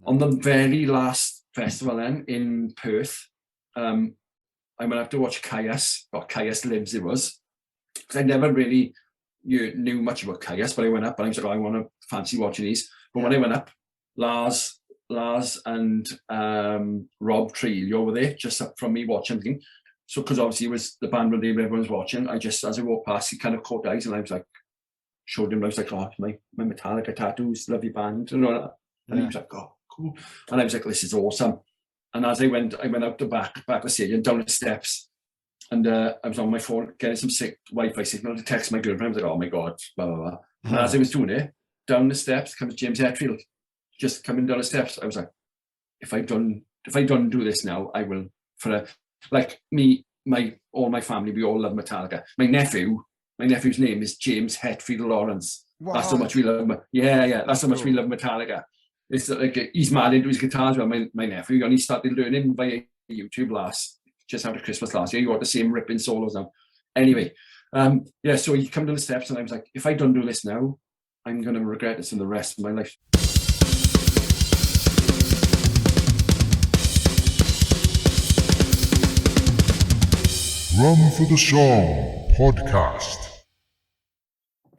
on the very last festival then in Perth, I went up to watch Caius, or Caius Lives it was. Because I never really knew much about Caius, but I went up and I was like, I want to fancy watching these. But when I went up, Lars and Rob Trelio were there, just up from me watching things. So, because obviously it was the band when everyone was watching, as I walked past, he kind of caught eyes and I was like, showed him, I was like, oh, my Metallica tattoos, love your band, and all that. And he was like, oh, cool. And I was like, this is awesome. And as I went out the back of the stage and down the steps, and I was on my phone getting some sick Wi-Fi signal to text my girlfriend. I was like, oh my God, blah, blah, blah. And as I was doing it, down the steps comes James Hetfield, just coming down the steps. I was like, if I don't do this now, I will, all my family, we all love Metallica. My nephew's name is James Hetfield Lawrence. Wow. That's how much we love him. Yeah, that's how much we love Metallica. It's like he's mad into his guitar as well, my nephew, and he started learning via YouTube just after Christmas last year. You got the same ripping solos now. Anyway, so he come down the steps and I was like, if I don't do this now, I'm going to regret this in the rest of my life. Drum for the Song podcast.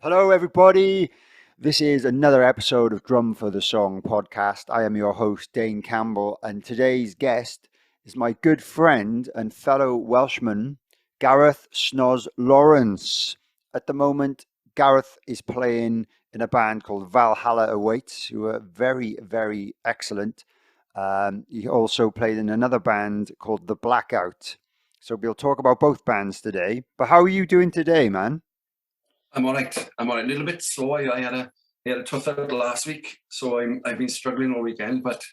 Hello, everybody. This is another episode of Drum for the Song podcast. I am your host, Dane Campbell, and today's guest is my good friend and fellow Welshman, Gareth Snoz Lawrence. At the moment, Gareth is playing in a band called Valhalla Awaits, who are very, very excellent. He also played in another band called the Blackout. So we'll talk about both bands today. But how are you doing today, man? I'm all right. A little bit slow. I had a tough out last week, so I've been struggling all weekend. But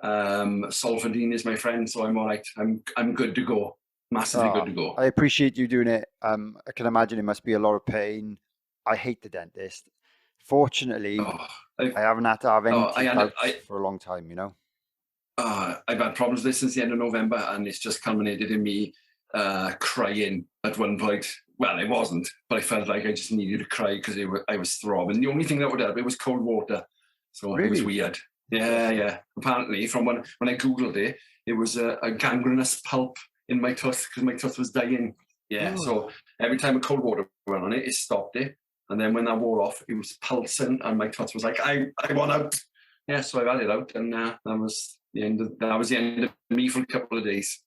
Solfadine is my friend, so I'm all right. I'm good to go. Massively good to go. I appreciate you doing it. I can imagine it must be a lot of pain. I hate the dentist. Fortunately, I haven't had to have any teeth out for a long time. You know. I've had problems with this since the end of November, and it's just culminated in me crying at one point. Well, it wasn't, but I felt like I just needed to cry because I was throbbing. The only thing that would help, it was cold water. So It was weird. Yeah. Apparently, from when I Googled it, it was a gangrenous pulp in my tooth because my tooth was dying. Yeah, So every time a cold water went on it stopped it. And then when that wore off, it was pulsing and my tooth was like, I want out. Yeah, so I've had it out, and that was the end of me for a couple of days.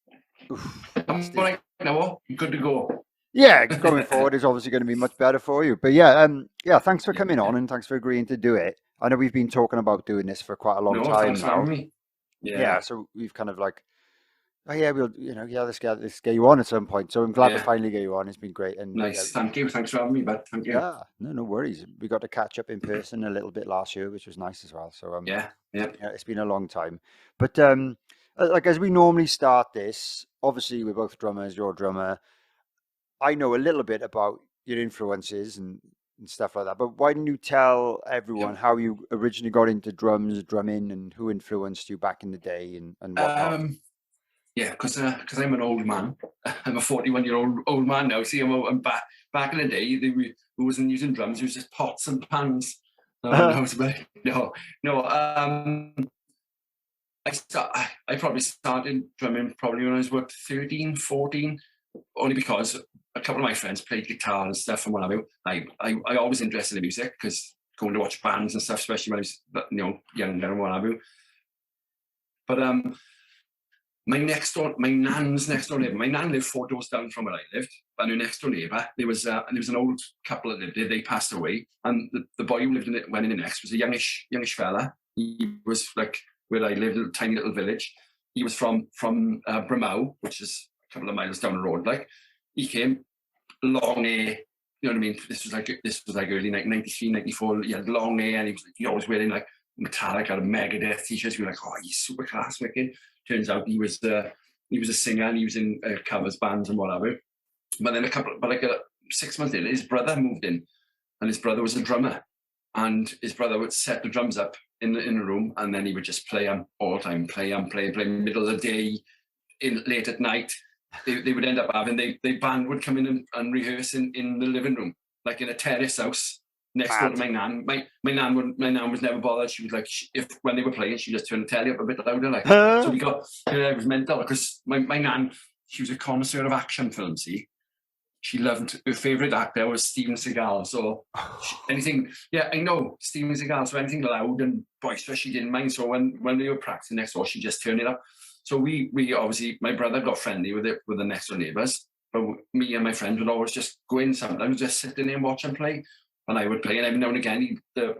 I'm right now, good to go. Yeah, going forward is obviously going to be much better for you. But thanks for coming on and thanks for agreeing to do it. I know we've been talking about doing this for quite a long time now. Yeah, so we've kind of like, let's get you on at some point. So I'm glad to finally get you on. It's been great. And nice, thank you. Thanks for having me, bud. Thank you. Yeah, no worries. We got to catch up in person a little bit last year, which was nice as well. So yeah, it's been a long time. But as we normally start this, obviously we're both drummers. You're a drummer. I know a little bit about your influences and stuff like that, but why didn't you tell everyone how you originally got into drumming, and who influenced you back in the day and whatnot? Because I'm an old man. I'm a 41-year-old man now. See, I'm back in the day, we wasn't using drums, it was just pots and pans. I probably started drumming when I was about 13, 14, only because a couple of my friends played guitar and stuff and what have you. I always interested in music because going to watch bands and stuff, especially when I was younger and what have you. But my nan's next door neighbour. My nan lived 4 doors down from where I lived, and her next door neighbour, there was an old couple that lived there. They passed away, and the boy who went in the next was a youngish fella. He was like where I lived, a tiny little village. He was from Bramau, which is a couple of miles down the road. Like, he came, long hair, you know what I mean? This was like early 93, 94. He had long hair, and he always wearing like Metallica and Megadeth t-shirts. We were like, oh, he's super class, wicked. Turns out he was a singer, and he was in covers bands and whatever. But then 6 months later, his brother moved in, and his brother was a drummer, and his brother would set the drums up in the room, and then he would just play them all the time, play middle of the day, late at night. They would end up having the band would come in and rehearse in the living room, like in a terrace house. next door to my nan. My nan was never bothered. She was like, when they were playing, she just turned the telly up a bit louder. Like, so we got, it was mental because my nan, she was a connoisseur of action films. See, she loved, her favourite actor was Steven Seagal. So anything, I know Steven Seagal. So anything loud and boisterous, she didn't mind. So when they were practicing next door, she just turned it up. So we obviously, my brother got friendly with the next door neighbours. But me and my friends would always just go in sometimes, just sit in there and watch them play. And I would play, and every now and again, the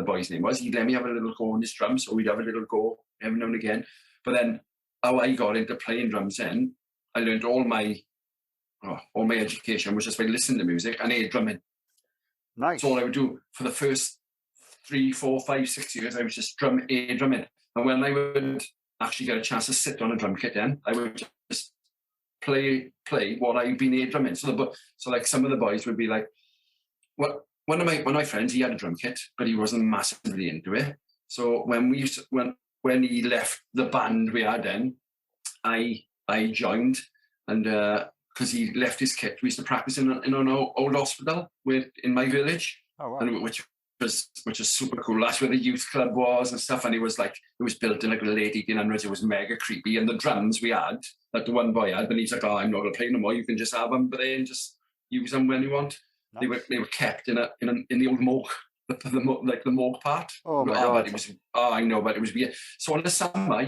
boy's name was, he'd let me have a little go on his drums, so we'd have a little go every now and again. But then how I got into playing drums then, I learned all my education was just by listening to music and air drumming. Nice. That's all I would do for the first 3, 4, 5, 6 years. I was just air drumming. And when I would actually get a chance to sit on a drum kit then, I would just play what I've been air drumming. So like some of the boys would be like, one of my friends, he had a drum kit, but he wasn't massively into it. So when he left the band we had then, I joined, and because he left his kit, we used to practice in an old hospital in my village. Oh, wow. And which is super cool. That's where the youth club was and stuff. And it was built in like the late 1800s. It was mega creepy. And the drums we had, like the one boy had, but he's like, oh, I'm not going to play no more. You can just have them, but then just use them when you want. Nice. They were kept in the old morgue, the morgue part. Oh my God. But I know, but it was weird. So in the summer,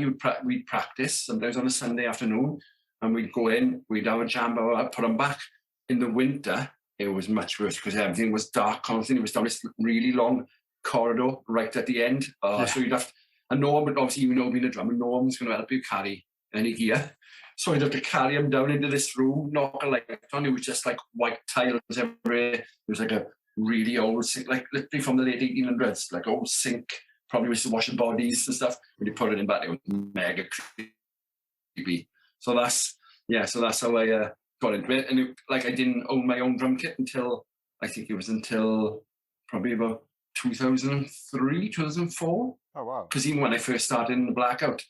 we'd practice, sometimes on a Sunday afternoon, and we'd go in, we'd have a jam, I'd put them back. In the winter, it was much worse because everything was dark constantly. It was down this really long corridor right at the end. So you'd have to, and no one would, obviously, being a drummer, no one was going to help you carry any gear. So I'd have to carry him down into this room, knock a light on. It was just like white tiles everywhere. It was like a really old sink, like literally from the late 1800s, like old sink. Probably used to wash the bodies and stuff. When you put it in back, it was mega creepy. So that's how I got into it. And I didn't own my own drum kit until probably about 2003, 2004. Oh, wow. Because even when I first started in the Blackout,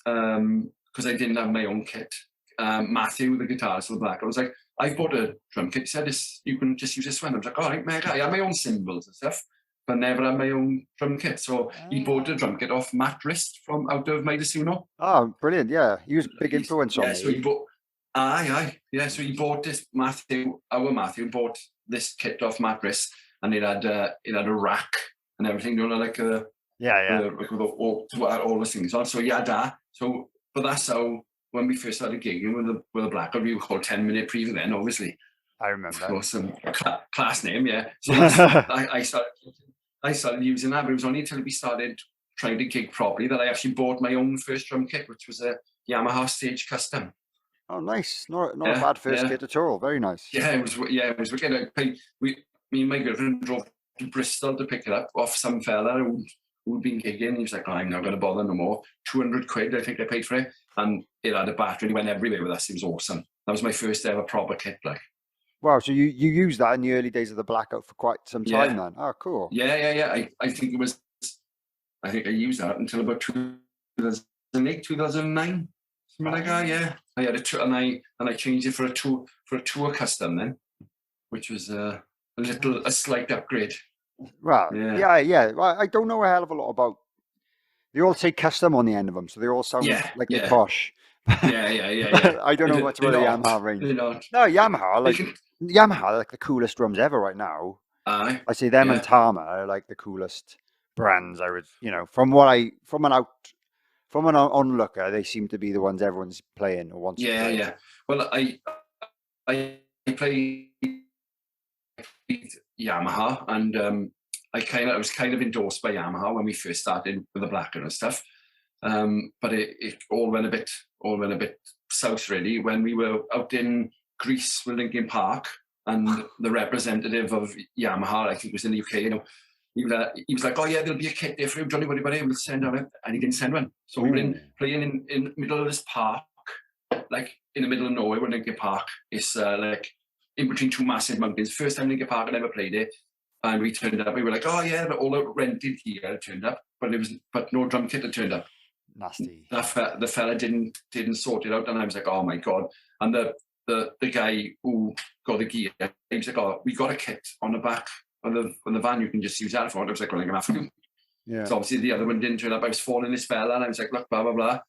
because I didn't have my own kit. Matthew, the guitarist of the Blackout, was like, I bought a drum kit. He said, you can just use this one. I was like, all right, mega. I have my own cymbals and stuff, but never had my own drum kit. So he bought a drum kit off Matt Wrist from out of Maidasuno. Oh, brilliant. Yeah. He was a big influence on me. So he bought, so he bought this, our Matthew bought this kit off Matt Wrist, and it had a rack and everything, like with all the things on. So he had that. So, but that's how, when we first started gigging with the Blackout, we were called 10-Minute Preview then, obviously. I remember. Awesome. Class name, yeah. So I started using that, but it was only until we started trying to gig properly that I actually bought my own first drum kit, which was a Yamaha Stage Custom. Oh, nice. Not a bad first kit at all. Very nice. Yeah, it was wicked. Me and my girlfriend drove to Bristol to pick it up off some fella who'd been gigging. He was like, I'm not going to bother no more. 200 quid, I think I paid for it. And it had a battery. It went everywhere with us. It was awesome. That was my first ever proper kit. Wow, so you used that in the early days of the Blackout for quite some time then? Oh, cool. Yeah. I think I used that until about 2008, 2009. Something like that, yeah. I had and I changed it for a tour custom then, which was a slight upgrade. Right. Yeah. Well, I don't know a hell of a lot about. They all say custom on the end of them, so they all sound like they're posh. Yeah. I don't know much about the Yamaha range. No, Yamaha, like the coolest drums ever right now. I say them and Tama are like the coolest brands. I would, from an onlooker, they seem to be the ones everyone's playing or wants to play. Yeah. Well, I play Yamaha, and I was kind of endorsed by Yamaha when we first started with the Blackout and stuff. But it all went a bit south really when we were out in Greece with Linkin Park, and the representative of Yamaha, I think was in the UK, he was like, oh yeah, there'll be a kit there for you, Johnny, we'll send on it. And he didn't send one. So we were playing in the middle of this park, like in the middle of nowhere where Linkin Park is like in between two massive mountains. First time Linkin Park had ever played it. And we turned up, we were like, oh yeah, but all the rented gear turned up, but no drum kit had turned up. Nasty. The fella didn't sort it out, and I was like, oh my God. And the guy who got the gear, he was like, oh, we got a kit on the back on the van, you can just use that phone. I was like, well, I'm going to have to. Yeah. So obviously the other one didn't turn up. I was phoning this fella and I was like, look, blah, blah, blah.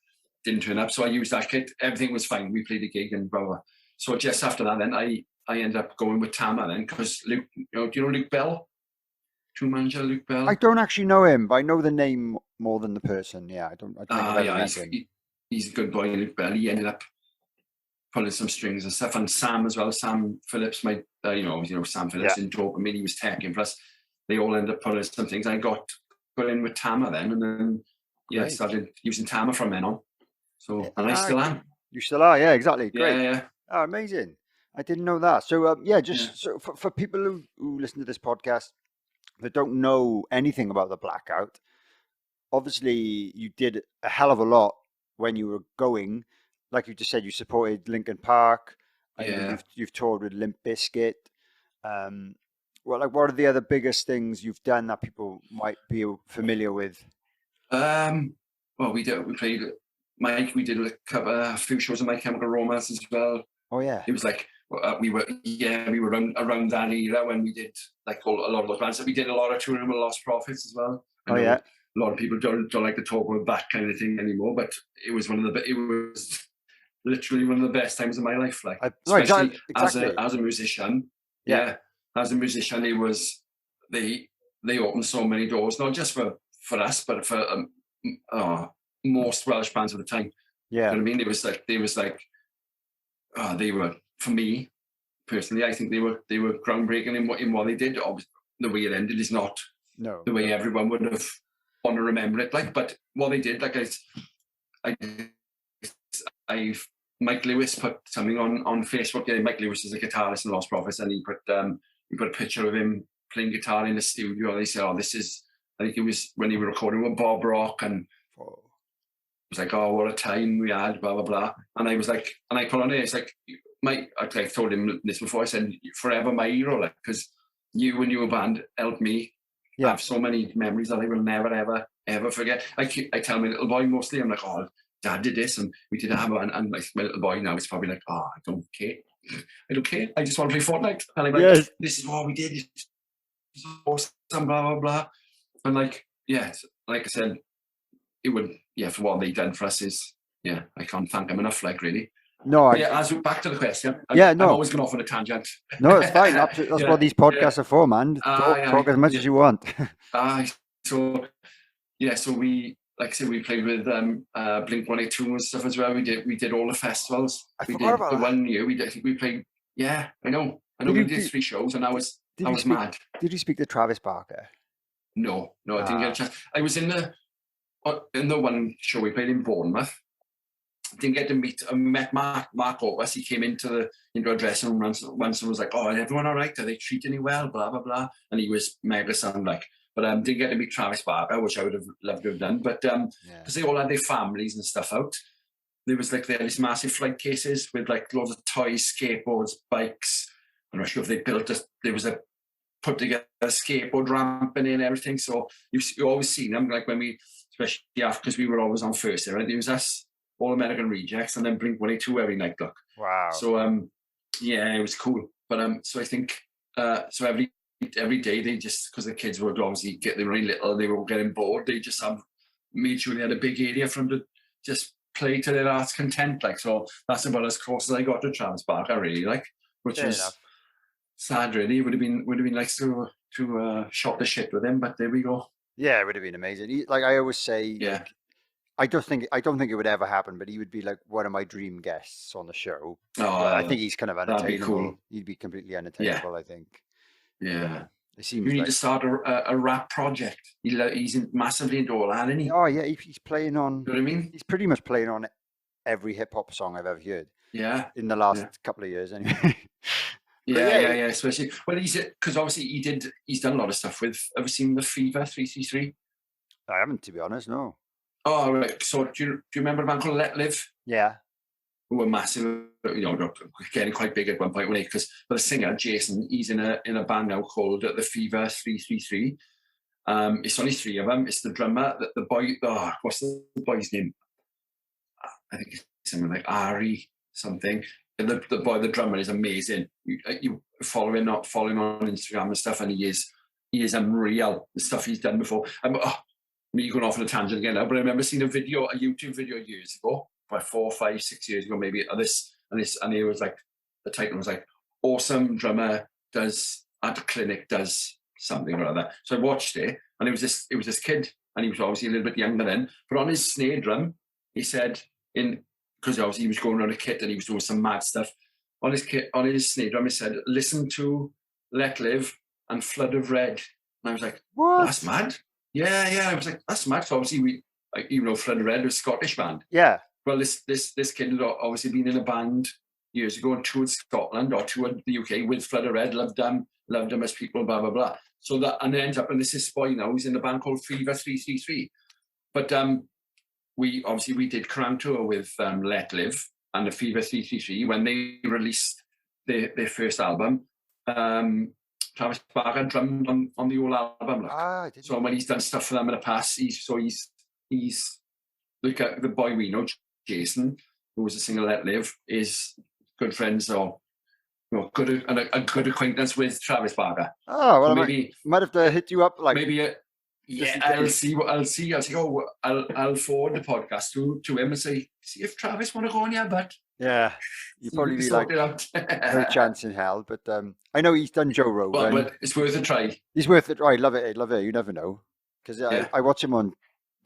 Didn't turn up. So I used that kit. Everything was fine. We played the gig and blah, blah, blah. So just after that, then I ended up going with Tama then, because Luke, do you know Luke Bell? True manager, Luke Bell? I don't actually know him, but I know the name more than the person. Yeah, I don't think I've ever met him. He's a good boy, Luke Bell. He ended up pulling some strings and stuff. And Sam as well, Sam Phillips, Sam Phillips in Dopamine, he was teching. Plus, they all ended up pulling some things. I got in with Tama then, and then, started using Tama from then on. So, and I still am. You still are, yeah, exactly. Great. Yeah. Oh, amazing. I didn't know that. So, So for people who listen to this podcast that don't know anything about the Blackout, obviously you did a hell of a lot when you were going. Like you just said, you supported Linkin Park. You've toured with Limp Bizkit. What are the other biggest things you've done that people might be familiar with? Well, we played Mike. We did a few shows of My Chemical Romance as well. Oh yeah, it was like we were around that era when we did like a lot of those bands. We did a lot of touring with Lost Prophets as well. A lot of people don't like to talk about that kind of thing anymore, but it was literally one of the best times of my life. Like, especially exactly. as a musician. Yeah. As a musician, it was they opened so many doors, not just for us, but for most Welsh bands at the time. Yeah, you know what I mean, they were, for me personally, I think they were groundbreaking in what they did. Obviously, the way it ended is not the way everyone would have want to remember it. Like, but what they did, like Mike Lewis put something on Facebook. Yeah, Mike Lewis is a guitarist in Lost Prophets, and he put a picture of him playing guitar in the studio. And they said, "Oh, this is." I think it was when he was recording with Bob Rock, and it was like, "Oh, what a time we had!" Blah blah blah. And I was like, and I put on it. It's like, I've told him this before. I said, "Forever my hero," like, because you and your band helped me have so many memories that I will never ever forget. I tell my little boy mostly, I'm like, "Oh, Dad did this, and we did a hammer," and like my little boy now is probably like, "Oh, I don't care. I don't care. I just want to play Fortnite." And I'm like, "This is what we did. It's awesome, blah blah blah." And like, like I said, it would, for what they done for us is, I can't thank them enough. Like, really. No, as back to the question. I'm always going off on a tangent. No, it's fine. Absolutely. That's what these podcasts are for, man. Talk as much as you want. So we, like I said, we played with Blink 182 and stuff as well. We did all the festivals. We did the 1 year. We played. Yeah, I know. We did 3 shows, and I was mad. Did you speak to Travis Barker? No, I didn't get a chance. I was in the one show we played in Bournemouth. Didn't get to meet. I met Mark Opus. He came into our dressing room once and was like, "Oh, is everyone all right? Are they treating you well?" Blah blah blah. And he was mega sound like. But didn't get to meet Travis Barker, which I would have loved to have done. But because they all had their families and stuff out, there was like, they had these massive flight cases with like loads of toys, skateboards, bikes. I'm not sure if they built there was a put together skateboard ramp and everything. So you always seen them, like when we, especially because we were always on first there, right? It was us, All American Rejects, and then Blink 182 every night. Look, wow. So it was cool. But so I think so every day they just, because the kids were obviously they were really little, they were all getting bored. They just made sure they had a big area for them to just play to their heart's content. Like, so that's about as close as I got to Travis Barker, really, like, which was sad, really. It would have been nice to shot the shit with him, but there we go. Yeah, it would have been amazing. Like I always say, like, I don't think it would ever happen, but he would be like one of my dream guests on the show. I think he's kind of unattainable. That'd be cool. He'd be completely unattainable, I think. Yeah. It seems you need to start a rap project. He's massively into all that, isn't he? Oh yeah, he's playing on. You know what I mean? He's pretty much playing on every hip hop song I've ever heard. Yeah. In the last couple of years, anyway. Yeah. Especially because obviously he's done a lot of stuff with. Have you seen the Fever 333? I haven't, to be honest. No. Oh right. So do you remember a band called Let Live? Yeah. Who were massive, getting quite big at one point, because the singer Jason, he's in a band now called the Fever 333. It's only 3 of them. It's the drummer, the boy. What's the boy's name? I think it's something like Ari something. And the drummer is amazing. You follow him on Instagram and stuff, and he is he is unreal. The stuff he's done before. Me going off on a tangent again now, but I remember seeing a YouTube video years ago, about 4, 5, 6 years ago, maybe, and it was like, the title was like, awesome drummer does, at a clinic, does something or other. So I watched it, and it was this kid, and he was obviously a little bit younger then, but on his snare drum, he said, because obviously he was going around a kit and he was doing some mad stuff, on his snare drum, he said, listen to Let Live and Flood of Red. And I was like, What? That's mad. Yeah. I was like, that's mad. So obviously Flood of Red was a Scottish band. Yeah. Well, this kid had obviously been in a band years ago and toured Scotland or toured the UK with Flood of Red, loved them as people, blah, blah, blah. So that, and ends up, and this is Spoy now, he's in a band called Fever 333. But we did Crown Tour with Let Live and the Fever 333 when they released their first album. Travis Barker drummed on the whole album. So when he's done stuff for them in the past, he's like the boy we know, Jason, who was a singer Let Live, is good friends or a good acquaintance with Travis Barker. Oh, well, so maybe might have to hit you up like maybe. I'll see. I'll forward the podcast to him and see if Travis want to go on your butt. Yeah, you probably be like no chance in hell. But I know he's done Joe Rogan. But it's worth a try. He's worth it. I love it. You never know, because I watch him on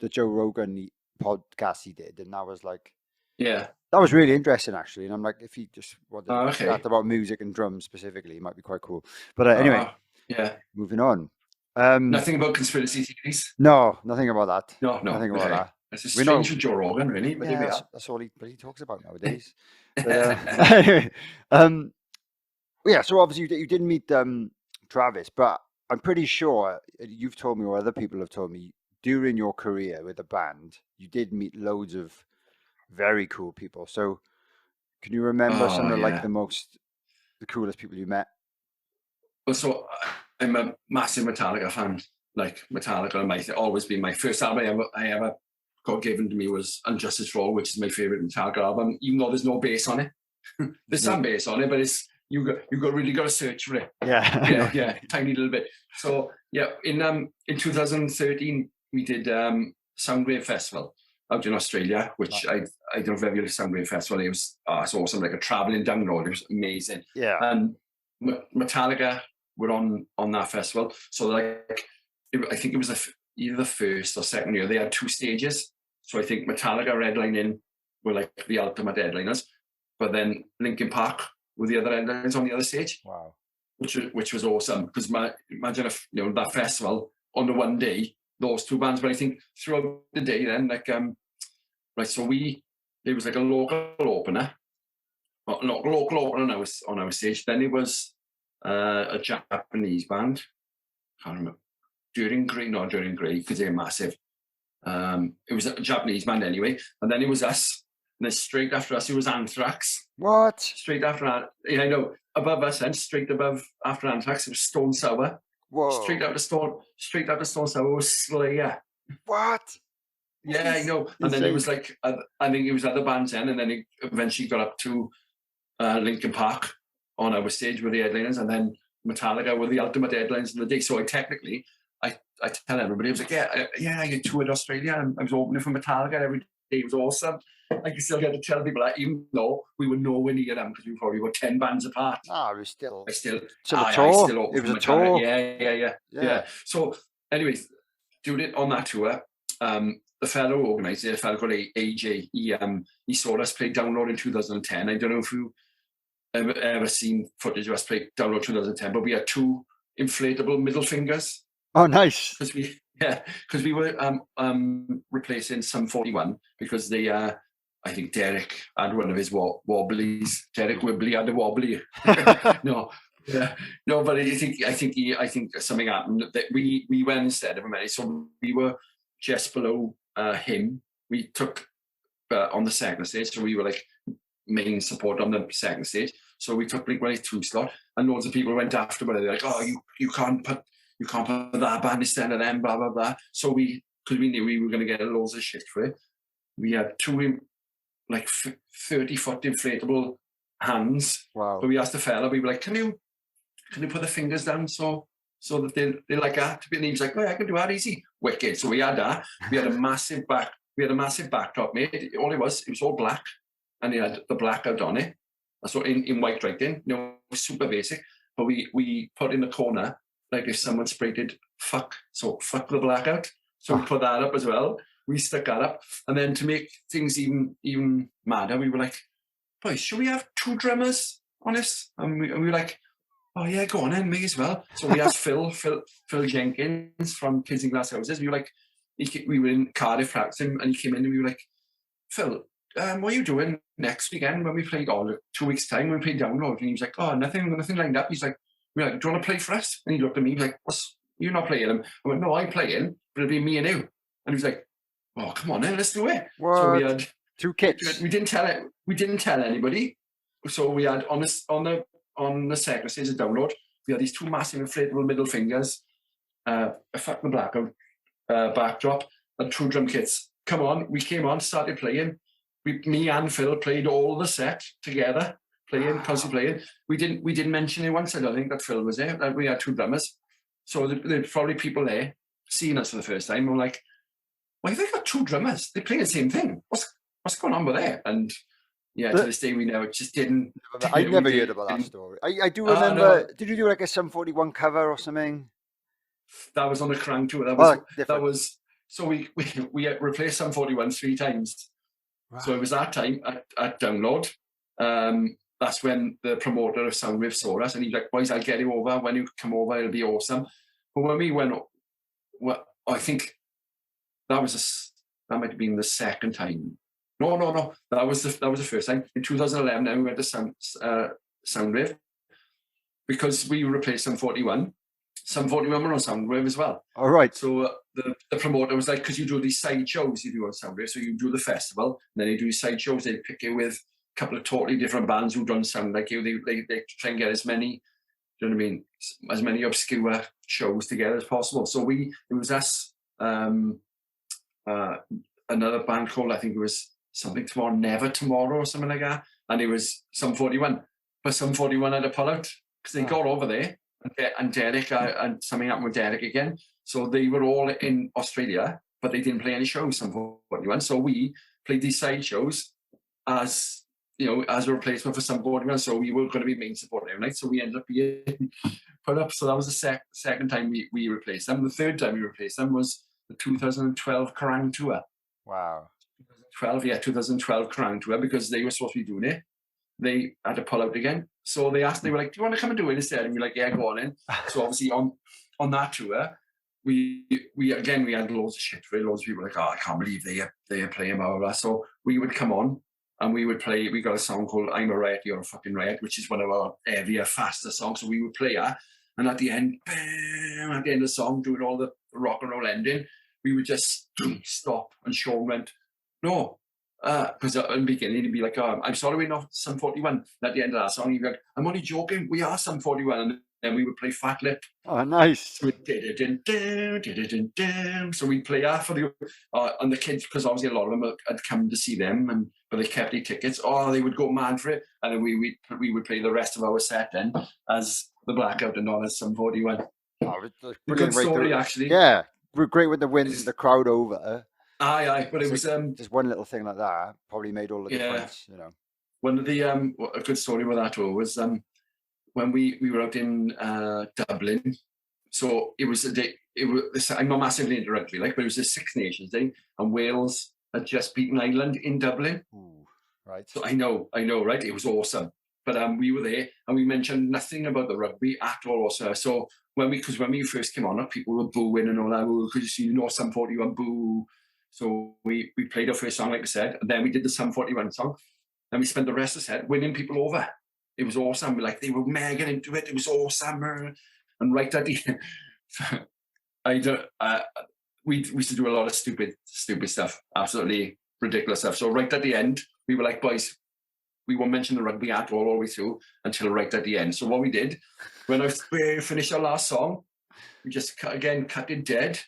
the Joe Rogan podcast he did, and that was like, that was really interesting actually. And I'm like, if he just wanted to chat about music and drums specifically, it might be quite cool. But anyway, moving on. Nothing about conspiracy theories. No, nothing about that. No, nothing about that. It's a strange with Joe Rogan, really. But that's all he talks about nowadays. Anyway, so obviously you didn't meet Travis, but I'm pretty sure you've told me, or other people have told me, during your career with the band, you did meet loads of very cool people. So can you remember some of like the coolest people you met? Well, so I'm a massive Metallica fan. Like Metallica might always be my first album I ever got given to me was Unjustice for All, which is my favorite Metallica album, even though there's no bass on it. There's some bass on it, but it's you really got to search for it. Yeah, tiny little bit. So in 2013 we did Soundwave Festival out in Australia, which I don't know if ever Soundwave Festival. It was it's awesome, like a traveling download. It was amazing. Yeah. And Metallica were on that festival. So I think it was either the first or second year. They had 2 stages. So I think Metallica headlining were like the ultimate headliners, but then Linkin Park were the other headliners on the other stage. Wow. Which was awesome, because imagine if that festival on the one day, those 2 bands. But I think throughout the day then, like so there was like a local opener on our stage. Then it was a Japanese band. I can't remember. During Grey, because they're massive. It was a Japanese band anyway, and then it was us. And then straight after us, it was Anthrax. What? Straight after that, I know. Above us, and straight above after Anthrax, it was Stone Sour. Whoa! Straight after Stone Sour was Slayer. What? Yeah, I know. And then it was like, I think it was other bands then, and then it eventually got up to Linkin Park on our stage with the headliners, and then Metallica were the ultimate headliners of the day. So I tell everybody, I was like, I toured Australia, and I was opening for Metallica every day. It was awesome. I can still get to tell people that, even though we were nowhere near them, because we probably were 10 bands apart. Ah, we still. I still a tour. It was a tour. Yeah. So, anyways, doing it on that tour, the fellow who organised it, a fellow called AJ, he saw us play Download in 2010. I don't know if you ever seen footage of us play Download 2010, but we had 2 inflatable middle fingers. Oh, nice. Because we were replacing Sum 41, because they I think Derek had one of his wobblies. Derek Wibley had a wobbly. No, but I think something happened that we went instead of him. So we were just below him. We took on the second stage, so we were like main support on the second stage. So we took Blink-182 slot, and loads of people went after, but they're like, "Oh, you can't put that band instead of them, blah blah blah." So because we knew we were going to get loads of shit for it, we had 2 like 30-foot inflatable hands. Wow. But we asked the fella, we were like, can you put the fingers down so So that they like that. And he was like, oh, I can do that easy. Wicked. So we had that. We had a massive backdrop made. All it was all black. And it had the blackout on it. So in white writing, super basic. But we put in the corner, like if someone sprayed fuck, so fuck the blackout. So we put that up as well. We stuck that up. And then to make things even madder, we were like, boys, should we have 2 drummers on this? And we were like, oh yeah, go on then, may as well. So we asked Phil Jenkins from Kids in Glass Houses. We were like, we were in Cardiff practicing, and he came in and we were like, Phil, what are you doing next weekend when we play? 2 weeks time when we play Download? And he was like, oh, nothing lined up. He's like, we're like, do you want to play for us? And he looked at me, he was like, you're not playing him? I went, no, I'm playing, but it'll be me and you. And he was like, oh, come on then, let's do it. What? So we had 2 kits. We didn't tell anybody. So we had on the second stage of Download, we had these 2 massive inflatable middle fingers, a fucking blackout backdrop, and 2 drum kits. Come on, we came on, started playing. Me and Phil played all the set together, constantly playing. We didn't mention it once. I don't think that Phil was there. That we had 2 drummers, so there's probably people there seeing us for the first time. We're like, why have they got 2 drummers? They play the same thing. What's going on with that? And yeah, to this day we know it just didn't. I never heard about that story. I do remember. No. Did you do like a Sum 41 cover or something? That was on the Crown tour. That was. So we replaced Sum 41 3 times. Wow. So it was that time at Download. That's when the promoter of Soundwave saw us, and he's like, boys, I'll get you over. When you come over, it'll be awesome. But when we went, well, I think that might have been the second time. No. That was the first time. In 2011, then we went to Soundwave because we replaced Sum 41. Sum 41 were on Soundwave as well. All right. So the promoter was like, because you do these side shows you do on Soundwave, so you do the festival, and then you do side shows. They pick you with a couple of totally different bands who don't sound like you. They try and get as many, you know what I mean, as many obscure shows together as possible. So it was us, another band called, I think it was Something Tomorrow, Never Tomorrow or something like that, and it was Sum 41. But Sum 41 had to pull out because they got over there. And Derek, and something happened with Derek again. So they were all in Australia, but they didn't play any shows, Sum 41. So we played these side shows as a replacement for Sum 41. So we were going to be main support every night. So we ended up being put up. So that was the second time we replaced them. The third time we replaced them was the 2012 Kerrang tour. Wow. 2012 Kerrang tour, because they were supposed to be doing it. They had to pull out again. So they were like, do you want to come and do it instead? And we're like, yeah, go on in. So obviously on that tour, we had loads of shit for it. Loads of people were like, oh, I can't believe they are playing, blah, blah, blah. So we would come on and we would play. We got a song called I'm a Riot, You're a Fucking Riot, which is one of our heavier, faster songs. So we would play that. And at the end, bam, at the end of the song, doing all the rock and roll ending, we would just stop. And Sean went, no. Because in the beginning he'd be like, oh, I'm sorry we're not Sum 41. And at the end of that song he'd be like, I'm only joking, we are Sum 41. And then we would play Fat Lip. Oh, nice. So so we'd play that for and the kids, because obviously a lot of them had come to see them, but they kept their tickets. Oh, they would go mad for it. And then we would play the rest of our set then as the Blackout and not as Sum 41. Oh, it's a good story, actually. Yeah, great with the wins the crowd over. Aye, but it was just one little thing like that probably made all the difference, you know. One of the a good story with that was when we were out in Dublin. So it was a day. I'm not massively into rugby, but it was the Six Nations Day, and Wales had just beaten Ireland in Dublin. Ooh, right. So I know, right? It was awesome. But we were there, and we mentioned nothing about the rugby at all. Also, so when we first came on, people were booing and all that. Because Sum 41 boo. So we played our first song, like I said, and then we did the Sum 41 song. And we spent the rest of the set winning people over. It was awesome. They were mega into it. It was awesome. And right at the end, we used to do a lot of stupid stuff, absolutely ridiculous stuff. So right at the end, we were like, boys, we won't mention the rugby at all the way through until right at the end. So what we did, when we finished our last song, we just cut it dead.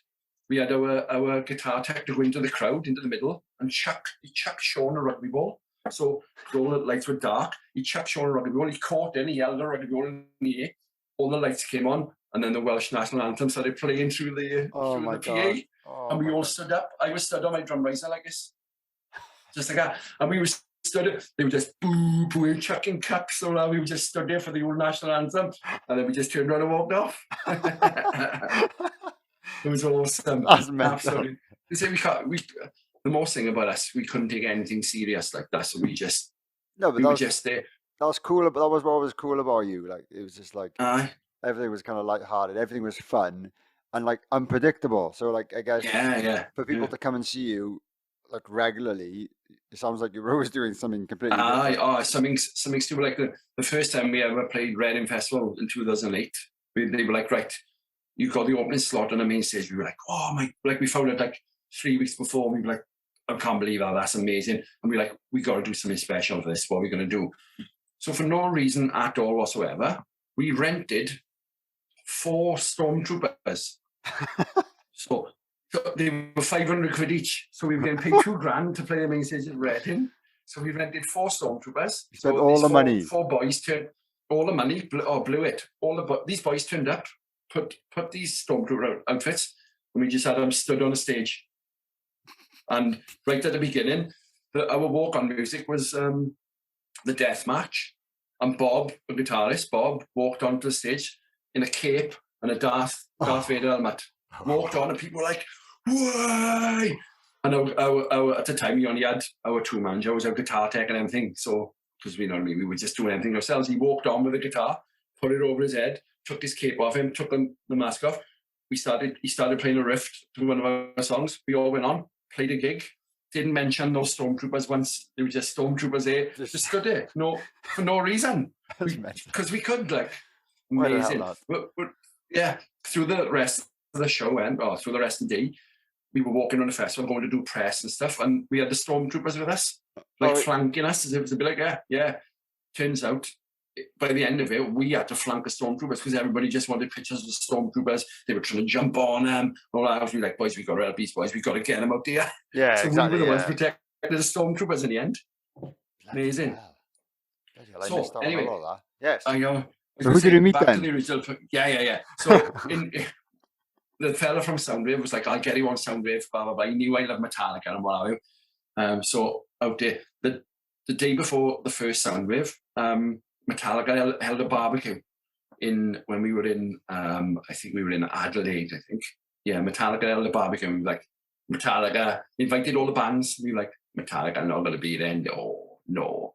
We had our guitar tech to go into the crowd, into the middle, and he chucked Sean a rugby ball. So all the lights were dark. He chucked Sean a rugby ball. He caught in, he held a rugby ball in the air. All the lights came on. and then the Welsh national anthem started playing through the my PA, God. Oh, and we my all God. stood up. I was stood on my drum riser like this, just like that, and we were stood up. They were just booing, chucking cups, so now we were just stood there for the old national anthem, and then we just turned around and walked off. It was awesome. That's mental. Absolutely. They say the most thing about us, we couldn't take anything serious like that, so we just No, but we were just there. that was cool. But that was what was cool about you. Like, it was just like Aye. everything was kind of lighthearted. Everything was fun and like unpredictable. So like, I guess Yeah. for people to come and see you like regularly, it sounds like you're always doing something completely different. Something stupid. Like the first time we ever played Reading Festival in 2008, they were like, right, you got the opening slot on the main stage. We were like, oh my, like we found it like 3 weeks before. We were like, I can't believe that, that's amazing. And we were like, we got to do something special for this. What are we going to do? So for no reason at all whatsoever, we rented 4 stormtroopers. so they were 500 quid each. So we were getting paid $2,000 to play the main stage at Reading. So we rented 4 stormtroopers. You spent so all the money. 4 boys turned all the money, blew it. These boys turned up, put these stormtrooper outfits, and we just had them stood on the stage. And right at the beginning, our walk-on music was the Death Match. And Bob, the guitarist, walked onto the stage in a cape and a Darth Vader helmet. Walked on, and people were like, "Why?" And at the time, we only had our 2-man shows, our guitar tech and everything. So, because we know what I mean, we were just doing everything ourselves. He walked on with the guitar, put it over his head, took his cape off him, took the mask off. He started playing a riff to one of our songs. We all went on, played a gig. Didn't mention those stormtroopers once. They were just stormtroopers there, just stood there, for no reason, because we could, like, amazing. But yeah, through the rest of the show through the rest of the day, we were walking on the festival, going to do press and stuff, and we had the stormtroopers with us, like flanking us, as if it was a bit like, yeah. Turns out, by the end of it, we had to flank the stormtroopers because everybody just wanted pictures of the stormtroopers. They were trying to jump on them. All that. We were like, boys, we got to help these boys. We got to get them out there. Yeah, so exactly. we were the ones protecting the stormtroopers in the end. Amazing. So anyway, yes. I know. So who did you meet back then? To the original, yeah. So the fella from Soundwave was like, I'll get you on Soundwave, blah, blah, blah. He knew I love Metallica and what have you. So out there, the day before the first Soundwave, Metallica held a barbecue when we were in, I think we were in Adelaide, I think. Yeah, Metallica held a barbecue. And we were like, Metallica invited all the bands. We were like, Metallica not going to be there. No.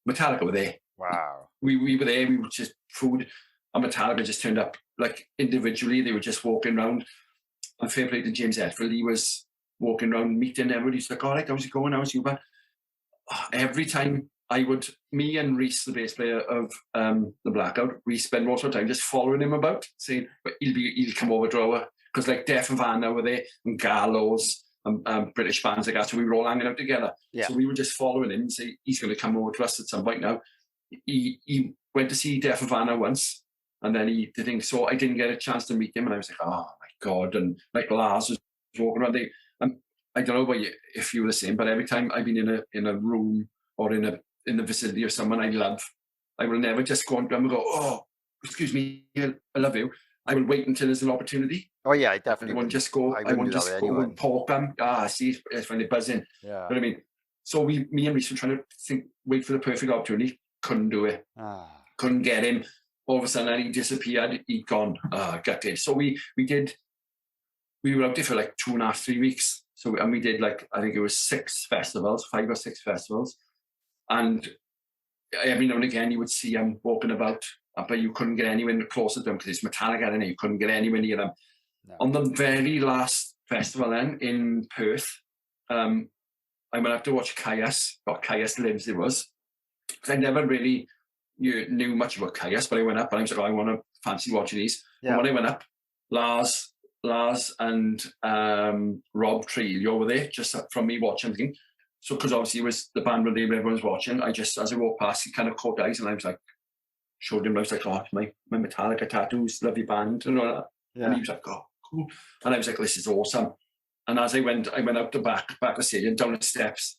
Metallica were there. Wow. We were there. We were just food. And Metallica just turned up, like, individually. They were just walking around. And fair play to James Hetfield. He was walking around meeting everybody. He's like, all right, how's it going? How's you, man? Every time me and Reese, the bass player of the Blackout, we spend most of our time just following him about, saying, but he'll come over to our, because like Def and Van were there, and Gallows, and British bands like that, so we were all hanging out together. Yeah. So we were just following him and say, he's going to come over to us at some point now. He went to see Def and Van once, and then he did things, so I didn't get a chance to meet him, and I was like, oh my God, and like Lars was walking around there. I don't know about you, if you were the same, but every time I've been in a room or in the vicinity of someone I love, I will never just go on to them and go, oh, excuse me, I love you. I will wait until there's an opportunity. Oh yeah, I definitely. I won't just go. I won't just go and poke them. See, it's when they buzz in. Yeah. You know what I mean? So me and Reese were trying to wait for the perfect opportunity. Couldn't do it. Couldn't get him. All of a sudden, he disappeared. He'd gone. Gutted. So we were out there for like 2.5, 3 weeks. So we did, like, I think it was 5 or 6 festivals. And every now and again, you would see them walking about, but you couldn't get anywhere closer to them because it's Metallica, and you couldn't get anywhere near them. No. On the very last festival then in Perth, I went up to watch Caius, or Caius Lives it was. Because I never really knew much about Caius, but I went up and I was like, I want to fancy watching these. Yeah. And when I went up, Lars and Rob Trujillo were there, just from me watching everything. So, because obviously it was the band where everyone was watching, I just, as I walked past, he kind of caught eyes, and I was like, showed him, I was like, oh, my Metallica tattoos, lovely band, and all that. Yeah. And he was like, oh, cool. And I was like, this is awesome. And as I went out the back of the stage and down the steps,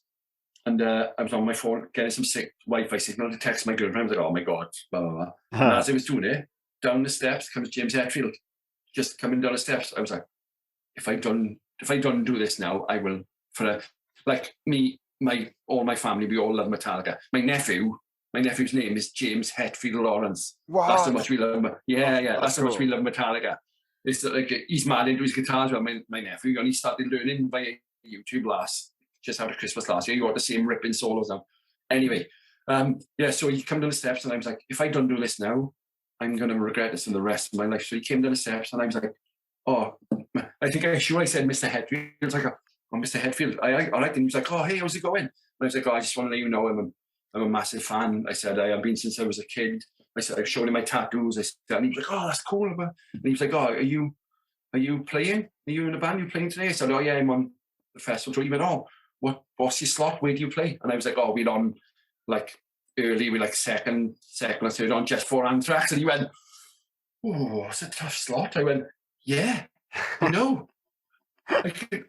and I was on my phone getting some sick Wi-Fi signal to text my girlfriend. I was like, oh my God, blah, blah, blah. And as I was doing it, down the steps comes James Hetfield, just coming down the steps. I was like, if I don't do this now, I will. All my family, we all love Metallica. My nephew's name is James Hetfield Lawrence. Wow. That's how much we love him. Yeah, That's that's how much cool. we love Metallica. It's like he's mad into his guitars. Well, my nephew, and he started learning via YouTube just after Christmas last year. You got the same ripping solos now. Anyway, so he came down the steps, and I was like, if I don't do this now, I'm going to regret this in the rest of my life. So he came down the steps, and I was like, oh, I think I said Mr. Hetfield. He was like, oh, Mr. Hetfield. I liked him. He was like, oh, hey, how's it going? And I was like, oh, I just want to let you know I'm a massive fan. I said, I have been since I was a kid. I said, I've shown him my tattoos. And he was like, oh, that's cool. And he was like, oh, are you playing? Are you in a band? Are you playing today? I said, oh, yeah, I'm on the festival tour. He went, oh, what's your slot? Where do you play? And I was like, oh, we're on like early, we're like second or third on Just For Anthrax. And he went, oh, it's a tough slot. I went, yeah, I know.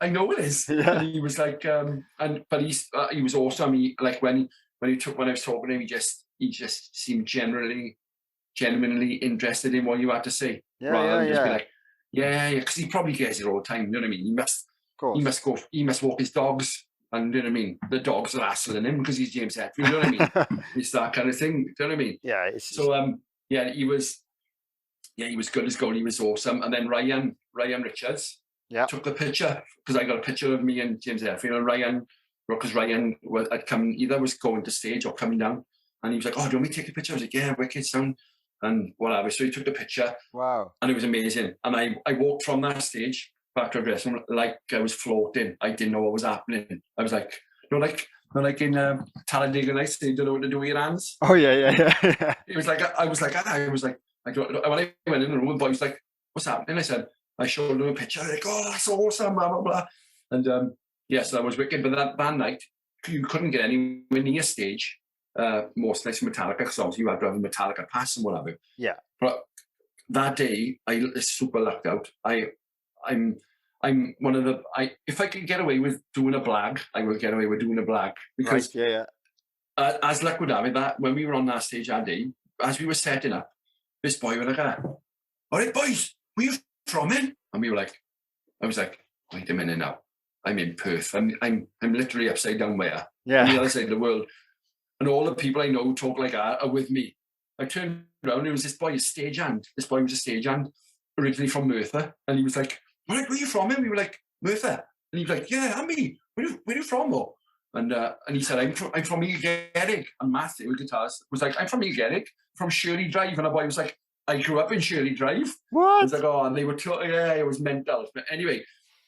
I know it is. Yeah. And he was like, but he was awesome. He like when I was talking to him, he just seemed genuinely interested in what you had to say. Rather than just be like, yeah, because he probably gets it all the time. You know what I mean? He must walk his dogs, and you know what I mean. The dogs are hassling him because he's James Hetfield. You know what I mean? It's that kind of thing. You know what I mean? Yeah. He was good as gold. He was awesome. And then Ryan Richards took the picture, because I got a picture of me and James Hetfield and Ryan, because Ryan was going to stage or coming down, and he was like, oh, do you want me to take a picture? I was like, yeah, wicked sound and whatever. So he took the picture. Wow. And it was amazing. And I walked from that stage back to the dressing room like I was floating. I didn't know what was happening. I was like, like in Talladega Nights, you don't know what to do with your hands. Oh yeah. It was like I was like when I went in the room, the boy was like, what's happening? I said, I showed him a picture, like, oh, that's awesome, blah, blah, blah. And so that was wicked. But that night, you couldn't get anywhere near stage, most nights in Metallica, because obviously you had to have a Metallica pass and whatever. Yeah. But that day, I super lucked out. I'm one of the, if I can get away with doing a blag, I will get away with doing a blag. Because as luck would have it, that when we were on that stage that day, as we were setting up, this boy was like, all right, boys, where you from in? And we were like, I was like, wait a minute now. I'm in Perth. I'm literally upside down where? Yeah. On the other side of the world. And all the people I know who talk like that are with me. I turned around and it was this boy, a stagehand. This boy was a stagehand, originally from Merthyr. And he was like, all right, where you from? And we were like, Merthyr. And he was like, yeah, I'm me. Where you from, though? And he said, I'm from Eagerrig. And Matthew, with guitars, was like, I'm from Eagerrig, from Shirley Drive. And the boy was like, I grew up in Shirley Drive. What? I was like, oh, and they were it was mental. But anyway,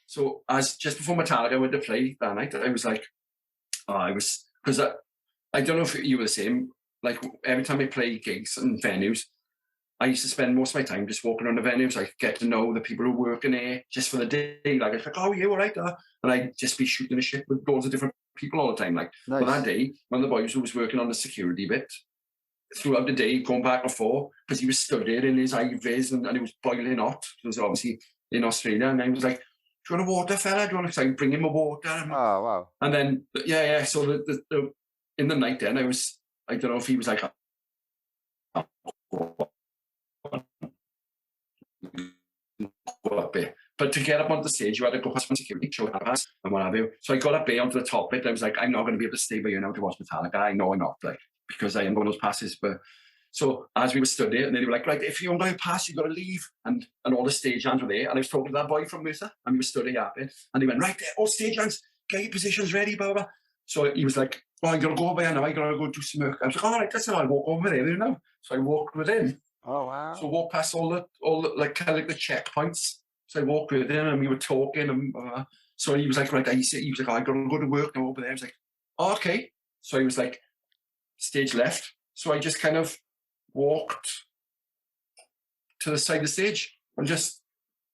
so as just before Metallica went to play that night, I was like, because I don't know if you were the same. Like every time I play gigs and venues, I used to spend most of my time just walking around the venues. I get to know the people who work in there just for the day. Like I was like, oh, yeah, all right. And I'd just be shooting the shit with loads of different people all the time. Like, nice. But that day, one of the boys who was working on the security bit, throughout the day, going back and forth, because he was studying in his IV-Viz and it was boiling hot. It was obviously in Australia. And I was like, do you want a water, fella? Do you want to bring him a water? Oh, wow. And then, so the in the night then, I don't know if he was like, but to get up onto the stage, you had to go past security, show pass and what have you. So I got up there onto the top bit. I was like, I'm not going to be able to stay by here now to watch Metallica. I know I'm not, like, because I am going those passes. But so as we were stood there, and they were like, right, if you don't get a pass, you got to leave. And all the stage hands were there. And I was talking to that boy from Merthyr, and we were stood there yapping. And he went, right there, all stage hands, get your positions ready, blah, blah. So he was like, oh, I got to go over there now. I got to go do some work. I was like, all right, that's all. I walk over there, you know. So I walked with him. Oh, wow. So I walked past all the like kind of like the checkpoints. So I walked with him and we were talking. And so he was like, right, he was like, oh, I got to go to work now over there. I was like, oh, okay. So he was like, stage left. So I just kind of walked to the side of the stage and just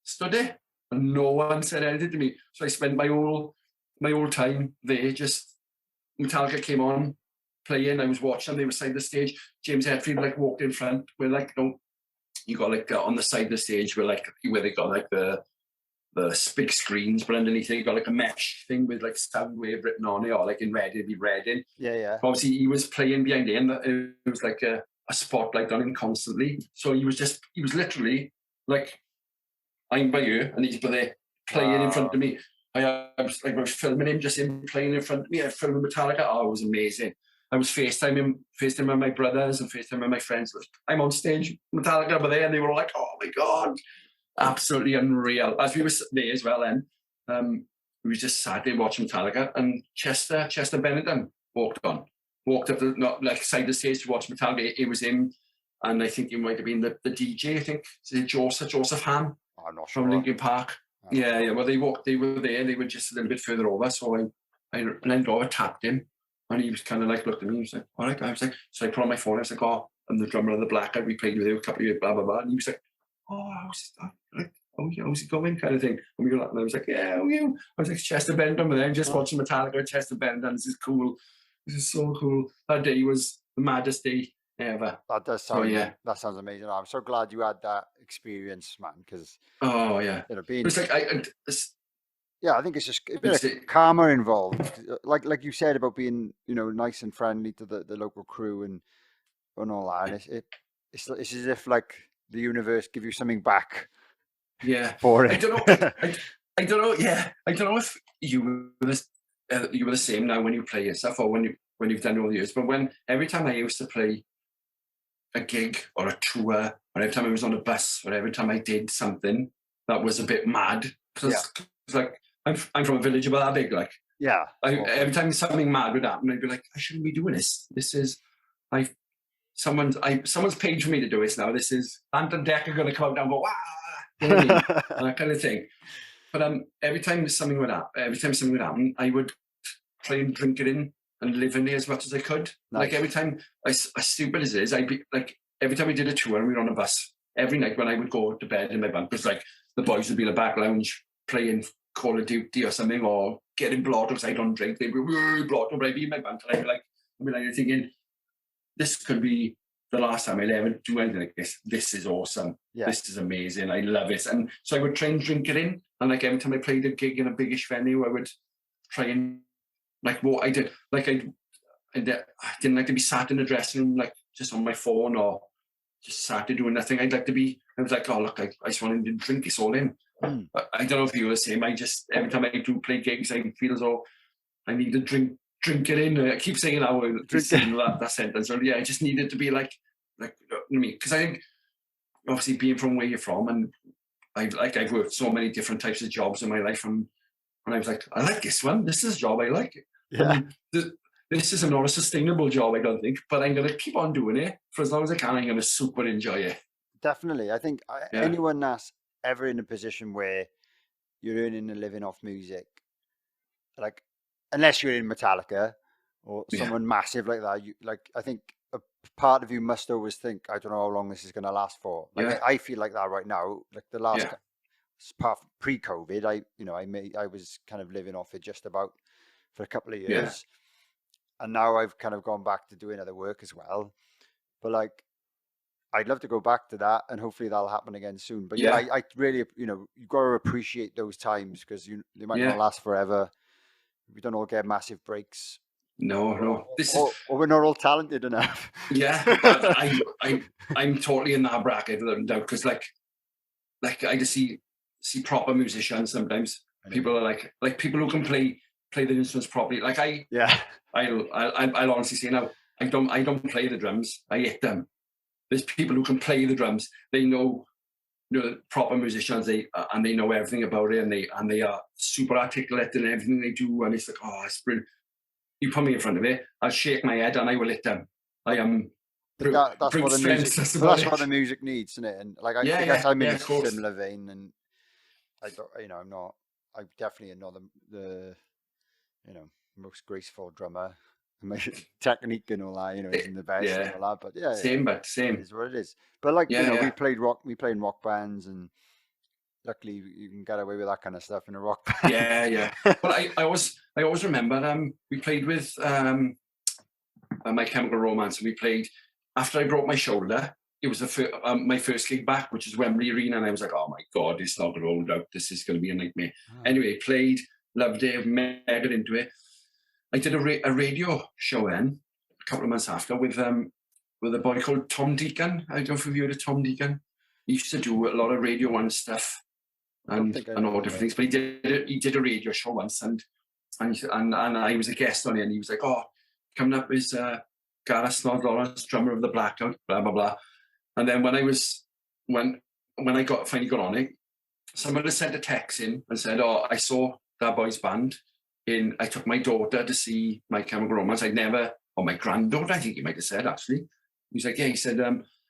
stood there. And no one said anything to me. So I spent my whole time there. Just Metallica came on, playing. I was watching. They were side of the stage. James Hetfield like walked in front. We're like, you got like on the side of the stage where they got like the big screens, but underneath it you got like a mesh thing with like Soundwave written on it, or like in red, it'd be red in. Yeah. Obviously he was playing behind it, and it was like a a spotlight on him constantly. So he was literally like, I'm by you, and he's there playing in front of me. I was filming him, just him playing in front of me. I filmed Metallica. Oh, it was amazing. I was FaceTiming with my brothers and FaceTiming with my friends. I'm on stage, Metallica over there, and they were all like, oh my God, absolutely unreal. As we were there as well then, we just sat there watching Metallica, and Chester Bennington walked up the side of the stage to watch Metallica. It was him, and I think it might have been the DJ, I think. Is it Joseph Ham? I'm not sure. From Linkin Park. Yeah. Well, they were there. They were just a little bit further over. So I leaned over, tapped him, and he was kind of like looked at me. He was like, "All right." I was like, so I put on my phone. I was like, "Oh, I'm the drummer of the Blackout. We played with you a couple of years, blah blah blah." And he was like, "Oh, how's it going?" Kind of thing. And we were like, and I was like, "Yeah, how are you?" I was like, "Chester Bennington," and then just watching Metallica with Chester Bennington. This is cool. This is so cool. That day was the maddest day ever. That does sound. That sounds amazing. I'm so glad you had that experience, man. Because being. It's like I think it's just a bit of karma involved. Like you said about being, nice and friendly to the local crew and all that. And it's as if like the universe give you something back. Yeah. For it. I don't know. I don't know. Yeah. I don't know if you were the same now when you play yourself or when you've done all the years. But every time I used to play a gig or a tour, or every time I was on a bus, or every time I did something that was a bit mad, because like I'm from a village about that big, like every time something mad would happen, I'd be like, I shouldn't be doing this. This is someone's paid for me to do this now. This is Ant and Deck are going to come out and go, wow, you know what I mean? And that kind of thing. But every time something would happen, I would try and drink it in and live in there as much as I could. Nice. Like every time, as stupid as it is, I'd be like, every time we did a tour and we were on a bus, every night when I would go to bed in my bunk, because like the boys would be in the back lounge playing Call of Duty or something, or getting blocked because I don't drink. They'd be blocked, but I'd be in my bunk and I'd be like thinking, this could be the last time I'll ever do anything like this. This is awesome. Yeah. This is amazing. I love it. And so I would try and drink it in. And like every time I played a gig in a biggish venue, I would try and like what I did. Like I didn't like to be sat in the dressing room like just on my phone or just sat there doing nothing. I was like, oh look, I just wanted to drink this all in. But I don't know if you were the same. Every time I do play gigs, I feel as though I need to drink it in. I keep saying that sentence. So yeah, I just needed to be like you know what I mean? Because I think obviously being from where you're from, and I've worked so many different types of jobs in my life, and I was like, I like this one. This is a job I like. Yeah. This is not a sustainable job, I don't think, but I'm going to keep on doing it for as long as I can. I'm going to super enjoy it. Definitely. I think anyone that's ever in a position where you're earning a living off music, like, unless you're in Metallica or someone massive like that, I think a part of you must always think, I don't know how long this is going to last for. Like, I feel like that right now. Like the last part pre-COVID, I was kind of living off it just about for a couple of years. And now I've kind of gone back to doing other work as well. But like, I'd love to go back to that, and hopefully that'll happen again soon. But I really, you've got to appreciate those times because they might not last forever. We don't all get massive breaks. No. Or we're not all talented enough. Yeah, I'm totally in that bracket without a doubt, because like I just see proper musicians sometimes. People are like people who can play the instruments properly. Like I'll honestly say now, I don't play the drums. I hit them. There's people who can play the drums. They know, proper musicians. They know everything about it, and they are super articulate in everything they do. And it's like, oh, it's brilliant. You put me in front of it, I'll shake my head and I will hit them. I am. That's what the music needs, isn't it? And like I guess I'm in a similar vein, and I'm definitely not the most graceful drummer. My technique and all that, isn't the best and all that. But same. It is what it is. But like we play in rock bands, and luckily you can get away with that kind of stuff in a rock band. Yeah. But I always remember we played with My Chemical Romance, and we played after I broke my shoulder. It was my first gig back, which is Wembley Arena, and I was like, oh my God, it's not going to hold out. This is going to be a nightmare. Anyway, played, loved it, mega into it. I did a radio show then, a couple of months after, with with a boy called Tom Deacon. I don't know if you've heard of Tom Deacon. He used to do a lot of Radio 1 stuff and all different things. But he did a radio show once, and I was a guest on it, and he was like, "Oh, coming up is Gareth Snoz Lawrence, drummer of the Blackout, blah blah blah." And then when I finally got on it, someone had sent a text in and said, "Oh, I saw that boy's band. I took my daughter to see My Chemical Romance. Or my granddaughter, I think he might have said, actually." He was like, yeah, he said,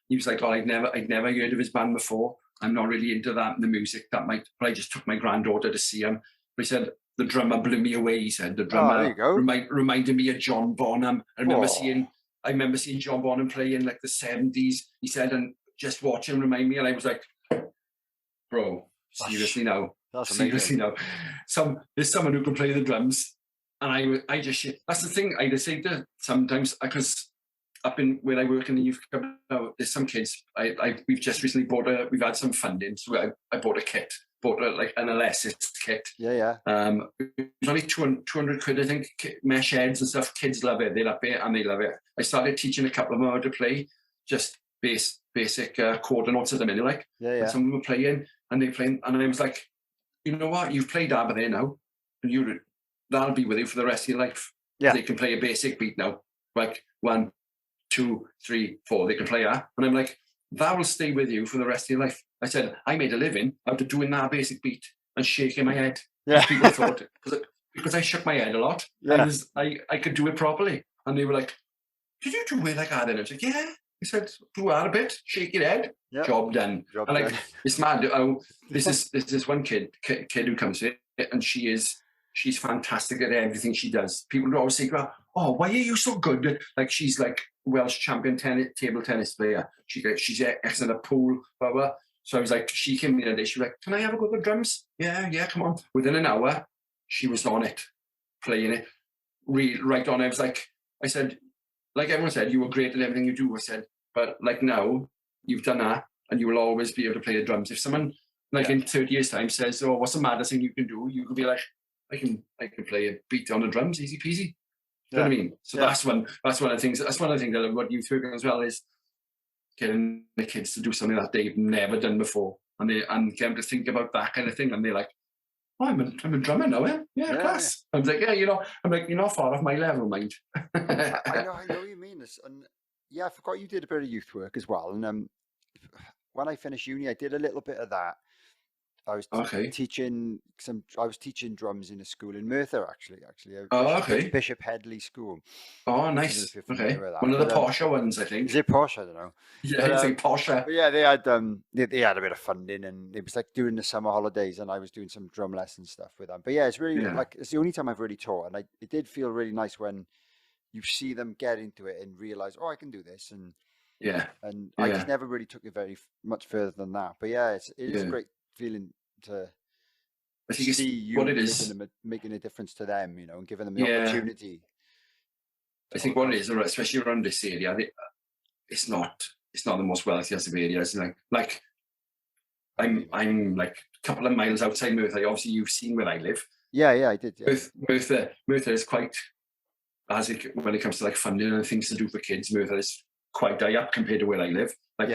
he was like, "Oh, I'd never heard of his band before. I'm not really into that, the music but I just took my granddaughter to see him." But he said, "The drummer blew me away," he said. "The drummer reminded me of John Bonham. I remember seeing John Bonham play in like the 70s." He said, "And just watch him remind me." And I was like, "Bro, seriously now. Seriously now. There's someone who can play the drums." And I just, that's the thing, I just say that sometimes, because up in where I work in the youth club now, there's some kids, we've just recently we've had some funding, so I bought a kit, like an LSS kit. Yeah. It was only 200 quid, I think, mesh heads and stuff. Kids love it, they love it, and they love it. I started teaching a couple of them how to play, just basic chord notes at the minute, like. Yeah. And some of them were playing, and they playing, and I was like, "You know what, you've played Abba there now, and that'll be with you for the rest of your life." Yeah. They can play a basic beat now, like 1, 2, 3, 4. They can play that, and I'm like, that will stay with you for the rest of your life. I said, I made a living out of doing that basic beat and shaking my head. Yeah. People thought, because I shook my head a lot, Yeah. I could do it properly, and they were like, "Did you do it like that?" And I was like, "Yeah." I said, "Do that a bit, shake your head, job done." And like, it's mad. This is one kid who comes in, and she's fantastic at everything she does. People always say, "Oh, why are you so good at," like, she's like Welsh champion table tennis player. She's excellent at pool, blah blah. So I was like, she came in and she was like, "Can I have a go at drums?" Yeah, come on. Within an hour, she was on it, playing it, right on. I said, like everyone said, "You were great at everything you do." I said, "But like now, you've done that, and you will always be able to play the drums." If someone in 30 years' time says, "Oh, what's the maddest thing you can do?" You could be like, I can play a beat on the drums, easy peasy." Do you know what I mean? So that's one of the things. That's one of the things that about youth working as well, is getting the kids to do something that they've never done before, and get them to think about that kind of thing, and they're like, "Oh, I'm a drummer now, eh? Yeah, class." I was like, "Yeah, I'm like, you're not far off my level, mind." I know what you mean. And yeah, I forgot you did a bit of youth work as well. And when I finished uni, I did a little bit of that. I was teaching drums in a school in Merthyr, actually. Bishop Headley School. Oh, nice. Okay. One of the posher ones, I think. Is it posh? I don't know. Yeah, it's like posher. But yeah, they had a bit of funding, and it was like during the summer holidays, and I was doing some drum lesson stuff with them. But yeah, it's really like, it's the only time I've really taught, and it did feel really nice when you see them get into it and realize, "Oh, I can do this," and I just never really took it very much further than that. But yeah, it is a great feeling to see you making a difference to them, and giving them the opportunity. I think what it is, especially around this area, it's not the most wealthiest of areas. Like I'm like a couple of miles outside Merthyr. Obviously, you've seen where I live. Yeah, I did. Yeah. Merthyr is quite, when it comes to like funding and things to do for kids, Merthyr is quite high up compared to where I live. Like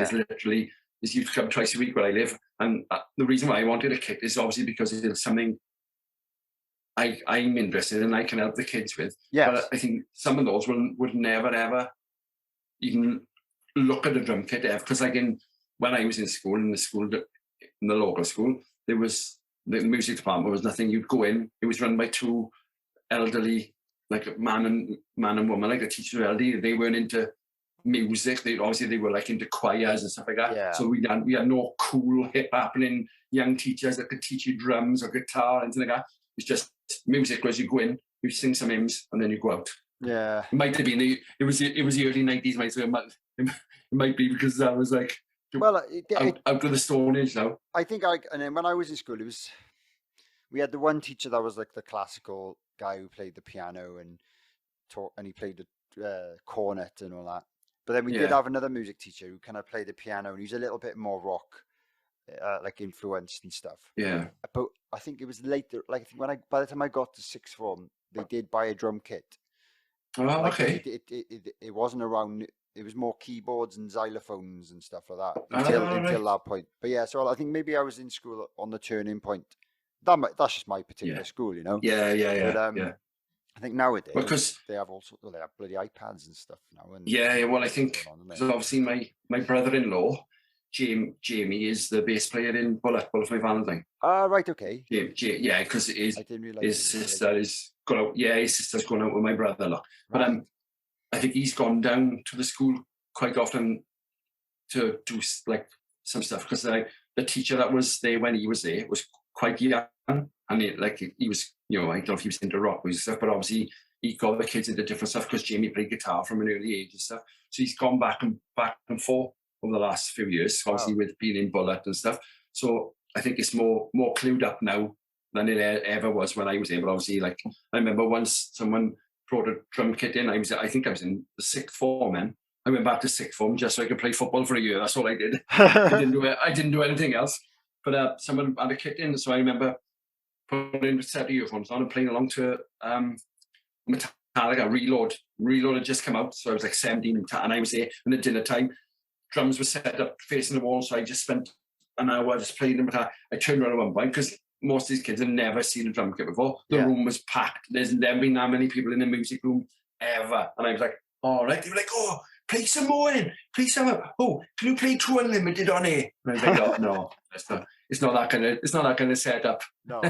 there's youth club twice a week where I live, and the reason why I wanted a kit is obviously because it's something I'm interested in, I can help the kids with. Yeah. But I think some of those would never ever even look at a drum kit ever, because when I was in the local school, there was the music department was nothing. You'd go in, it was run by two elderly, like man and woman, like the teachers were elderly. They weren't into music. They were like into choirs and stuff like that. Yeah. So we had no cool hip happening young teachers that could teach you drums or guitar and anything like that. It's just music. Whereas you go in, you sing some hymns, and then you go out. Yeah. It might have been it was the early 90s, mate. So it might be because I was like, out of the Stone Age now. I think and then when I was in school, we had the one teacher that was like the classical guy who played the piano and he played the cornet and all that. But then we did have another music teacher who kind of played the piano, and he was a little bit more rock, like influenced and stuff. Yeah. But I think it was later. Like, I think by the time I got to sixth form, they did buy a drum kit. Oh, okay. It wasn't around it was more keyboards and xylophones and stuff like that Right. until that point. But yeah, so I think maybe I was in school on the turning point. That's just my particular school, you know. Yeah. But Yeah. I think nowadays Because they have they have bloody iPads and stuff now. And well, I think because obviously my brother-in-law, Jamie, is the bass player in Bullet for My Valentine. Ah, right, okay. Yeah, because his sister's gone out. Yeah, his sister's gone out with my brother-in-law. But I think he's gone down to the school quite often to do like some stuff because the teacher that was there when he was there was quite young, and he was, you know, I don't know if he was into rock music stuff, but obviously he got the kids into different stuff because Jamie played guitar from an early age and stuff. So he's gone back and forth over the last few years, obviously with being in Bullet and stuff. So I think it's more clued up now than it ever was when I was there. But obviously, like, I remember once someone brought a drum kit in. I think I was in the sixth form then. I went back to sixth form just so I could play football for a year. That's all I did. I didn't do anything else. But someone had a kit in, so I remember putting a set of earphones on and playing along to Metallica Reload. Reload had just come out, so I was like 17 and I was there. And at dinner time, drums were set up facing the wall, so I just spent an hour just playing them. I turned around at one point because most of these kids had never seen a drum kit before. The room was packed. There's never been that many people in the music room ever. And I was like, all right. They were like, oh, play some more in. Play some up. Oh, can you play True Unlimited on here? And I was like, oh, no, it's not that kind of setup. No,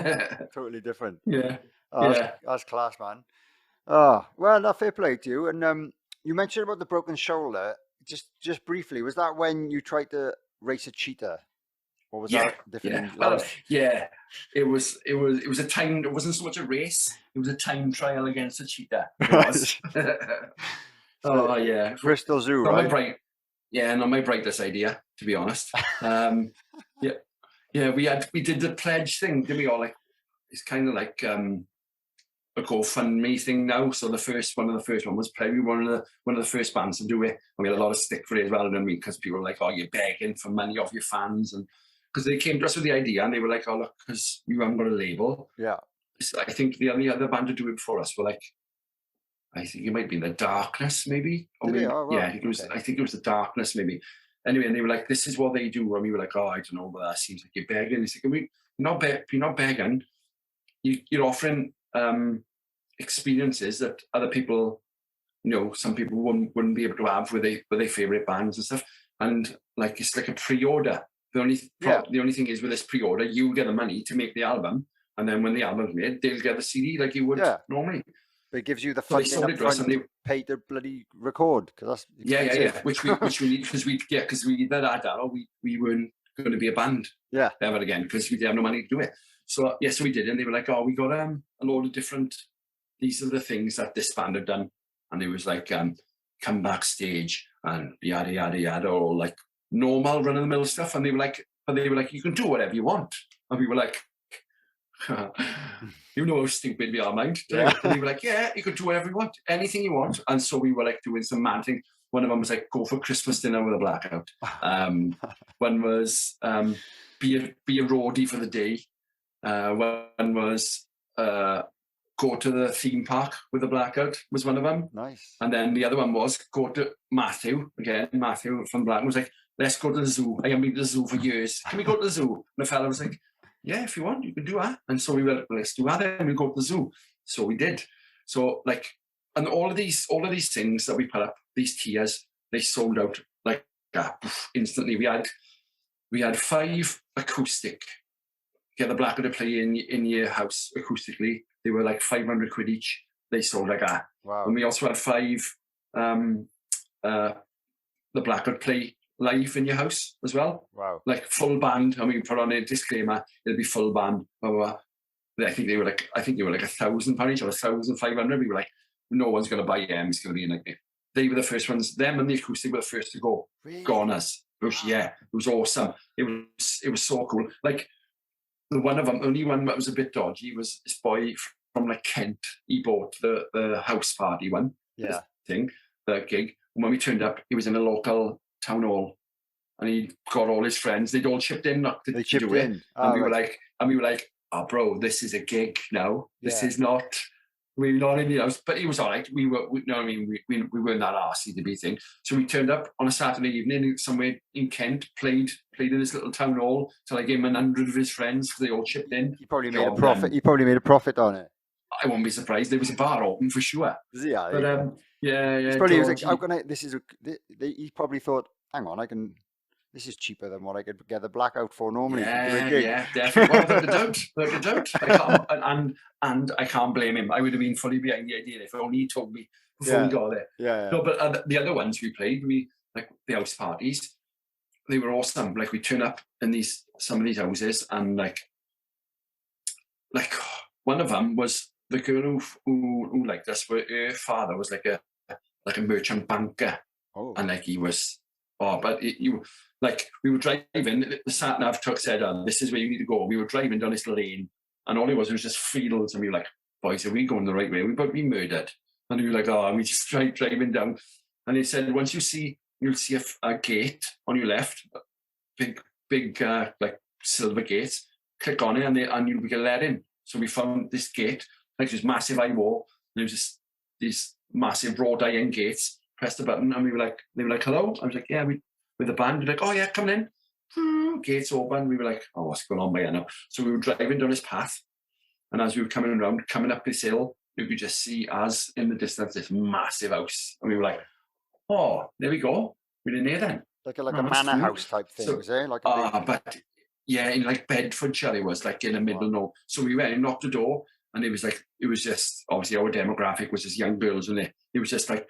totally different. Yeah. That's class, man. Oh, well, that's fair play to you. And you mentioned about the broken shoulder. Just briefly, was that when you tried to race a cheetah? Or was that different? Yeah. It was a time. It wasn't so much a race. It was a time trial against a cheetah. It was. Oh yeah, Bristol Zoo, right? Not my brightest idea, to be honest. We did the pledge thing, didn't we all? Like, it's kind of like a GoFundMe thing now. So one of the first one was probably one of the first bands to do it. And we had a lot of stick for it as well, than me, because people were like, "Oh, you're begging for money off your fans," and because they came to us with the idea, and they were like, "Oh, look, because you haven't got a label." Yeah. I think the only other band to do it before us were like, I think it might be The Darkness, maybe. Or maybe I think it was The Darkness, maybe. Anyway, and they were like, "This is what they do," and we were like, "Oh, I don't know, but that seems like you're begging." It's like, you're not begging. You're offering experiences that other people, you know, some people wouldn't be able to have with their favorite bands and stuff. And like, it's like a pre-order. The only thing is with this pre-order, you get the money to make the album, and then when the album's made, they'll get the CD like you would normally. But it gives you the funding up front to pay to bloody record, because that's which we need because we either that or we weren't going to be a band ever again because we didn't have no money to do it. So so we did, and they were like, "Oh, we got a load of different. These are the things that this band have done," and it was like come backstage and yada yada yada, or like normal run of the mill stuff. And they were like, "You can do whatever you want," and we were like, "You know how stupid we are, mind." And they were like, "Yeah, you can do whatever you want, anything you want." And so we were like doing some mad thing. One of them was like, "Go for Christmas dinner with a Blackout." One was be a roadie for the day. One was go to the theme park with a Blackout, was one of them. Nice. And then the other one was go to Matthew from Blackout was like, "Let's go to the zoo. I haven't been to the zoo for years. Can we go to the zoo?" And the fella was like, "Yeah, if you want, you can do that." And so we were like, "Let's do that then. We'll go to the zoo." So we did. So like, and all of these things that we put up, these tiers, they sold out like instantly. We had 5 acoustic. Get the Blackout to play in your house acoustically. They were like 500 quid each. They sold like that. Wow. And we also had 5 the Blackout play live in your house as well. Wow. Like full band. And we put on a disclaimer, it'll be full band. Blah, blah, blah. I think they were like £1,000 each or 1,500. We were like, no one's gonna buy them. It's gonna be like they were the first ones, them and the acoustic were the first to go. Really? Goners. It was awesome. It was so cool. Like the one of them, only one that was a bit dodgy was this boy from like Kent. He bought the house party one. Yeah. The gig. And when we turned up, he was in a local town hall, and he got all his friends. They'd all chipped in, not to They chipped do it. in. And we were like, "Oh, bro, this is a gig now. This is not We were not in the house, but it was all right. We no, I mean, we weren't that arsey to be thing. So we turned up on a Saturday evening somewhere in Kent, played in this little town hall till I gave him 100 of his friends because they all chipped in. He probably made a profit. He probably made a profit on it. I won't be surprised. There was a bar open for sure. Yeah, But yeah. He's probably was like, how can I? He probably thought, hang on, I can. This is cheaper than what I could get the Blackout for normally. Yeah, definitely. Well, without a doubt. I can't blame him. I would have been fully behind the idea if only he told me before we got there. Yeah. No, but the other ones we played, like the house parties, they were awesome. Like we turn up in some of these houses, and like one of them was the girl who liked us. Her father was like a merchant banker, and like he was. Oh, but we were driving, the sat nav truck said, this is where you need to go. We were driving down this lane, and all it was just fields, and we were like, boys, are we going the right way? We're about to be murdered. And we were like, and we just tried driving down. And they said, once you'll see a gate on your left, big like silver gate, click on it, and you'll be let in. So we found this gate, like this massive high wall, and there was just these massive wrought iron gates. Pressed the button, and they were like, hello? I was like, yeah, with the band. They're like, oh yeah, come in. Gates open. We were like, oh, what's going on by here now? So we were driving down this path, and as we were coming up this hill, we could just see, as in the distance, this massive house. And we were like, oh, there we go. We're in here then. Like a manor house type thing, was it? But yeah, in like Bedfordshire, it was like in the middle of nowhere. So we went and knocked the door, and it was just, obviously our demographic was just young girls, and it was just like,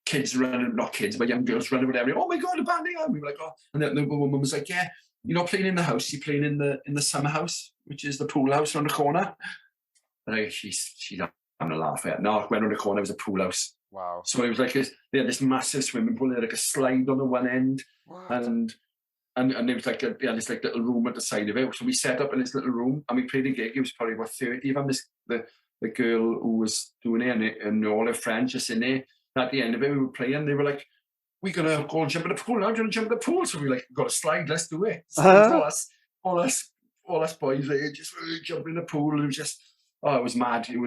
kids running, not kids, but young girls running with everything. Oh my God, a band! And we were like, oh. And then the woman was like, yeah, you're not playing in the house, you're playing in the summer house, which is the pool house around the corner. And she's having a laugh at it. No, I went around the corner, it was a pool house. Wow. So it was like they had this massive swimming pool, they had like a slide on the one end. What? And there was like this like little room at the side of it. So we set up in this little room and we played a gig. It was probably about 30 of them. The girl who was doing it and all her friends just in there. At the end of it, we were playing. They were like, "We're gonna go and jump in the pool now. Do you want to jump in the pool?" So we were like, "Got a slide. Let's do it." So all us boys like, just jumping in the pool. It was just, it was mad. It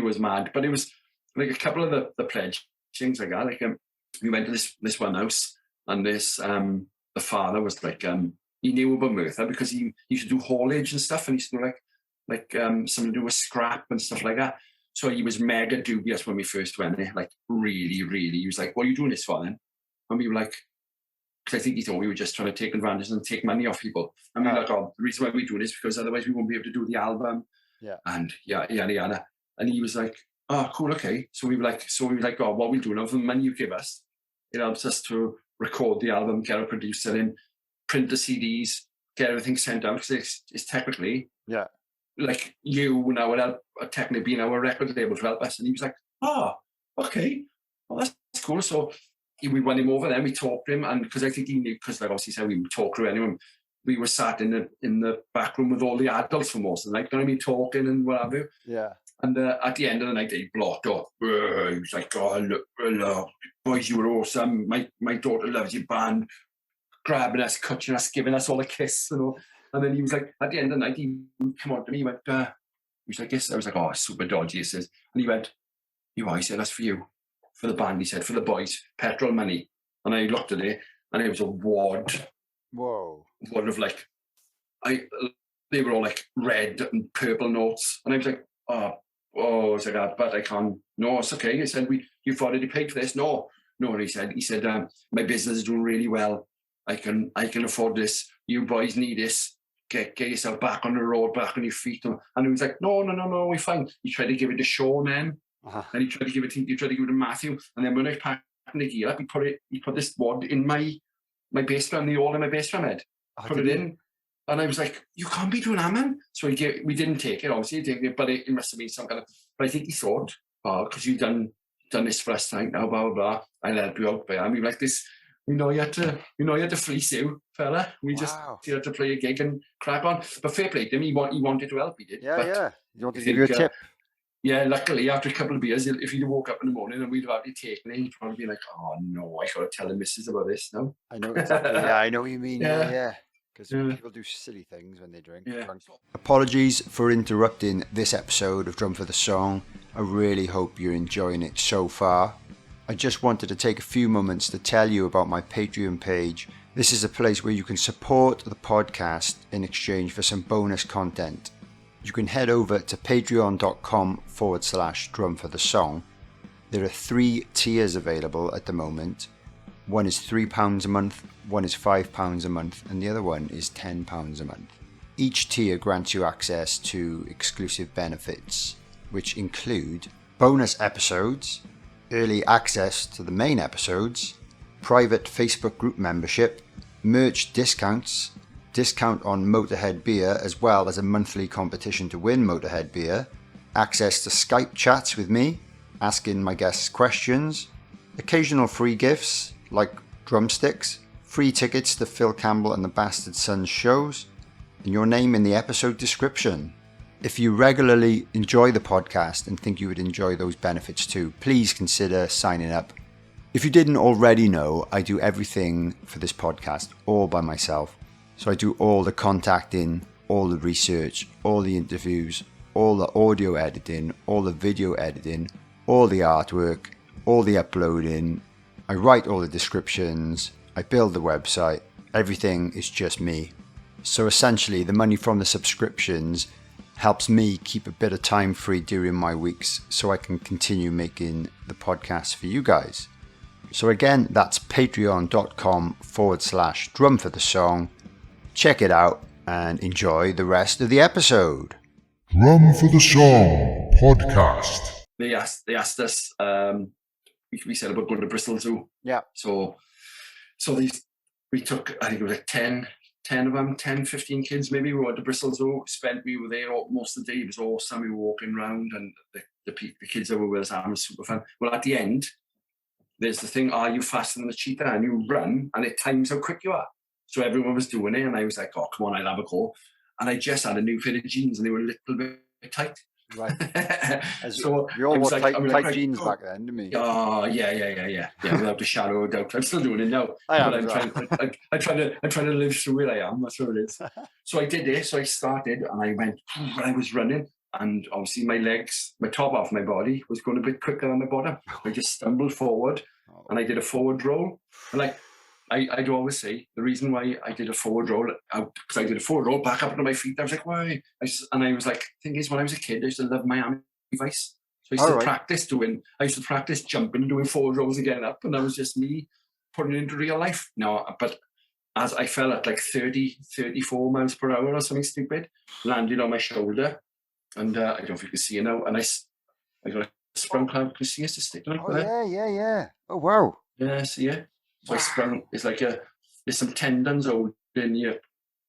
was mad. But it was like a couple of the pledge things like that. Like we went to this one house, and this the father was like he knew about Merthyr because he used to do haulage and stuff, and he used to do like something to do with scrap and stuff like that. So he was mega dubious when we first went there, like really, really. He was like, what are you doing this for then? And we were like, because I think he thought we were just trying to take advantage and take money off people. And we were like, the reason why we do this is because otherwise we won't be able to do the album. Yeah. And yada. And he was like, oh, cool, okay. So we were like, oh, what we'll do now for the money you give us, it helps us to record the album, get a producer in, print the CDs, get everything sent out. Because it's technically... Yeah. Like you now would help technically being our record label to help us. And he was like, okay, well, that's cool. So we won him over then, we talked to him, and because I think he knew, because like obviously said we would talk to anyone, we were sat in the back room with all the adults for most of the night, you know what I mean, talking and what have you. Yeah. And at the end of the night, they blocked up. He was like, oh, look, boys, you were awesome. My daughter loves your band. Grabbing us, touching us, giving us all a kiss, you know. And then he was like, at the end of the night, he came on to me, he went, he was like, yes. I was like, oh, super dodgy, he says. And he went, he said, that's for you, for the band, he said, for the boys, petrol money. And I looked at it, and it was a wad. Whoa. Wad of like, they were all like red and purple notes. And I was like, I was like, but I can't, no, it's okay. I said, you've already paid for this? No. And he said, my business is doing really well. I can afford this. You boys need this. Get yourself back on the road, back on your feet. And he was like, no, we're fine. He tried to give it to Sean then. And he tried to give it to Matthew. And then when I packed the gear up, he put this wad in my bass drum, the all in my bass drum head. Put it in. And I was like, you can't be doing that, man. So we didn't take it, obviously, but it must have been some kind of, but I think he thought, because you've done this for us tonight now, blah, blah, blah. I'll help you out. But I mean, like this, you had to fleece you, fella. We just had to play a gig and crack on. But fair play to him, he wanted to help, he did. Yeah. You wanted to give you a tip. Yeah, luckily, after a couple of beers, if he'd woke up in the morning and we'd have actually taken it, he'd probably be like, oh no, I got to tell the missus about this now. I know exactly. Yeah, I know what you mean. Yeah. because Yeah. people do silly things when they drink. Yeah. Drunk. Apologies for interrupting this episode of Drum for the Song. I really hope you're enjoying it so far. I just wanted to take a few moments to tell you about my Patreon page. This is a place where you can support the podcast in exchange for some bonus content. You can head over to patreon.com/drum for the song. There are 3 tiers available at the moment. One is £3 a month, one is £5 a month, and the other one is £10 a month. Each tier grants you access to exclusive benefits, which include bonus episodes, early access to the main episodes, private Facebook group membership, merch discounts, discount on Motorhead beer as well as a monthly competition to win Motorhead beer, access to Skype chats with me, asking my guests questions, occasional free gifts like drumsticks, free tickets to Phil Campbell and the Bastard Sons shows, and your name in the episode description. If you regularly enjoy the podcast and think you would enjoy those benefits too, please consider signing up. If you didn't already know, I do everything for this podcast all by myself. So I do all the contacting, all the research, all the interviews, all the audio editing, all the video editing, all the artwork, all the uploading. I write all the descriptions, I build the website, everything is just me. So essentially the money from the subscriptions helps me keep a bit of time free during my weeks so I can continue making the podcast for you guys. So again, that's patreon.com/drum for the song. Check it out and enjoy the rest of the episode. Drum for the Song podcast. They asked us, we said about going to Bristol Zoo. Yeah. So we took, I think it was like 10 of them, 10, 15 kids maybe. We went to Bristol Zoo, we were there most of the day. It was awesome. We were walking around and the kids that were with us having super fun. Well, at the end, there's the thing, are you faster than the cheetah? And you run and it times how quick you are. So everyone was doing it and I was like, oh, come on, I'll have a go. And I just had a new pair of jeans and they were a little bit tight. Right. So we all wore tight right, jeans back then, didn't we? Oh, yeah, without a shadow of doubt. I'm still doing it now. I'm trying to live through it. I am. That's what it is. So I did it. So I started and I went, when I was running, and obviously my legs, my top half of my body was going a bit quicker than my bottom. I just stumbled forward and I did a forward roll. And like, I'd always say the reason why I did a forward roll, because I did a forward roll back up onto my feet. I was like, why? And I was like, thing is, when I was a kid, I used to love Miami Vice. So I used to practice jumping and doing forward rolls and getting up. And that was just me putting it into real life. No, but as I fell at like 30, 34 miles per hour or something stupid, landed on my shoulder. And I don't know if you can see it now. And I got a sprung clamp. Can you see it's a stick like that? Yeah. Oh, wow. Yeah, see it? So I sprung, it's like there's some tendons holding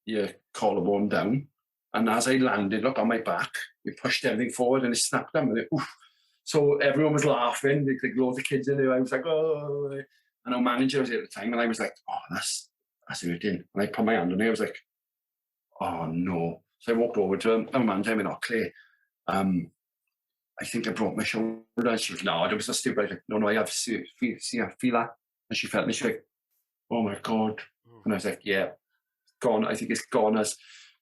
your collarbone down. And as I landed, look, on my back, we pushed everything forward and it snapped down. And so everyone was laughing, like loads of kids in there. I was like, oh. And our manager was there at the time and I was like, oh, that's hurting. And I put my hand on it. I was like, oh, no. So I walked over to him. Our manager, I'm not clear. I think I broke my shoulder. And she was, no, I was so stupid. I was like, no, I have feel that. And she felt me, she's like, oh my God. And I was like, yeah, gone. I think it's gone.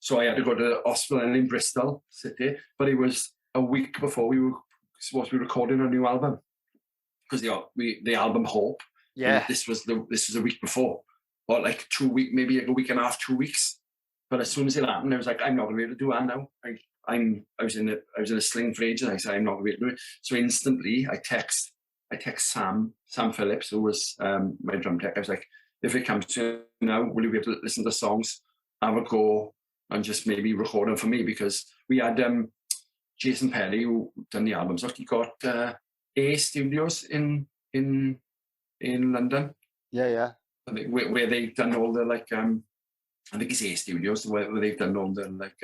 So I had to go to the hospital in Bristol City, but it was a week before we were supposed to be recording a new album. Because the album Hope, this was a week before. Or like 2 weeks, maybe like a week and a half, 2 weeks. But as soon as it happened, I was like, I'm not gonna be able to do that now. I was in a sling for ages. I said, I'm not gonna be able to do it. So instantly I text Sam Phillips, who was my drum tech. I was like, if it comes to you now, will you be able to listen to songs, have a go, and just maybe record them for me? Because we had Jason Perry, who done the albums. He got A Studios in London. Yeah. Where they've done all the like I think it's A Studios where they've done all the like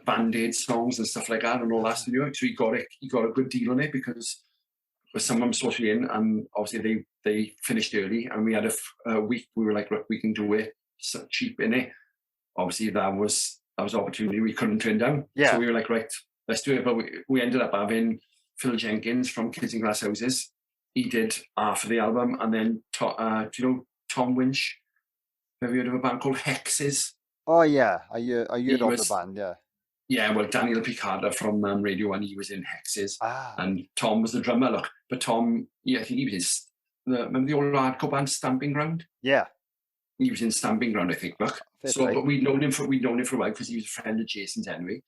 Band-Aid songs and stuff like that and all that studio. So he got a good deal on it because someone was supposed to be in, and obviously they finished early, and we had a week. We were like, look, we can do it so cheap in it. Obviously that was an opportunity we couldn't turn down. Yeah. So we were like, right, let's do it. But we ended up having Phil Jenkins from Kids in Glass Houses. He did half of the album, and then do you know Tom Winch? Have you heard of a band called Hexes? Oh yeah, I heard of the was- band. Yeah. Yeah, well, Daniel Picarda from Radio 1, he was in Hexes. Ah. And Tom was the drummer, look. But Tom, yeah, I think he was remember the old hardcore band Stamping Ground? Yeah. He was in Stamping Ground, I think, look. Fair So, play. but we'd known him for a while because he was a friend of Jason's anyway.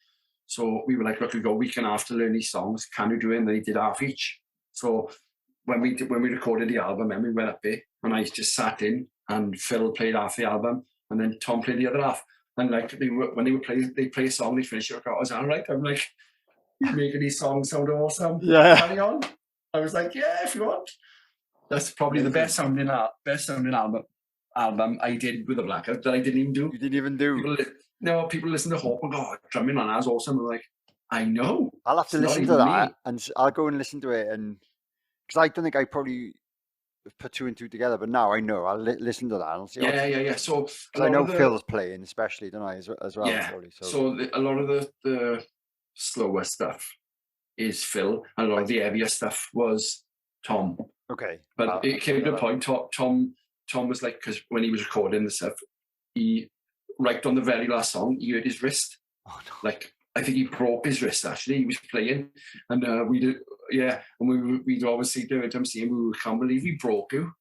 So we were like, look, we go a week and a half to learn these songs. Can we do it? And then he did half each. So when we recorded the album, then we went up there and I just sat in and Phil played half the album and then Tom played the other half. And like when they play a song, they finish it. I go, "Oh, is that right?" I'm like, "You're making these songs sound awesome." Yeah. Carry on. I was like, "Yeah, if you want." That's probably the best sounding album I did with the Blackout that I didn't even do. You didn't even do. People listen to Hope and go, drumming on that's awesome. I'm like, I know. I'll have to It's not listen to even that, me. and I'll go and listen to it, and because I don't think I probably put two and two together, but now I know. I'll listen to that. And I'll see. Yeah. So because I know Phil's playing, especially, don't I, as well? Yeah. Probably, So a lot of the slower stuff is Phil, and a lot of the heavier stuff was Tom. okay. But it came to a point. Tom was like, because when he was recording the stuff, he right on the very last song, he hurt his wrist. Oh no. Like I think he broke his wrist actually. He was playing, and we'd always say to him, we can't believe we broke you.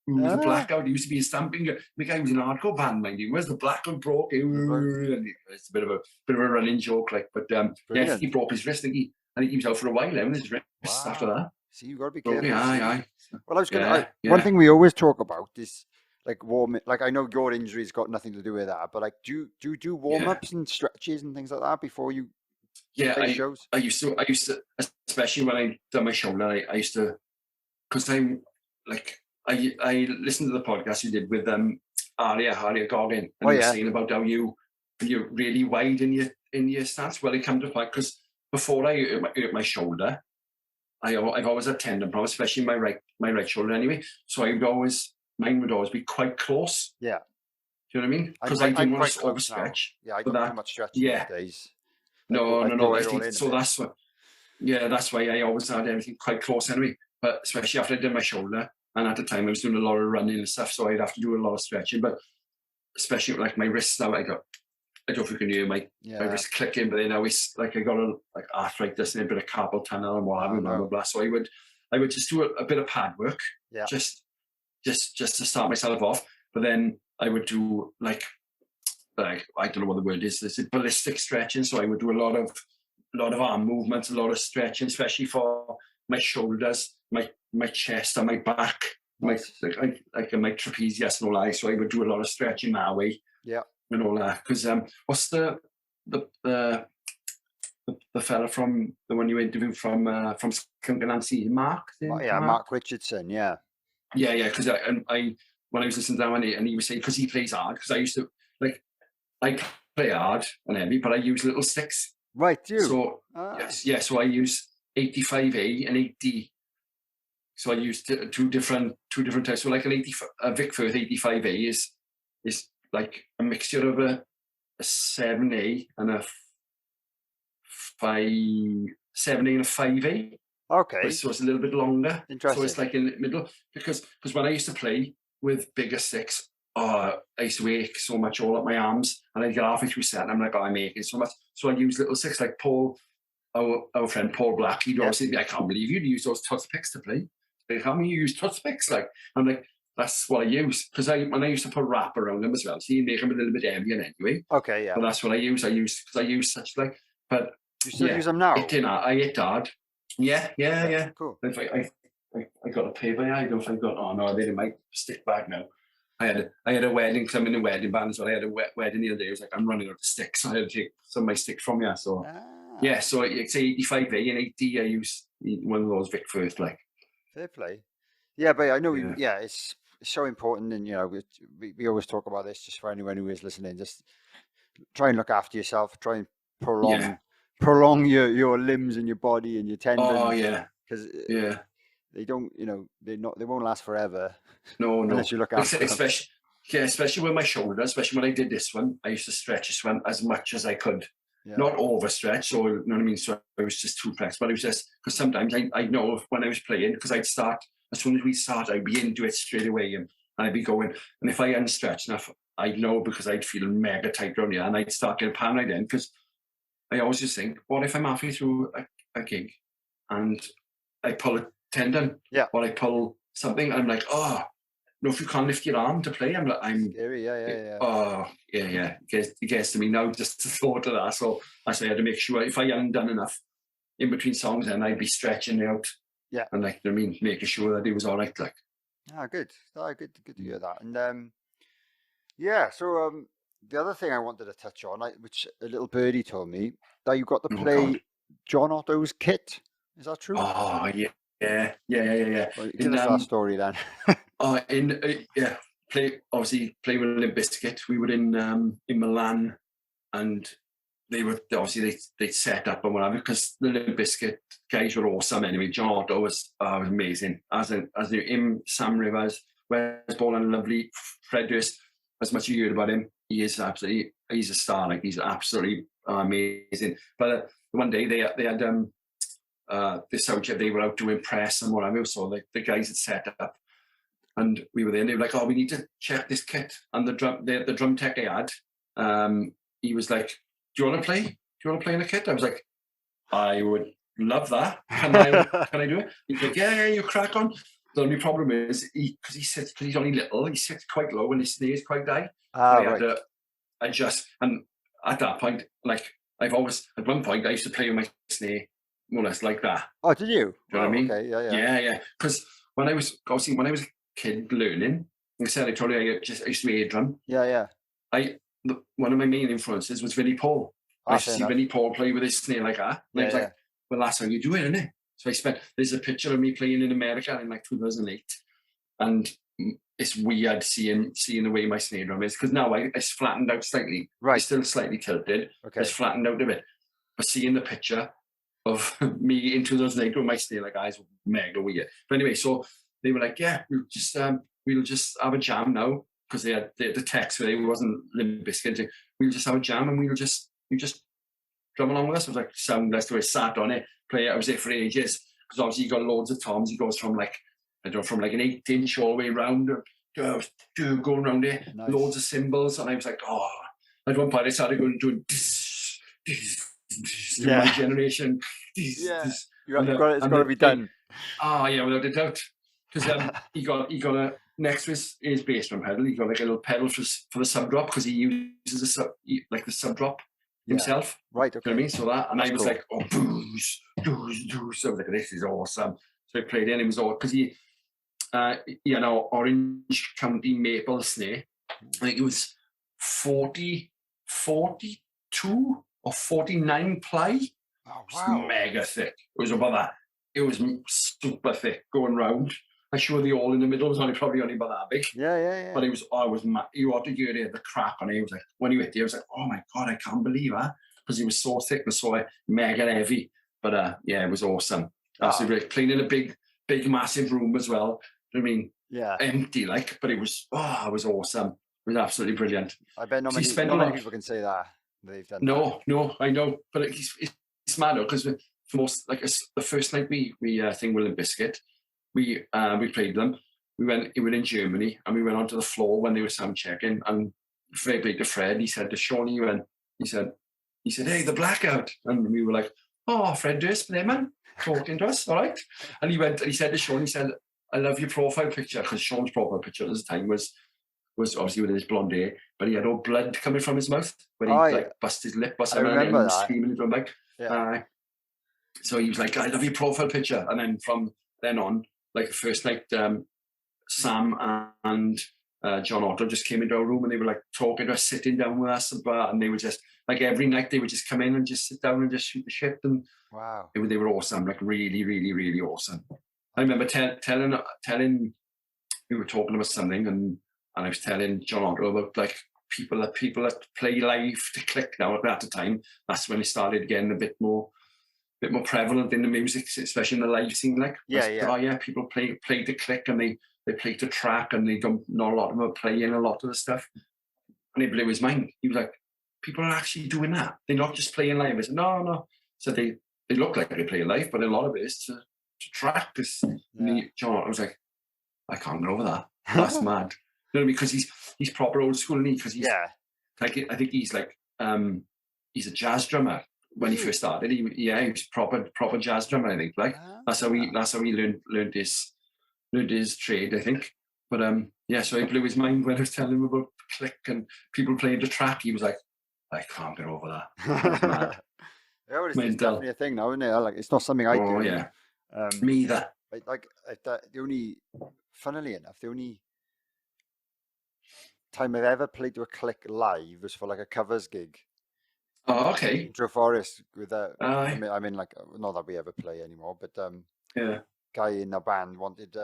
We was a Blackout. He used to be a Stamping. The guy was in a hardcore band, mind you. Where's the Blackout broke you? And it's a bit of a running joke, like. But yeah, he broke his wrist. I think he was out for a while then with his wrist after that. See, you've got to be careful. Aye. Well, I was going to. One thing we always talk about is like warm. Like I know your injury's got nothing to do with that, but like, do you do warm ups and stretches and things like that before you? Yeah, shows? I used to, especially when I done my shoulder. I used to, because I'm like I listened to the podcast you did with Aria Goggin, and you were saying about how you're really wide in your stance. Well, it come to point because before I hurt my shoulder, I've always had tendon problems, especially in my right shoulder anyway. So mine would always be quite close. Yeah. Do you know what I mean? Because I didn't want to overstretch. Yeah, I don't do much stretching these days. No. I think, so that's why I always had everything quite close anyway. But especially after I did my shoulder, and at the time I was doing a lot of running and stuff, so I'd have to do a lot of stretching. But especially like my wrists now, I don't know if you can hear my wrist clicking, but then I got arthritis and a bit of carpal tunnel and what have you, blah blah blah. So I would just do a bit of pad work, just to start myself off. But then I would do like I don't know what the word is. This is ballistic stretching. So I would do a lot of arm movements, a lot of stretching, especially for my shoulders, my chest, and my back, my trapezius and all that. So I would do a lot of stretching that way. Yeah. And all that. Because what's the fella from the one you interviewed from Skunk Anansi, Mark? Mark Richardson. Yeah. Because I when I was listening to that and he was saying because he plays hard, because I used to I play hard and heavy, but I use little sticks. Right, you. So yes. So I use 85A and 80. So I use two different types. So like a Vic Firth 85A is like a mixture of a 7A and a 7A and a 5A. Okay. So it's a little bit longer. Interesting. So it's like in the middle because when I used to play with bigger sticks, I used to ache so much all up my arms, and I'd get halfway through set and I'm like, I'm aching so much. So I use little sticks like Paul, our friend Paul Black. He'd always say, I can't believe you'd use those toothpicks to play. Like, how many you use toothpicks? Like, I'm like, that's what I use. Because when I used to put wrap around them as well, so you make them a little bit heavier anyway. Okay, yeah. But that's what I use. I use such like, but you still use them now? I hit hard. Yeah. Cool. If I got a paper, I don't know if I got. Oh no, they might stick back now. I had a wedding, because I'm in a wedding band as well. I had a wedding the other day. I was like, I'm running out of sticks. So I had to take some of my sticks from you. So so it's 85A and 80. I use one of those Vic Firth, like. Fair play. Yeah, but I know. It's so important, and we always talk about this. Just for anyone who is listening, just try and look after yourself. Try and prolong your limbs and your body and your tendons. Oh yeah, because they don't, they won't last forever. No, unless you look after them. Especially with my shoulder. Especially when I did this one, I used to stretch this one as much as I could. Yeah. Not overstretch, so you know what I mean. So I was just too flexible. But it was just because sometimes I know when I was playing, because I'd start as soon as we start, I'd be into it straight away, and I'd be going. And if I hadn't stretched enough, I'd know because I'd feel mega tight around here, and I'd start getting paranoid then, because I always just think, what if I'm halfway through a gig and I pull a tendon, Yeah. or I pull something, and I'm like, oh, no, if you can't lift your arm to play, I'm Scary, yeah. oh, yeah. It gets to me now just the thought of that. So I say I had to make sure if I hadn't done enough in between songs, then I'd be stretching it out. Yeah. And like, I mean, making sure that it was all right. Like, Good. Good to hear that. And yeah, so the other thing I wanted to touch on, which a little birdie told me, that you got to play God. John Otto's kit. Is that true? Oh, yeah. Well, give us that story then. Play with Limp Bizkit. We were in Milan, and they set up and whatever, because the Limp Bizkit guys were awesome. Anyway, John Otto was amazing. As him, Sam Rivers, Wes Ball, and lovely Fred Durst. As much as you heard about him, he's a star. Like, he's absolutely amazing. But one day they had this soundcheck. They were out doing press and whatever. So the guys had set up, and we were there, and they were like, "Oh, we need to check this kit." And the drum tech they had, he was like, "Do you want to play? Do you want to play in the kit?" I was like, "I would love that. Can I do it?" He's like, "Yeah, you crack on." The only problem is because he's only little, he sits quite low and his snare is quite high. So I had to adjust. And at that point, like, I've always, at one point, I used to play with my snare more or less like that. Oh, did you? Do you know what I mean? Okay, yeah. Because when I was a kid learning, like I said, I told you I used to be a drum. Yeah. One of my main influences was Vinnie Paul. I used to see Vinnie Paul play with his snare like that. And I was like, well, that's how you do it, isn't it? So there's a picture of me playing in America in like 2008. And it's weird seeing the way my snare drum is, because now it's flattened out slightly. Right. It's still slightly tilted. Okay. It's flattened out a bit. But seeing the picture of me in 2008 with my snare like that is mega weird. But anyway, so they were like, yeah, we'll just have a jam now, because they had the text where it wasn't Limp Bizkit. We'll just have a jam, and you just drum along with us. I was like, sound, let's do it. Sat on it, play it. I was there for ages, because obviously you got loads of toms. He goes from like, I don't know, from like an 8-inch all the way around, going around there, nice. Loads of cymbals. And I was like, oh, at one point I started going doing my generation. It's got to be done. Oh yeah, without a doubt. Because he got a next to his bass drum pedal, he got like a little pedal for the sub drop, because he uses the sub drop himself. Right, okay. You know what I mean? So that, and That's I was cool. like, oh, booze. So I was like, this is awesome. So I played it, and it was all, because he Orange County maple snare. I think it was 42 or 49 ply. Oh, It wow. was mega thick. It was about that. It was super thick going round. I'm sure the hole in the middle was probably only about that big. Yeah. But it was, you ought to hear the crack on it. It was like, when you hit it, I was like, oh my God, I can't believe that. Because it was so thick and so mega heavy. But it was awesome. Absolutely great. Playing in a big, massive room as well. I mean, empty like, but it was awesome. It was absolutely brilliant. I bet not many people can say that they've done. No, I know. But it's mad though, because for most, like the first night we thing with Limp Bizkit, we played them. We were in Germany, and we went onto the floor when they were sound checking, and very big to Fred, he said to Shawnee, he said, hey, the Blackout. And we were like, oh, Fred Durst there, man, talking to us, all right. And he said to Shawnee, he said, I love your profile picture, because Sean's profile picture at this time was obviously with his blonde hair, but he had all blood coming from his mouth, where he bust his lip or something, and he was screaming into him like, so he was like, I love your profile picture. And then from then on, like the first night, Sam and John Otto just came into our room, and they were like talking to us, sitting down with us, and they were just like, every night they would just come in and just sit down and just shoot the shit. And wow, they were awesome, like really, really, really awesome. I remember telling we were talking about something, and I was telling John Otto about like people that play live to click now. At the time, that's when it started getting a bit more prevalent in the music, especially in the live scene. Like, people play to click, and they play to track, and they don't. Not a lot of them are playing a lot of the stuff. And it blew his mind. He was like, people are actually doing that. They're not just playing live. I said, no. So they look like they play live, but a lot of it is to track this. John, I was like, I can't get over that. That's mad. You know, because he's proper old school, and because he's Yeah. like, I think he's like he's a jazz drummer when he first started. He was proper jazz drummer. I think like that's how he learned his trade. I think, but so it blew his mind when I was telling him about Click and people playing the track. He was like, I can't get over that. That was mad. Yeah, it's definitely a thing now, isn't it? Like, it's not something I do. Oh yeah, me either. Funnily enough, the only time I've ever played to a Click live was for like a covers gig. Oh, okay. In Drew Forest with I mean, like, not that we ever play anymore, but yeah. Guy in the band wanted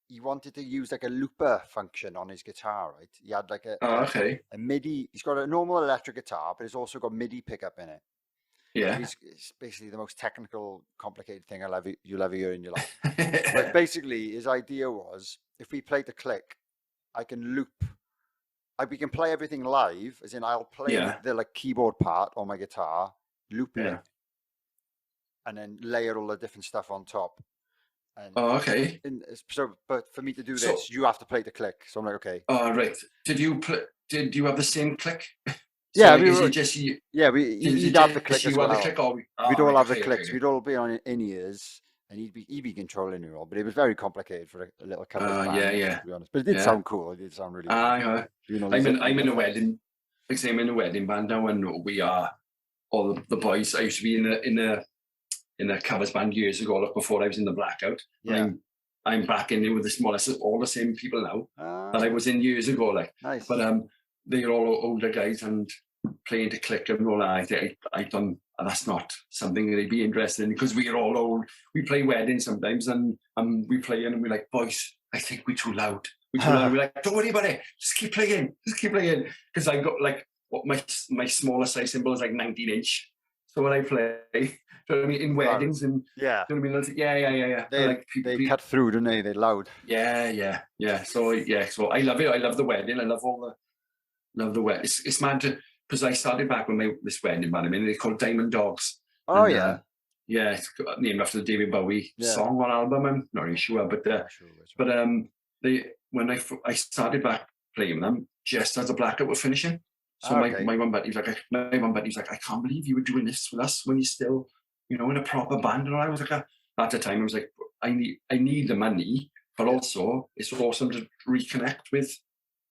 he wanted to use like a looper function on his guitar, right? He had like a MIDI. He's got a normal electric guitar, but it's also got MIDI pickup in it. Yeah. It's basically the most technical, complicated thing you'll ever hear in your life. But basically, his idea was, if we play the Click, I can loop. We can play everything live, as in I'll play the like keyboard part on my guitar, loop it, and then layer all the different stuff on top. And but for me to do this, you have to play the Click. So I'm like, okay. Oh, right. Did you have the same Click? Yeah, we'd have the Click as well. We'd all have the Clicks. We'd all be on in-ears, and he'd be controlling it all. But it was very complicated for a little cover band, to be honest. But it did sound cool. It did sound really cool. You know, I'm in a wedding. Like I'm in a wedding band now, and we are all the boys. I used to be in a covers band years ago, like before I was in the Blackout. Yeah. I'm back in there with all the same people now that I was in years ago. Like, nice. But they're all older guys and playing to Click and all that. I don't. That's not something they'd be interested in, because we are all old. We play weddings sometimes, and we play and we're like, boys, I think we're too loud. We're too loud. We're like, don't worry about it. Just keep playing. Because I got like what my smaller size cymbal is like 19-inch. So when I play, you know what I mean, in weddings and you know what I mean, yeah. They cut through, don't they? They're loud. Yeah. So I love it. I love the wedding. I love the wedding. It's mad because I started back when this wedding band. I mean, they're called Diamond Dogs. Oh, and, it's named after the David Bowie song on album. I'm not really sure, but when I started back playing them just as the Blackout were finishing. So my one buddy's like, I can't believe you were doing this with us when you're still, you know, in a proper band. And I was like, at the time I was like, I need the money, but also it's awesome to reconnect with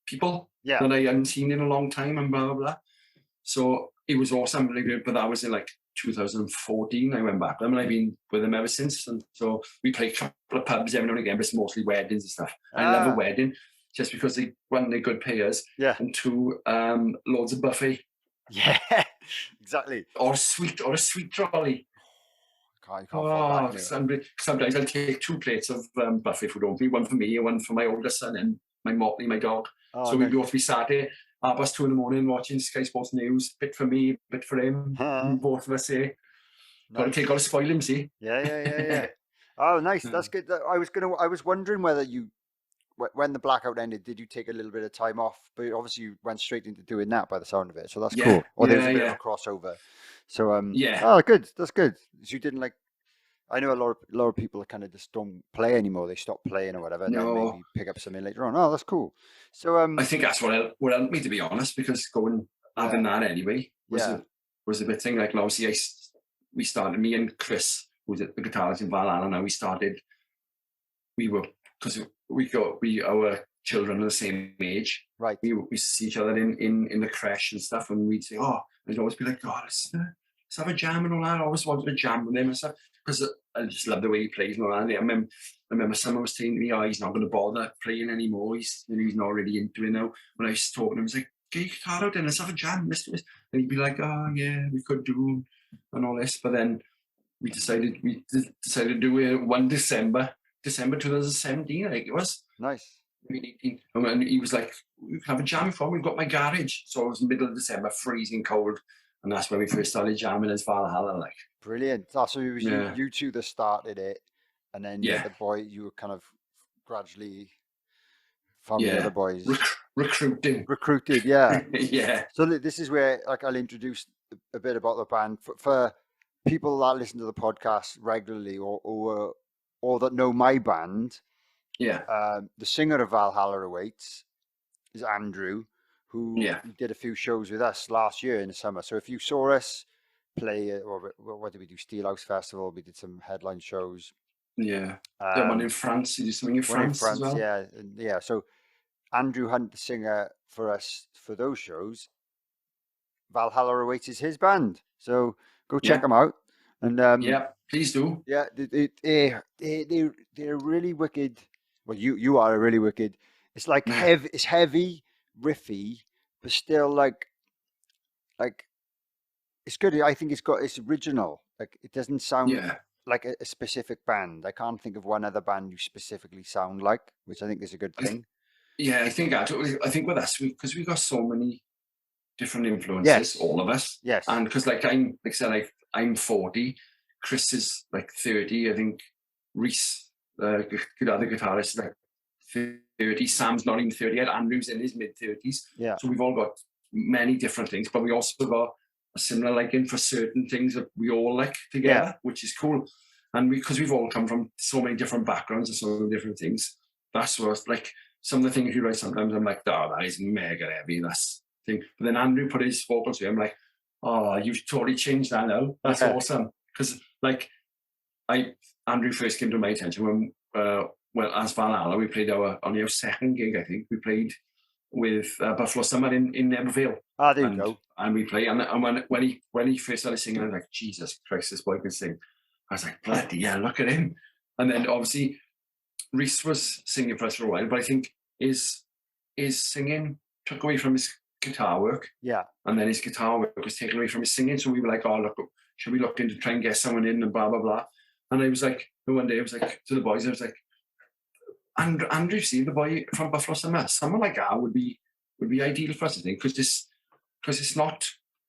people that I hadn't seen in a long time and blah blah blah. So it was awesome, but that was in like 2014. I went back. I mean, I've been with them ever since, and so we play a couple of pubs every now and again, but it's mostly weddings and stuff. I love a wedding just because they're good payers, and two, loads of buffet. Yeah, exactly. Or a sweet trolley. Sometimes I'll take 2 plates of buffet food over me, one for me and one for my older son and my Motley, my dog. So we'd both be sat there 2:30 in watching Sky Sports News, bit for me, bit for him, both of us here. Got to spoil him, see? Yeah. Oh, nice. That's good. I was wondering whether when the Blackout ended, did you take a little bit of time off? But obviously you went straight into doing that by the sound of it. So that's cool. Or there was a bit of a crossover. So oh, good. That's good. So you didn't I know a lot of people kind of just don't play anymore. They stop playing or whatever, and then maybe pick up something later on. Oh, that's cool. So I think that's what helped me, to be honest, because having that anyway was a bit thing. Like, obviously we started, me and Chris, who's the guitarist in Valhalla now, our children are the same age. Right. We used to see each other in the creche and stuff, and we'd say, I'd always be like, let's have a jam and all that. I always wanted to jam with him and stuff, because I just love the way he plays and all that. I remember someone was saying to me, he's not going to bother playing anymore. He's not really into it now. When I was talking to him, I was like, get your guitar out then, let's have a jam. And he'd be like, we could do and all this. But then we decided to do it one December 2017, I think it was. Nice. 2018. And he was like, we can have a jam for. We've got my garage. So it was middle of December, freezing cold. And that's when we first started jamming as Valhalla. Like, brilliant. So it was you two that started it, and then the boy, you were kind of gradually found the other boys. Recruited, yeah. Yeah. So this is where I'll introduce a bit about the band for people that listen to the podcast regularly or that know my band. Yeah. The singer of Valhalla Awaits is Andrew, who Yeah. did a few shows with us last year in the summer. So if you saw us play, or what did we do? Steelhouse Festival. We did some headline shows. Yeah. The one in France. You did something in One in France as France, well. yeah, yeah. So Andrew Hunt, the singer for us for those shows, Valhalla Awaits is his band. So go check them out. And yeah, please do. yeah, they're really wicked. Well, you are really wicked. It's like heavy. It's heavy, riffy, but still like it's good. I think it's original. Like it doesn't sound like a specific band. I can't think of one other band you specifically sound like, which I think is a good thing. I think with us, because we got so many different influences, all of us. Yes. And because I'm 40, Chris is like 30. I think Reese, the other guitarist, is like 30. Sam's not even 30 yet. Andrew's in his mid-30s. Yeah. So we've all got many different things, but we also got a similar liking for certain things that we all like together, which is cool. And because we've all come from so many different backgrounds and so many different things, that's what, like, some of the things you write sometimes I'm like, oh, that is mega heavy, that's thing. But then Andrew put his vocals to it, I'm like, oh, you've totally changed that now. That's awesome. Because like Andrew first came to my attention when as Valhalla, we played on our second gig, I think. We played with Buffalo Summer in Neverville. Ah, there you go. And we play, and when he first started singing, I was like, Jesus Christ, this boy can sing. I was like, bloody yeah, look at him. And then obviously Reese was singing for us for a while, but I think his singing took away from his guitar work. Yeah. And then his guitar work was taken away from his singing. So we were like, oh, look, should we look into try and get someone in and blah, blah, blah. And I was like, one day I was like, to the boys, I was like, Andrew, see the boy from Buffalo Summer, someone like that would be ideal for us, I think, because it's not,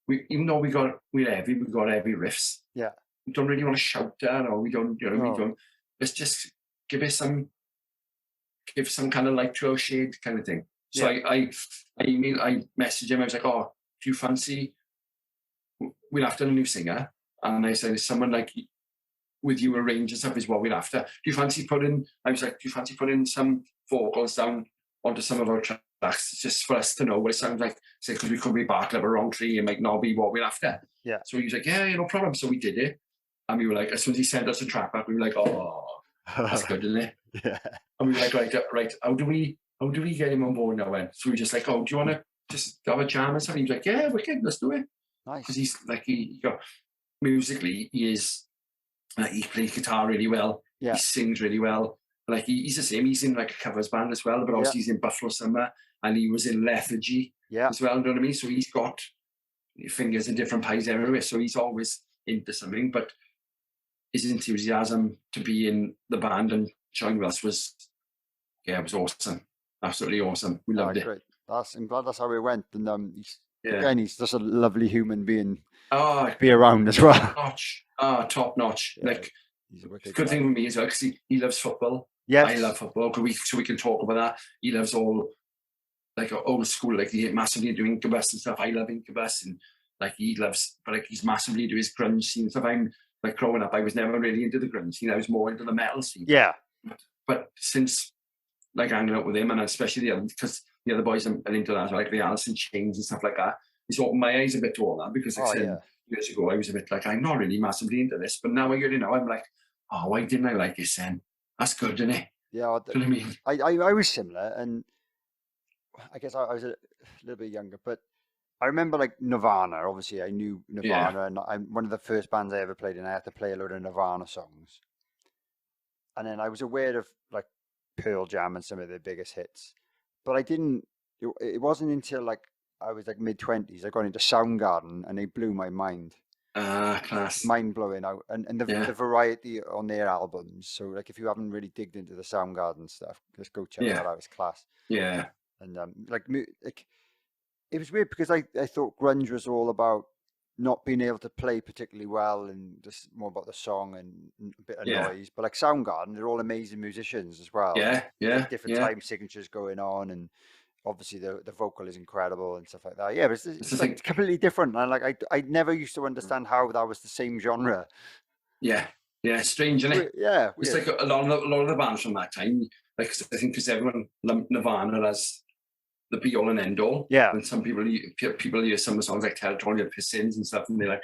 even though we're heavy riffs. Yeah. We don't really want to shout that, or we don't. Let's just give some kind of light to our shade kind of thing. So I messaged him. I was like, oh, do you fancy? We're after a new singer, and I said, someone like with you arranging stuff is what we're after. Do you fancy putting? I was like, do you fancy putting some vocals down onto some of our tracks just for us to know what it sounds like? Say, because we could be barking up a wrong tree and might not be what we're after. Yeah. So he was like, yeah, no problem. So we did it, and we were like, as soon as he sent us a track back, we were like, oh, that's good, isn't it? Yeah. And we were like, right. How do we get him on board now? Then so we were just like, oh, do you want to just have a jam and stuff? And he was like, yeah, wicked, let's do it. Nice. Because he's like, he got musically, he is. He plays guitar really well. Yeah. He sings really well. Like he's the same. He's in like a covers band as well, but also he's in Buffalo Summer, and he was in Lethargy as well. You know what I mean? So he's got fingers in different pies everywhere. So he's always into something. But his enthusiasm to be in the band and join with us was awesome. Absolutely awesome. We loved it. Great. I'm glad that's how it went. And he's just a lovely human being. Be around as well. Top notch. Yeah. Like, good thing with me as well, because he loves football. Yes. I love football, so we can talk about that. He loves all, like, old school, like, he massively into Incubus and stuff. I love Incubus, and, like, he loves, but, like, he's massively into his grunge scene and stuff. I'm, like, growing up, I was never really into the grunge scene. I was more into the metal scene. Yeah. But since, like, hanging out with him, and especially because the other boys are into that, like the Alice in Chains and stuff like that, it's opened my eyes a bit to all that, because like I said, years ago, I was a bit like, I'm not really massively into this, but now I get it now, I'm like, oh, why didn't I like this then? That's good, isn't it? Yeah. Do you know what I mean? I was similar, and I guess I was a little bit younger, but I remember like Nirvana. Obviously, I knew Nirvana, and I'm one of the first bands I ever played in. I had to play a load of Nirvana songs, and then I was aware of like Pearl Jam and some of their biggest hits, but I didn't. It wasn't until like I was like mid-20s, I got into Soundgarden, and they blew my mind. Class. Mind blowing out, and the variety on their albums. So like, if you haven't really digged into the Soundgarden stuff, just go check that out. It's class. Yeah. And like it was weird, because I thought grunge was all about not being able to play particularly well, and just more about the song and a bit of noise. But like Soundgarden, they're all amazing musicians as well. Yeah. Like different time signatures going on, and obviously the vocal is incredible and stuff like that. Yeah, but it's like completely different. And like I never used to understand how that was the same genre. Yeah. Yeah, strange, isn't it? Yeah, It's weird. like a lot of the bands from that time. Like I think because everyone lumped Nirvana as the be all and end all. Yeah. And some people hear some of the songs like Territorial Pistons and stuff, and they're like,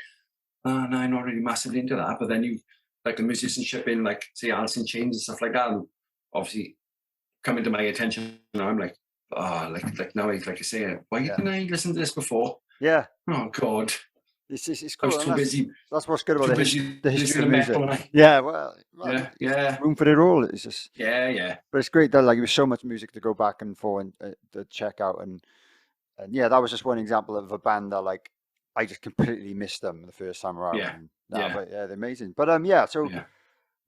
oh, no, I'm not really massively into that. But then you like the musicianship in like say Alice in Chains and stuff like that, and obviously coming to my attention now, I'm like, like now, like I say, why didn't I listen to this before? Yeah. Oh God, It's I cool. was too busy. That's what's good about Too the busy history of listening to music. metal. Yeah, well, Yeah. room for it all. It's just, Yeah. but it's great that like there's so much music to go back and forth and to check out, and yeah, that was just one example of a band that like I just completely missed them the first time around. Yeah. And, Yeah. But yeah, they're amazing. But yeah, so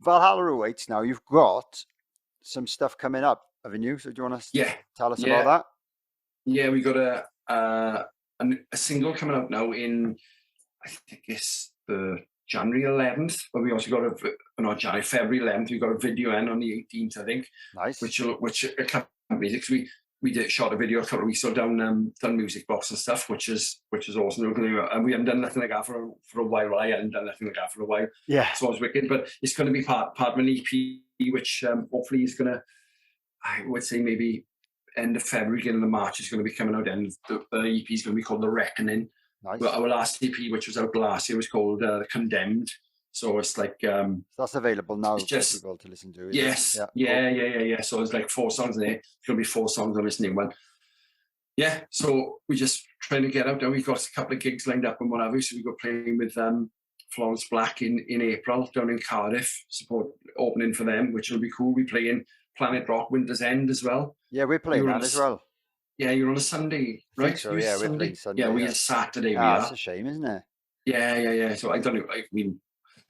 Valhalla Awaits. Now you've got some stuff coming up, haven't you? So do you want to tell us about that? Yeah, we got a single coming out now in, I think it's the January 11th, but we also got February 11th. We got a video in on the 18th, I think. Nice. Which because we shot a video a couple of weeks ago down Music Box and stuff, which is awesome. And we haven't done nothing like that for a while. Well, I hadn't done nothing like that for a while. Yeah. So it was wicked, but it's going to be part of an EP, which hopefully is going to, I would say maybe end of February, beginning of March, is going to be coming out. And the EP is going to be called The Reckoning. Nice. But our last EP, which was out last year, was called Condemned. So it's like that's available now for people to listen to. Yes, yeah. So there's like 4 songs there. It's going to be 4 songs on this new one. Yeah, so we're just trying to get out there. We've got a couple of gigs lined up and whatever. So we got playing with Florence Black in April down in Cardiff, opening for them, which will be cool. We play in Planet Rock Winter's End as well. Yeah, we're playing that as well. Yeah, you're on a Sunday, right? So, yeah, we're playing Sunday. Yeah, we are Saturday. That's a shame, isn't it? Yeah. So I don't know. I mean,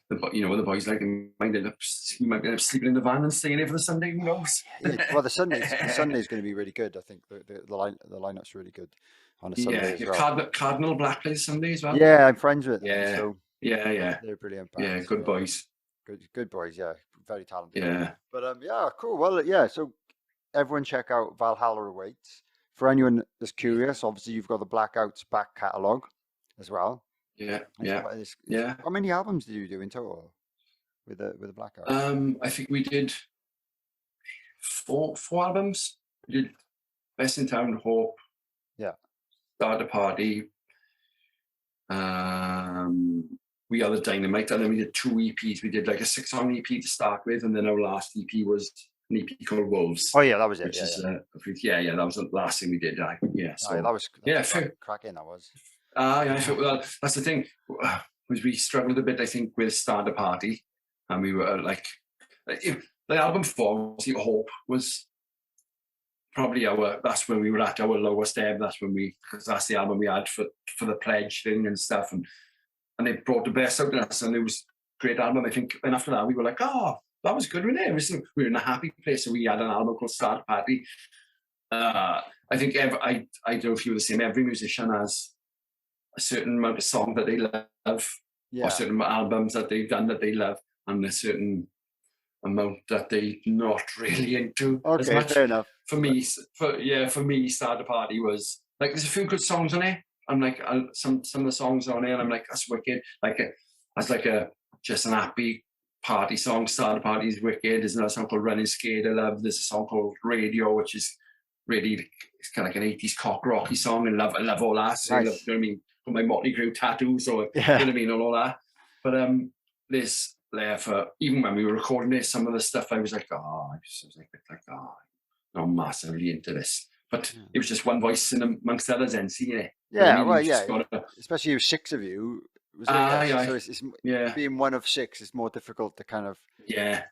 the boys like you might end up sleeping in the van and staying there for the Sunday. Who knows? Well, the Sunday's going to be really good. I think the lineup's really good on a Sunday as well. Cardinal Black plays Sunday as well. Yeah, I'm friends with them. Yeah, so yeah. They're brilliant bands. Yeah, good boys. Good boys. Yeah, very talented. Yeah. But yeah, cool. Well, yeah. So everyone check out Valhalla Awaits. For anyone that's curious, obviously you've got the Blackouts back catalogue as well. Yeah. How many albums did you do in total with the Blackout? I think we did 4 albums. We did Best in Town, Hope. Yeah. Start a Party. We Are the Dynamite, and then we did 2 EPs. We did like a 6-song EP to start with, and then our last EP was an EP called Wolves. Oh yeah, that was it. Which is that was the last thing we did. So that was cracking. That was. Well, that's the thing. Was we struggled a bit, I think, with Start a Party, and we were like the album 4, Hope, was probably that's when we were at our lowest ebb. Because that's the album we had for the pledge thing and stuff, and they brought the best out of us, and it was a great album, I think. And after that, we were like, oh, that was good, wasn't it? We were in a happy place, so we had an album called Start a Party. I think I don't know if you were the same. Every musician has a certain amount of song that they love, or certain albums that they've done that they love, and a certain amount that they're not really into as much. Fair enough. For me, Start a Party was like, there's a few good songs on it. I'm like, some of the songs on it, and I'm like, that's wicked. That's just an happy party song. Start a Party is wicked. There's another song called Running Scared I love. There's a song called Radio, which is really, it's kind of like an 80s cock rocky song. I love all that. So nice. I love, you know what I mean? Got my Motley Crue tattoo, so you know what I mean, all that. But this there for, even when we were recording this, some of the stuff I was like, not massively into this. But it was just one voice in amongst others, and seeing it. Yeah, well, yeah. Especially with 6 of you. So it's being one of 6, it's more difficult to kind of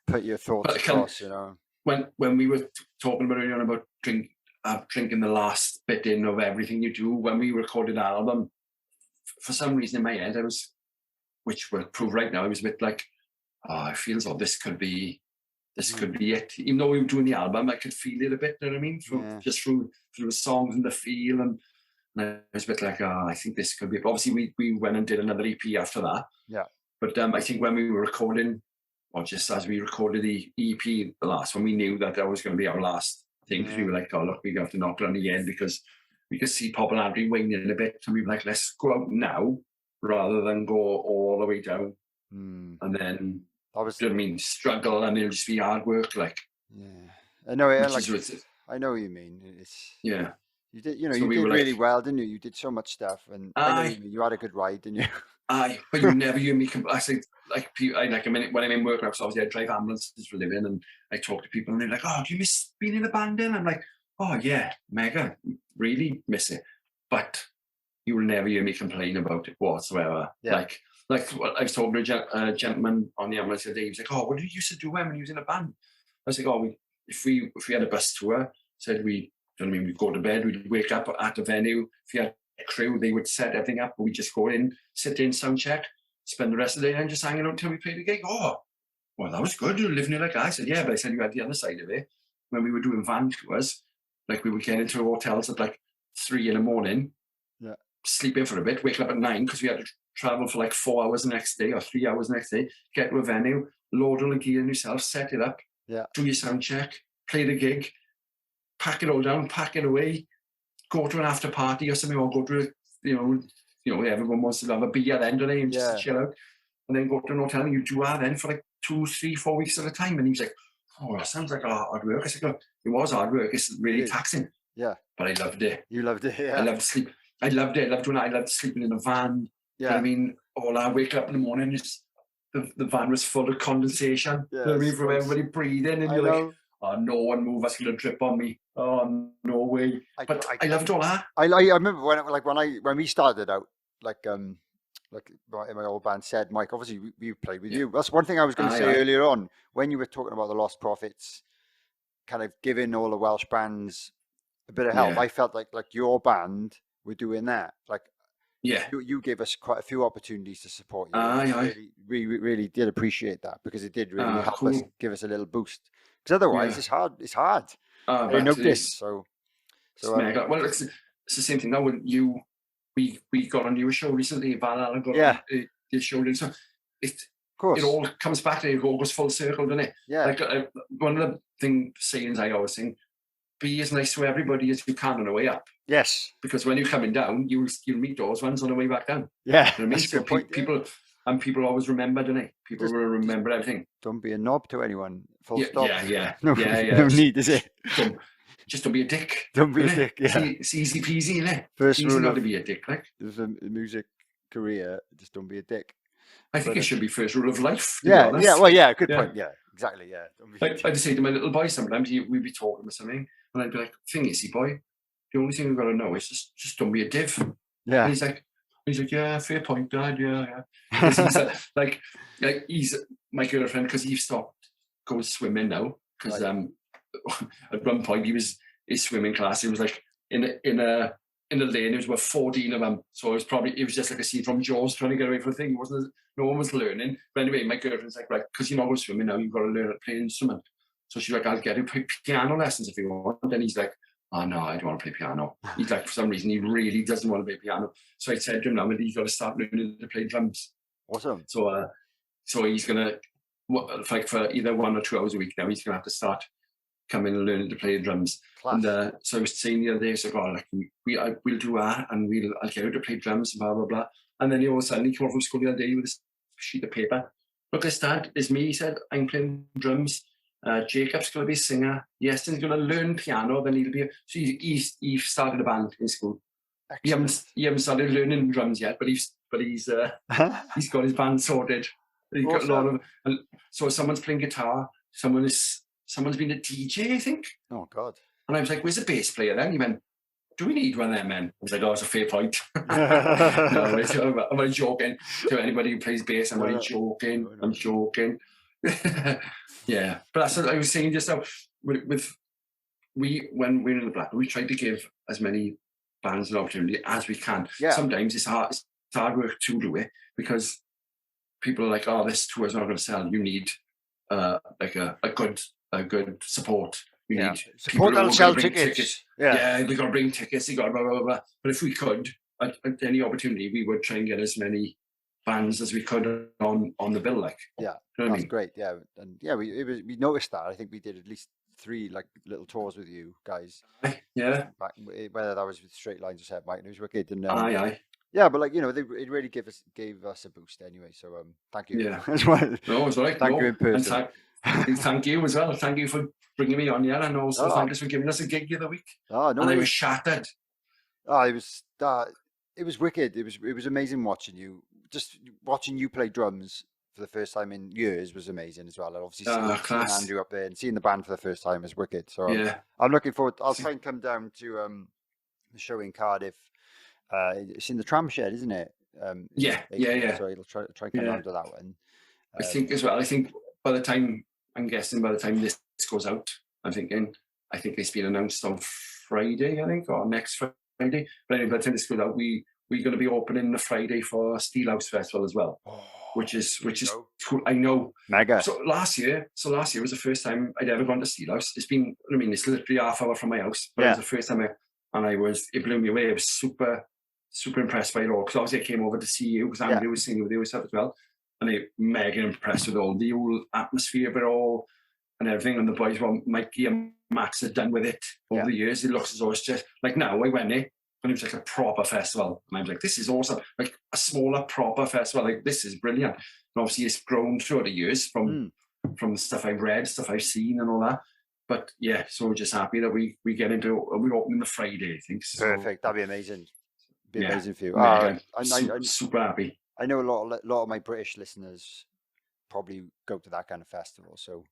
put your thoughts across, you know. When we were talking about earlier about drinking the last bit in of everything you do, when we recorded the album, for some reason in my head, which will prove right now, I was a bit like, I feel as though this could be it. Even though we were doing the album, I could feel it a bit, you know what I mean? Just through the songs and the feel, and I was a bit like, I think this could be it. Obviously, we went and did another EP after that. Yeah. But I think when we were recording, or just as we recorded the EP, the last one, we knew that was going to be our last thing, because we were like, oh, look, we have to knock it on the end, because we could see popularity waning a bit, and we were like, let's go out now rather than go all the way down and then That was, do you know what I mean, struggle, and it'll just be hard work, like. yeah. I know, Which like, is what it, I know what you mean. It's, yeah. you did, So you we did were really like, well, didn't you? You did so much stuff, and I know what you aye, mean. You had a good ride, didn't you? aye, but you never hear me. I say, like, like a minute when I'm in work now, so obviously I drive ambulances for a living, and I talk to people, and they're like, "Oh, do you miss being in a band?" Then I'm like, "Oh yeah, mega, really miss it." But you will never hear me complain about it whatsoever. Yeah. Like what I was talking to a gentleman on the ambulance the other day. He was like, "Oh, what did you used to do when you was in a band?" I was like, "Oh, if we had a bus tour, said we, you know what I mean, we'd go to bed, we'd wake up at the venue. If you had a crew, they would set everything up. We just go in, sit in, sound check, spend the rest of the day and just hanging out until we played the gig." "Oh, well, that was good. You were living it like that." I said, "Yeah," but I said you had the other side of it. When we were doing van tours, like we would get into hotels at like 3 a.m, Yeah. sleep in for a bit, wake up at 9 because we had to travel for like 4 hours the next day or 3 hours the next day, get to a venue, load all the gear in yourself, set it up, Yeah. do your sound check, play the gig, pack it all down, pack it away, go to an after party or something, or go to, everyone wants to have a beer then, don't they, and just Yeah. chill out, and then go to an hotel and you do that then for like 2, 3, 4 weeks at a time. And he was like, "Oh, that sounds like hard work." I said, "Look, it was hard work. It's really taxing." Yeah. But I loved it. You loved it. Yeah. I loved sleep. I loved it. I loved doing it. I loved sleeping in a van. You know what I mean? All I wake up in the morning, just the van was full of condensation. Yeah, You know what I mean? From everybody breathing, and I you're know. like, "Oh, no one move. That's gonna drip on me. Oh, no way." But I loved all that. I remember when we started out, like in my old band said, Mike, obviously we played with you. That's one thing I was going to say earlier on when you were talking about the Lost Prophets, kind of giving all the Welsh bands a bit of help. Yeah. I felt like your band were doing that. Like, Yeah. you gave us quite a few opportunities to support you. Aye. Really did appreciate that, because it did really help cool. us, give us a little boost. Because otherwise, it's hard. It's hard. I noticed. So mega. Well, it's the same thing now. When we got on your show recently, Valhalla got on your show, so it all comes back to it. It all goes full circle, doesn't it? Yeah. Like one of the sayings I always think: be as nice to everybody as you can on the way up. Yes. Because when you're coming down, you'll meet those ones on the way back down. Yeah. You know what I mean? So people always remember, don't they? People will remember everything. Don't be a knob to anyone. Full stop. Yeah. No need, is it? Just don't be a dick. Don't be a dick. Yeah. It's easy peasy, isn't it? First easy rule not to be a dick, like. There's a music career. Just don't be a dick. I think it should be first rule of life. Yeah. Well, yeah. Good point. Yeah. Exactly. Yeah. I just say to my little boy sometimes, we'd be talking with something, and I'd be like, "Thing is, boy, the only thing we've got to know is just don't be a div." Yeah. And he's like, "Yeah, fair point, Dad. Yeah." He's my girlfriend, because he stopped going swimming now, because at one point his swimming class, it was like in a lane, there was about 14 of them, so it was just like a scene from Jaws trying to get away from the thing. No one was learning. But anyway, my girlfriend's like, "Right, because you're not going swimming now, you've got to learn how to play an instrument." So she's like, "I'll get you piano lessons if you want." And he's like, "Oh no, I don't want to play piano." He's like, for some reason, he really doesn't want to play piano. So I said to him, "Now he's got to start learning to play drums." Awesome. So he's gonna, like, for either 1 or 2 hours a week now, he's gonna have to start coming and learning to play the drums. Class. And so I was saying the other day, so we'll do that, and I'll get out to play drums, blah blah blah. And then all of a sudden he came from school the other day with this sheet of paper. "Look, this, Dad, it's me." He said, "I'm playing drums. Jacob's going to be a singer. Yeston's going to learn piano. Then he'll be." So he started a band in school. He haven't started learning drums yet, but he's he's got his band sorted. He's got a lot of. And so someone's playing guitar. Someone's been a DJ, I think. Oh God! And I was like, "Where's the bass player?" Then he went, "Do we need one of them, men?" I was like, "Oh, it's a fair point." No, I'm joking. To anybody who plays bass, I'm joking. I'm joking. Yeah, but that's what I was saying just now. When we're in the Blackout, we try to give as many bands an opportunity as we can. Yeah. Sometimes it's hard work to do it, because people are like, "Oh, this tour's not going to sell." You need like a good support. You need support that'll sell tickets. Yeah, we got to bring tickets. You got blah blah blah. But if we could, at any opportunity, we would try and get as many bands as we could on the bill, like. Yeah, you know that's great. Yeah, and we noticed that. I think we did at least 3 like little tours with you guys. Yeah. Back, whether that was with Straight Lines or Set Mike, it was wicked. And aye. Yeah, but like, it really gave us a boost anyway. So thank you. Yeah. As well. No, it's all right. Thank you in And person. thank you as well. Thank you for bringing me on, yeah, and also thank us for giving us a gig the other week. Oh, no, and I was shattered. Oh, it was wicked. It was amazing watching you. Just watching you play drums for the first time in years was amazing as well. And obviously seeing Andrew up there and seeing the band for the first time is wicked. So yeah, I'm looking forward. I'll try and come down to the show in Cardiff. It's in the Tram Shed, isn't it? Yeah. So I'll try and come down to that one. I think as well. I think by the time this goes out, I think it's been announced on Friday, I think, or next Friday. But anyway, by the time this goes out, we're going to be opening the Friday for Steelhouse Festival as well, which is cool. I know. Mega. So last year was the first time I'd ever gone to Steelhouse. It's literally half hour from my house, but it was the first time it blew me away. I was super, super impressed by it all, because obviously I came over to see you because Andrew was singing with you stuff as well, and they mega impressed with all the whole atmosphere of it all and everything. And the boys, Mikey and Max had done with it over the years. It looks as though it's just like, now I went there and it was like a proper festival, and I was like, this is awesome, like a smaller proper festival, like this is brilliant. And obviously it's grown throughout the years from the stuff I've read, stuff I've seen and all that. But yeah, so we're just happy that we get into it. We're opening the Friday, I think. So, perfect. That'd be amazing. Amazing for you. I'm super happy. I know a lot of my British listeners probably go to that kind of festival. So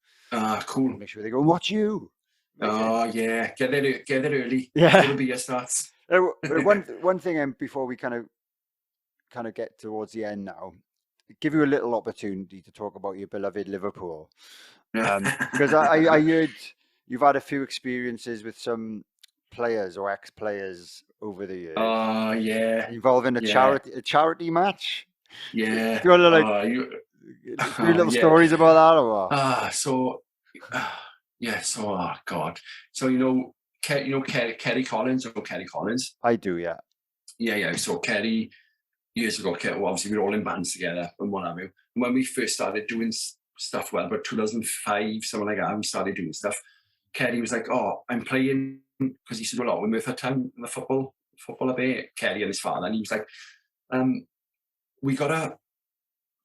cool. Make sure they go and watch you. Oh yeah, get there early. Yeah, it'll be your starts. One thing, before we kind of get towards the end now, give you a little opportunity to talk about your beloved Liverpool, because I heard you've had a few experiences with some players or ex-players over the years. Yeah. Involving a charity match. Yeah. Do you want to few little stories about that or what? So God. So Kerry Collins or Kerry Collins? I do, yeah. Yeah. So Kerry, years ago, obviously we were all in bands together and what have you. And when we first started doing stuff, about 2005, something like that, we started doing stuff. Kerry was like, "Oh, I'm playing," because he used to do a lot with Merthyr Town in the football a bit, Kerry and his father, and he was like, "We got a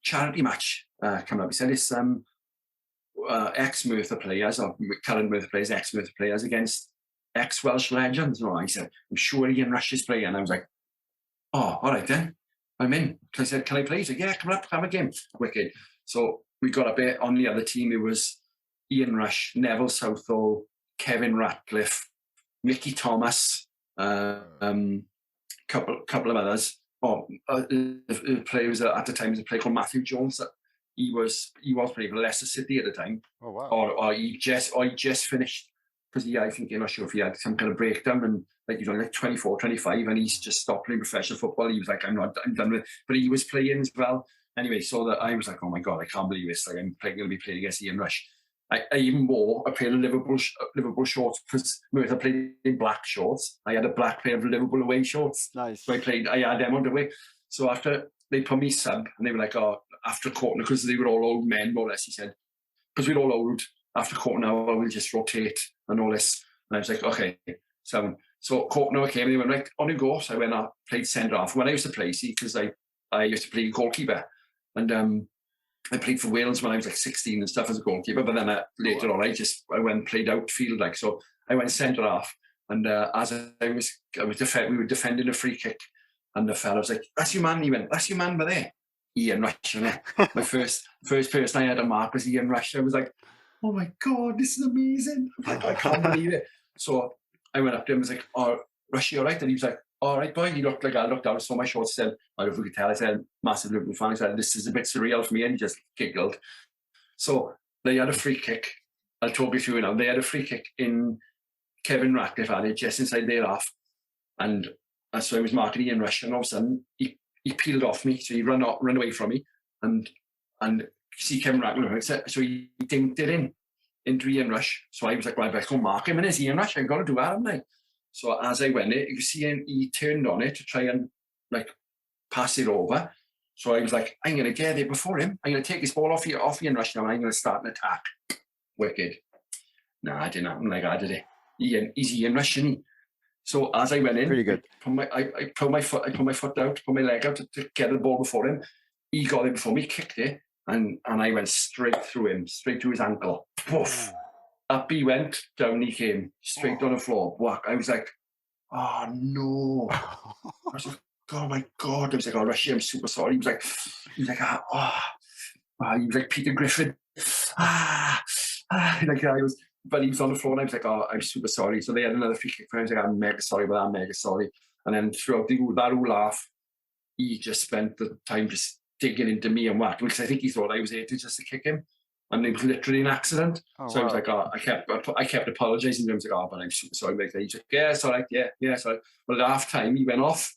charity match coming up." He said it's ex-Merthyr players, or current Merthyr players, ex-Merthyr players against ex-Welsh legends. No, I said, "I'm sure Ian Rush is playing," and I was like, "Oh, all right then, I'm in." I said, "Can I play?" He said, "Yeah, come up, have a game." Wicked. So we got a bit on the other team. It was Ian Rush, Neville Southall, Kevin Ratcliffe, Mickey Thomas, couple of others. The player was at the time was a player called Matthew Jones. He was playing for Leicester City at the time. Oh wow! Or he just finished, because I think, I'm not sure if he had some kind of breakdown, and like he's only like 24, 25, and he's just stopped playing professional football. He was like, I'm done with it. But he was playing as well. Anyway, so that I was like, oh my God, I can't believe this. Like, I'm going to be playing against Ian Rush. I even wore a pair of Liverpool shorts, because Merthyr played in black shorts. I had a black pair of Liverpool away shorts. Nice. So I had them on the way. So after they put me sub, and they were like, "Oh, after a quarter," because they were all old men, more or less, he said, because we're all old, after a quarter hour, we'll just rotate and all this. And I was like, okay, 7. So quarter hour came, and they went, right, on you go. So I went up, played centre half. When I used to play, because I used to play goalkeeper, and I played for Wales when I was like 16 and stuff as a goalkeeper, but then later on, I went and played outfield, like, so I went centre half, and as we were defending a free kick, and the fella was like, "That's your man." He went, "That's your man, but there, Ian Rush." My first person I had a mark was Ian Rush. I was like, "Oh my God, this is amazing!" I can't believe it. So I went up to him and was like, "Oh, Rush, you all right?" And he was like, "All right, boy." He looked like, I looked down, saw my shorts, said, I don't know if we could tell, I said, massive Liverpool fan. I said, "This is a bit surreal for me," and he just giggled. So they had a free kick. I'll talk you through it now. They had a free kick in, Kevin Ratcliffe had it just inside their half, and so I was marking Ian Rush, and all of a sudden he peeled off me, so he run away from me, and see Kevin Ratcliffe, so he dinked it into Ian Rush. So I was like, "Right, let's go mark him," and it's Ian Rush, I've got to do that, haven't I? So as I went you see him, he turned on it to try and like pass it over. So I was like, "I'm going to get there before him. I'm going to take his ball off Ian Rush now, and I'm going to start an attack." Wicked. No, I didn't happen like I did it. He's Ian Rush, isn't he? So as I went in, Pretty good. I put my foot out, put my leg out to get the ball before him. He got it before me, kicked it, and I went straight through him, straight to his ankle. Poof. Up he went, down he came, straight on the floor. Whack. I was like, oh no. I was like, oh my God. I was like, oh, Rushy, I'm super sorry. He was like, he was like Peter Griffin. Like I was, but he was on the floor and I was like, oh, I'm super sorry. So they had another free kick for him. I was like, I'm mega sorry about that, I'm mega sorry. And then throughout that whole laugh, he just spent the time just digging into me and whacking, because I think he thought I was here to kick him. And it was literally an accident. So I was like, oh, I kept apologising to him. I was like, oh, but I'm super sorry. Like, he's like, yeah, it's all right, yeah, sorry. But at half time, he went off.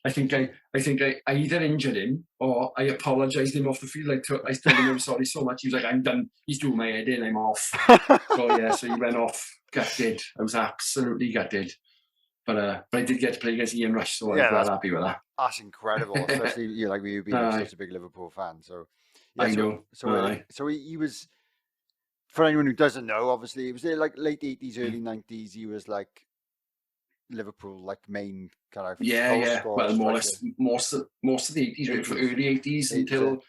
I think I either injured him or I apologised him off the field. I told him I'm sorry so much. He was like, I'm done. He's doing my head in. I'm off. So he went off. Gutted. I was absolutely gutted. But I did get to play against Ian Rush, so I was well happy with that. That's incredible, especially you being such a big Liverpool fan. So yeah, I know. So he was. For anyone who doesn't know, obviously, it was like late 80s, early 90s. He was like Liverpool, like main kind of Well, most of the 80s, early 80s until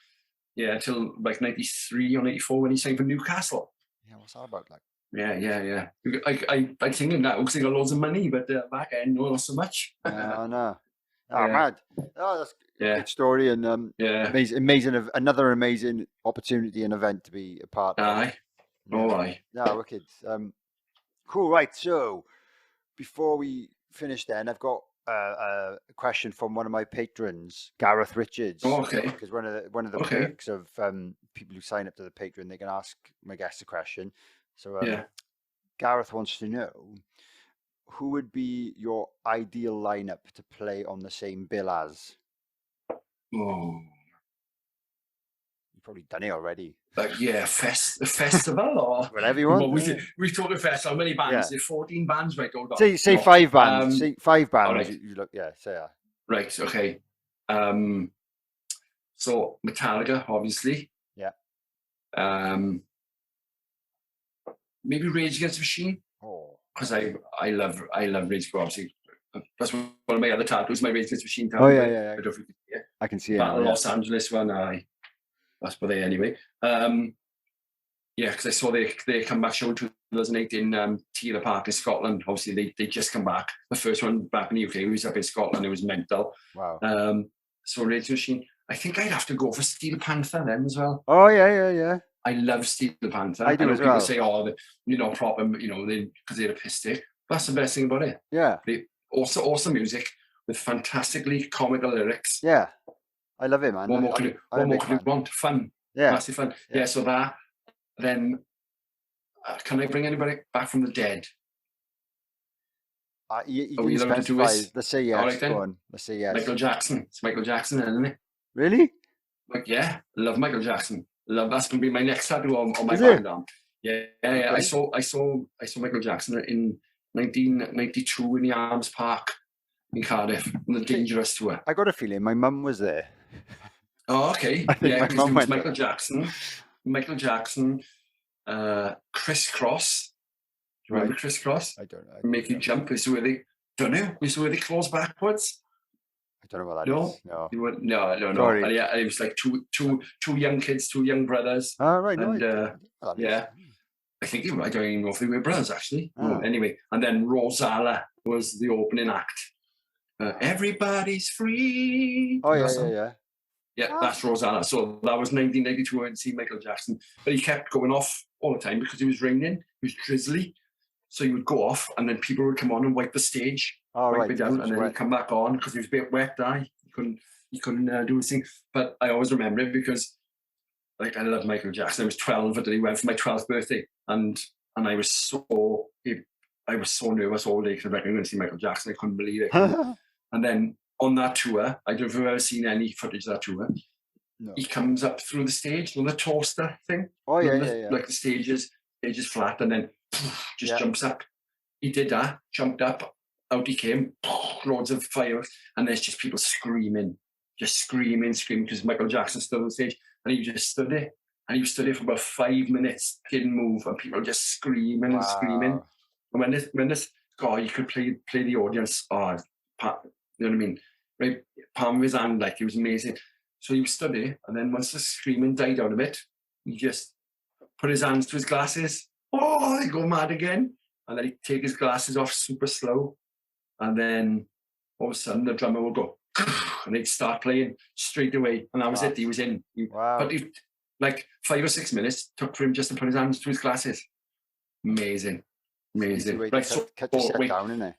like 93 or 94 when he signed for Newcastle. Yeah, what's that about? Like, yeah. I think now because they got loads of money, but back then not so much. No. Oh, mad. Oh, that's a good story, and amazing, another amazing opportunity and event to be a part of. Aye. Yeah, wicked. Cool, right. So before we finish then, I've got a question from one of my patrons, Gareth Richards. Oh, okay. Because one of the perks of people who sign up to the Patreon, they can ask my guest a question. So Gareth wants to know, who would be your ideal lineup to play on the same bill as? Oh. You've probably done it already. Like, a festival or whatever you want. Well, we talk a festival. How many bands? There's 14 bands, right? Hold on. Say 5 bands. Say 5 bands. Right. You look, say that. Right. Okay. So Metallica, obviously. Yeah. Maybe Rage Against the Machine. Oh. Because I love Rage. Obviously, that's one of my other tattoos. My Rage Against the Machine tattoo. Oh yeah. I don't know if you can see it. I can see it. Los Angeles one. That's for there anyway. Because I saw they come back show in 2008 in Cheetah Park in Scotland. Obviously, they just come back. The first one back in the UK, we was up in Scotland. It was mental. Wow. So Rage Machine. I think I'd have to go for Steel Panther then as well. Oh yeah. I love Steel Panther. I do as people well. say, proper, because they're a piss stick. That's the best thing about it. Yeah. Also awesome music with fantastically comical lyrics. Yeah. I love it, man. What more could you want? Fun. Yeah. Massive fun. Yeah, so that. Then, can I bring anybody back from the dead? You can specify. Let's say yes. Right, go on. Let's say yes. Michael Jackson. It's Michael Jackson, isn't it? Really? Like, love Michael Jackson. That's going to be my next tattoo on my back arm. Yeah. I saw Michael Jackson in 1992 in the Arms Park in Cardiff on the Dangerous tour. I got a feeling my mum was there. Oh, okay. I think my mum went Michael Jackson, Criss Cross. Do you remember Criss Cross? I don't know. Make you jump. Is where they close backwards. I don't know what that is. No. No, I don't know. Sorry. It was like two young kids, two young brothers. Oh, right. No, I think I don't even know if they were brothers actually. Oh. Anyway, and then Rosala was the opening act. Everybody's free. Oh yeah. Yeah, that's Rosala. So that was 1992. I went to see Michael Jackson, but he kept going off all the time because it was raining. It was drizzly, so he would go off, and then people would come on and wipe the stage, wipe it down, and then he'd come back on because he was a bit wet. He couldn't do his thing. But I always remember it because, like, I love Michael Jackson. I was 12 and he went for my 12th birthday, and I was so nervous all day because I reckon I'm going to see Michael Jackson. I couldn't believe it. And then on that tour, I don't know if you've ever seen any footage of that tour. No. He comes up through the stage with a toaster thing. Oh yeah. Like the stage is flat, and then jumps up. He did that, jumped up, out he came, loads of fireworks, and there's just people screaming because Michael Jackson's still on stage, and he just stood there. And he stood there for about 5 minutes, didn't move, and people were just screaming and screaming. And when this God, you could play the audience. Oh, you know what I mean? Right, palm of his hand, like it was amazing. So he was stood there, and then once the screaming died down a bit, he just put his hands to his glasses. Oh, they go mad again, and then he'd take his glasses off super slow, and then all of a sudden the drummer would go, and they'd start playing straight away, and that was it. He was in. Wow. But he, like 5 or 6 minutes took for him just to put his hands to his glasses. Amazing. Easy way to Right, so cut your set wait. down, isn't it?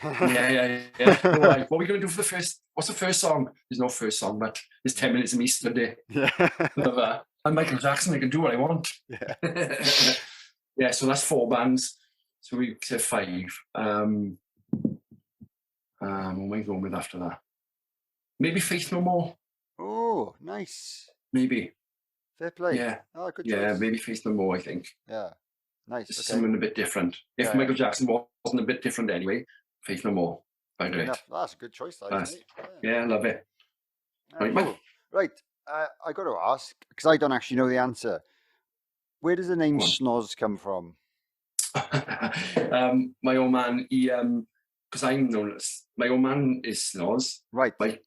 Yeah. Right, what are we going to do for the first? What's the first song? There's no first song, but there's 10 minutes of me stood there. Yeah. I'm Michael Jackson. I can do what I want. Yeah. Yeah. So that's 4 bands. So we said 5. What am I going with after that? Maybe Faith No More. Oh, nice. Maybe. Fair play. Yeah. Oh, good Yeah. choice. Maybe Faith No More. I think. Yeah. Nice. It's Okay. something a bit different. If Yeah. Michael Jackson wasn't a bit different anyway, Faith No More. I do it. Enough. That's a good choice, that, Nice. isn't it? Yeah, I love it. Right, man. Cool. Right. I got to ask, because I don't actually know the answer. Where does the name Go on. Snoz come from? My old man, he because I'm known as my old man is Snoz. Right. My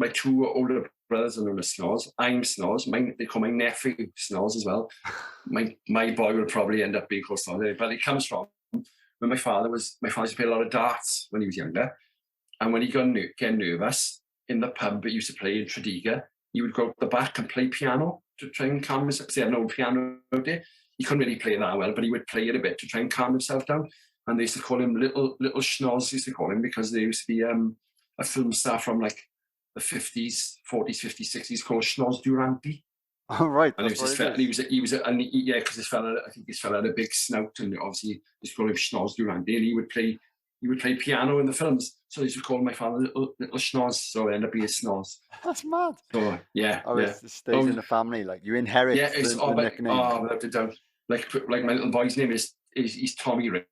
2 older brothers are known as Snoz. I'm Snoz. They call my nephew Snoz as well. My boy will probably end up being called Snoz, but it comes from when my father used to play a lot of darts when he was younger, and when he got get nervous in the pub that used to play in Tredegar, he would go to the back and play piano to try and calm himself. Because he had an old piano out there. He couldn't really play that well, but he would play it a bit to try and calm himself down. And they used to call him Little Schnoz, used to call him, because there used to be a film star from like the 50s, 40s, 50s, 60s called Schnoz Durante. Oh, right. And because this fella, I think this fella had a big snout, and obviously they called him Schnoz Durante, and he would play piano in the films. So they used to call my father Little Schnoz, so it ended up being Snoz. That's mad. So yeah. Oh, it stays in the family. Like you inherit the nickname. Oh, without a doubt. Like my little boy's name is Tommy Ray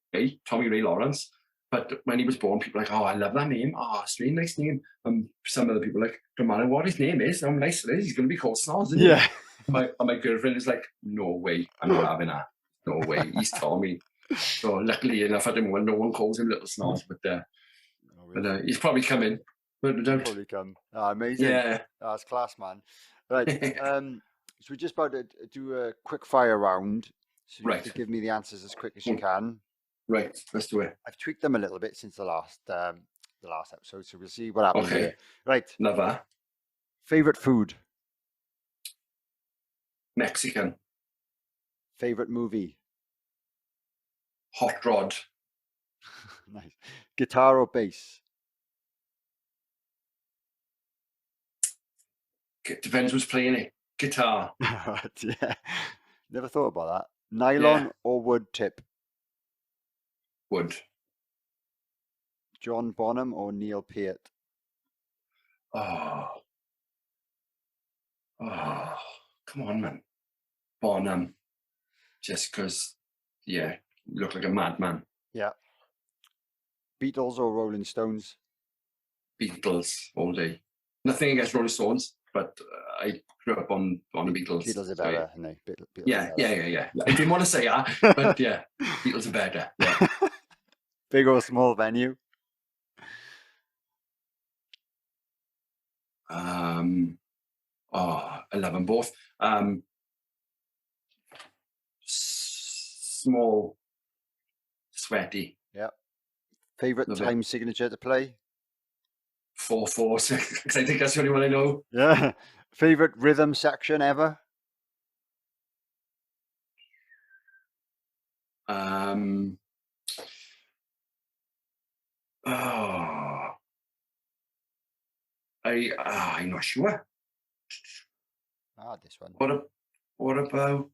Lawrence. But when he was born, people were like, oh, I love that name. Oh, it's a really nice name. And some other people were like, no matter what his name is, how nice it is, he's going to be called Snoz, isn't he? Yeah. My girlfriend is like, no way, I'm not having that. No way, he's Tommy. So luckily enough, at the moment, no one calls him Little Snoz, but he's probably coming. But Probably come. Oh, amazing. Yeah. Oh, that's class, man. Right. So we're just about to do a quick fire round. So you have to give me the answers as quick as you can. Right, let's do it. I've tweaked them a little bit since the last episode, so we'll see what happens. Okay. Here. Right. Never. Favorite food? Mexican. Favorite movie? Hot Rod. Nice. Guitar or bass? It depends who's playing it. Guitar. Yeah. Never thought about that. Nylon or wood tip? Wood. John Bonham or Neil Peart? Oh, come on, man. Bonham. Just because, you look like a madman. Yeah. Beatles or Rolling Stones? Beatles all day. Nothing against Rolling Stones, but I grew up on the Beatles. Beatles are better, aren't they? Beatles yeah. I didn't want to say that, but yeah, Beatles are better. Yeah. Big or small venue? I love them both. Small, sweaty. Yeah. Favorite time signature to play? 4/4, because I think that's the only one I know. Yeah. Favorite rhythm section ever? I'm not sure. This one. What about?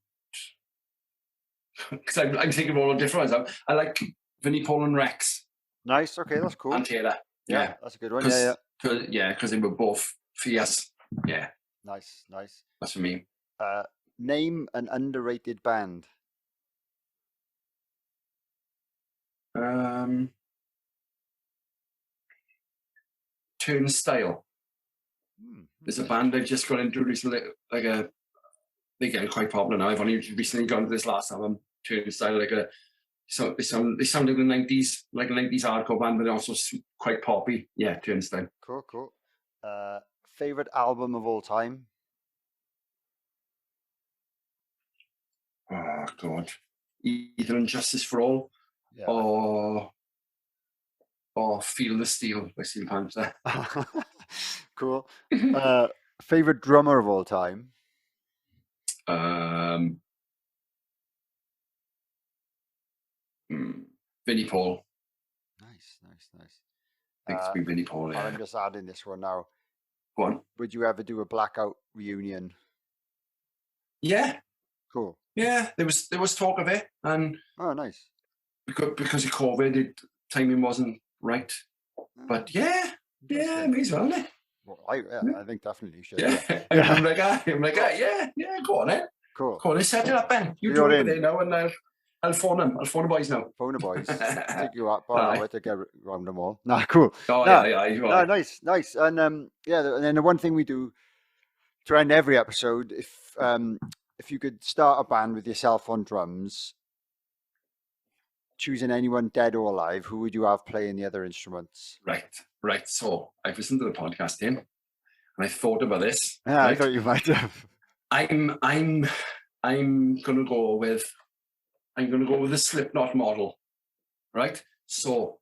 Because I'm thinking of all the different ones. I like Vinnie Paul and Rex. Nice. Okay, that's cool. And Taylor. Yeah, that's a good one. Yeah. Because they were both fierce. Yeah. Nice. That's for me. Name an underrated band. Turnstile. There's a band I've just got into recently, they get quite popular now. I've only recently gone to this last album, Turnstile, like a So they sound like the 90s, like a 90s hardcore band, but they're also quite poppy. Yeah, Turnstile. Cool. Favorite album of all time? Oh God, either Injustice for All Yeah. or Feel the Steel by Steel Panther. Cool. Favorite drummer of all time? Vinnie Paul. Nice. I think it's been Vinnie Paul. Yeah. I'm just adding this one now. Go on. Would you ever do a Blackout reunion? Yeah. Cool. Yeah, there was talk of it, and Nice. because of COVID, timing wasn't right. But yeah, may as well, innit? Well, I think definitely you should. Yeah. I'm like, yeah, go on, then. Cool. Go on, let's set it up, Ben. You do it there now, and I'll phone them. I'll phone the boys now. Phone the boys. Take you up an hour to get around them all. Nah, cool. Oh, nah, yeah. No, nice. And and then the one thing we do to end every episode, if you could start a band with yourself on drums, choosing anyone dead or alive, who would you have playing the other instruments? Right. So I've listened to the podcast, Tim, and I thought about this. Yeah, right? I thought you might have. I'm gonna go with the Slipknot model, right? So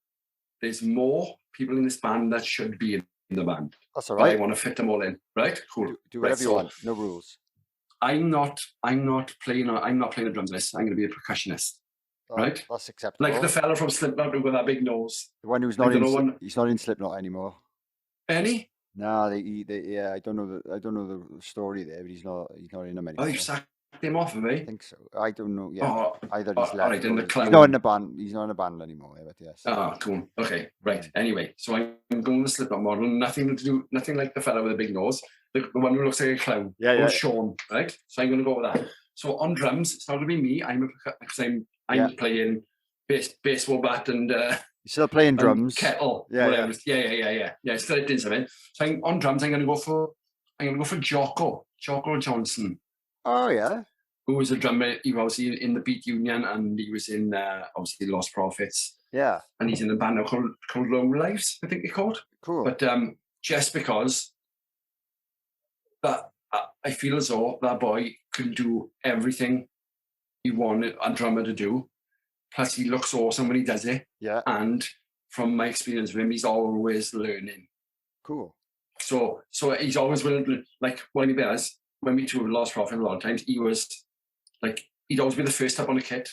there's more people in this band that should be in the band. That's all right. I want to fit them all in, right? Cool. Do whatever you want. No rules. I'm not playing the drums on this. I'm going to be a percussionist, right? That's acceptable. Like the fella from Slipknot with that big nose. The one who's he's not in Slipknot anymore. Any? No, I don't know the story there, but he's not in them anymore. Oh, you sacked him off of me? I think so. I don't know. Yeah, either he's left. Right, He's not in the band. He's not in a band anymore. But yes. Oh, cool. Okay, right. Anyway, so I'm going with the Slipknot model. Nothing like the fella with the big nose. The one who looks like a clown. Yeah. Sean, right? So I'm going to go with that. So on drums, it's not going to be me. I'm playing baseball bat and you're still playing drums, kettle, whatever. Yeah. Still doing something. So on drums, I'm going to go for Jocko Johnson. Oh yeah. Who was a drummer? He was in the Beat Union, and he was in obviously Lost Prophets. Yeah. And he's in a band now called Low Lives, I think they're called. Cool. But just because that I feel as though that boy can do everything you want a drummer to do. Plus, he looks awesome when he does it. Yeah. And from my experience with him, he's always learning. Cool. So he's always willing to, like, when he does, when we toured Lost Prophet a lot of times, he was like, he'd always be the first up on the kit.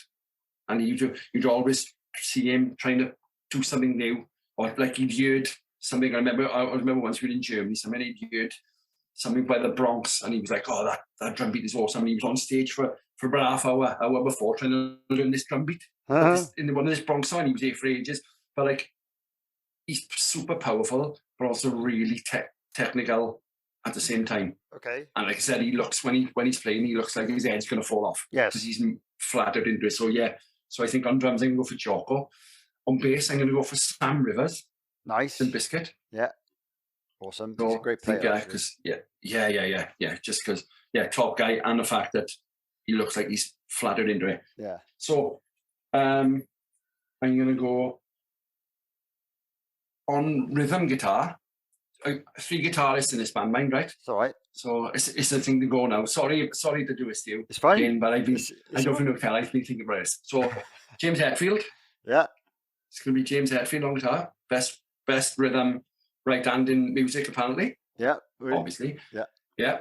And you'd always see him trying to do something new. Or like he'd heard something. I remember once we were in Germany, he'd heard something by the Bronx, and he was like, oh, that drum beat is awesome. And he was on stage for about half hour before trying to learn this drum beat. In one of this Bronx song, he was there for ages. But like, he's super powerful, but also really technical at the same time. Okay. And like I said, he looks, when he's playing, he looks like his head's going to fall off. Yes. Because he's flattered into it. So yeah. So I think on drums, I'm going to go for Jocko. On bass, I'm going to go for Sam Rivers. Nice. Limp Bizkit. Yeah. Awesome. So, he's a great player. Yeah, because just because, top guy, and the fact that he looks like he's flattered into it. Yeah. So I'm going to go on rhythm guitar. 3 guitarists in this band, mind, right? It's all right. So it's the thing to go now. Sorry to do this to you. It's fine. Again, but I've been thinking about this. So James Hetfield. Yeah. It's going to be James Hetfield on guitar. Best rhythm right hand in music, apparently. Yeah. Obviously. Yeah. Yeah.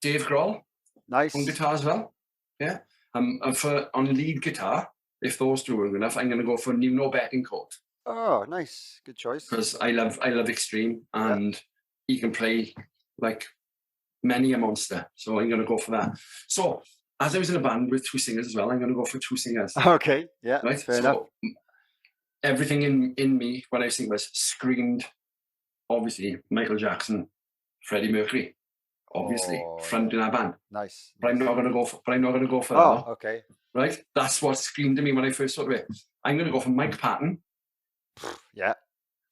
Dave Grohl. Nice. On guitar as well. Yeah. And on lead guitar, if those two are good enough, I'm going to go for Nuno Bettencourt. Oh, nice. Good choice. Because I love Extreme, and he can play like many a monster. So I'm going to go for that. So as I was in a band with 2 singers as well, I'm going to go for 2 singers. Okay. Yeah. Right. Fair enough. Everything in me when I sing was screamed, obviously, Michael Jackson, Freddie Mercury, obviously, front in our band. Nice. But I'm not going to go for that. Oh, okay. Right? That's what screamed to me when I first saw it. I'm going to go for Mike Patton. Yeah.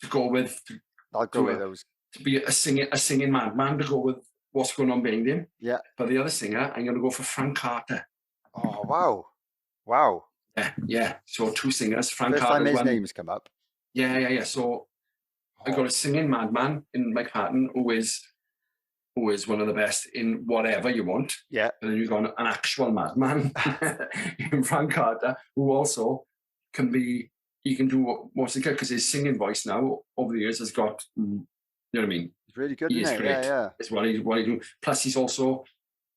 I'll go with those. To be a singing man to go with What's Going On behind him. Yeah. But the other singer, I'm going to go for Frank Carter. Oh, wow. Yeah. So 2 singers, Frank First time Carter's his one. name's come up. Yeah. So I got a singing madman in Mike Patton who is one of the best in whatever you want. Yeah. And then you've got an actual madman in Frank Carter who also he can do most of it because his singing voice now over the years has got, you know what I mean? It's really good, He is isn't it? great. Yeah. It's what he do. Plus he's also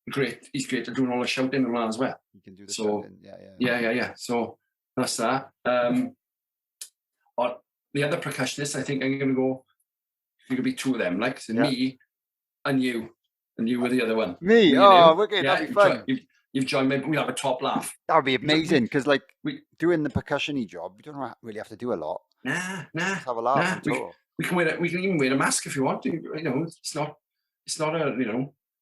great. He's great at doing all the shouting and all as well. You can do the So, shouting. Yeah. So that's that. The other percussionist, I think I'm gonna go. It could be 2 of them, like so me and you were the other one. Me? Oh, wicked! That'd be fun. You've joined me. We have a top laugh. That would be amazing because, like, we doing the percussion-y job, you don't really have to do a lot. Nah. Just have a laugh. We can even wear a mask if you want. You know, it's not a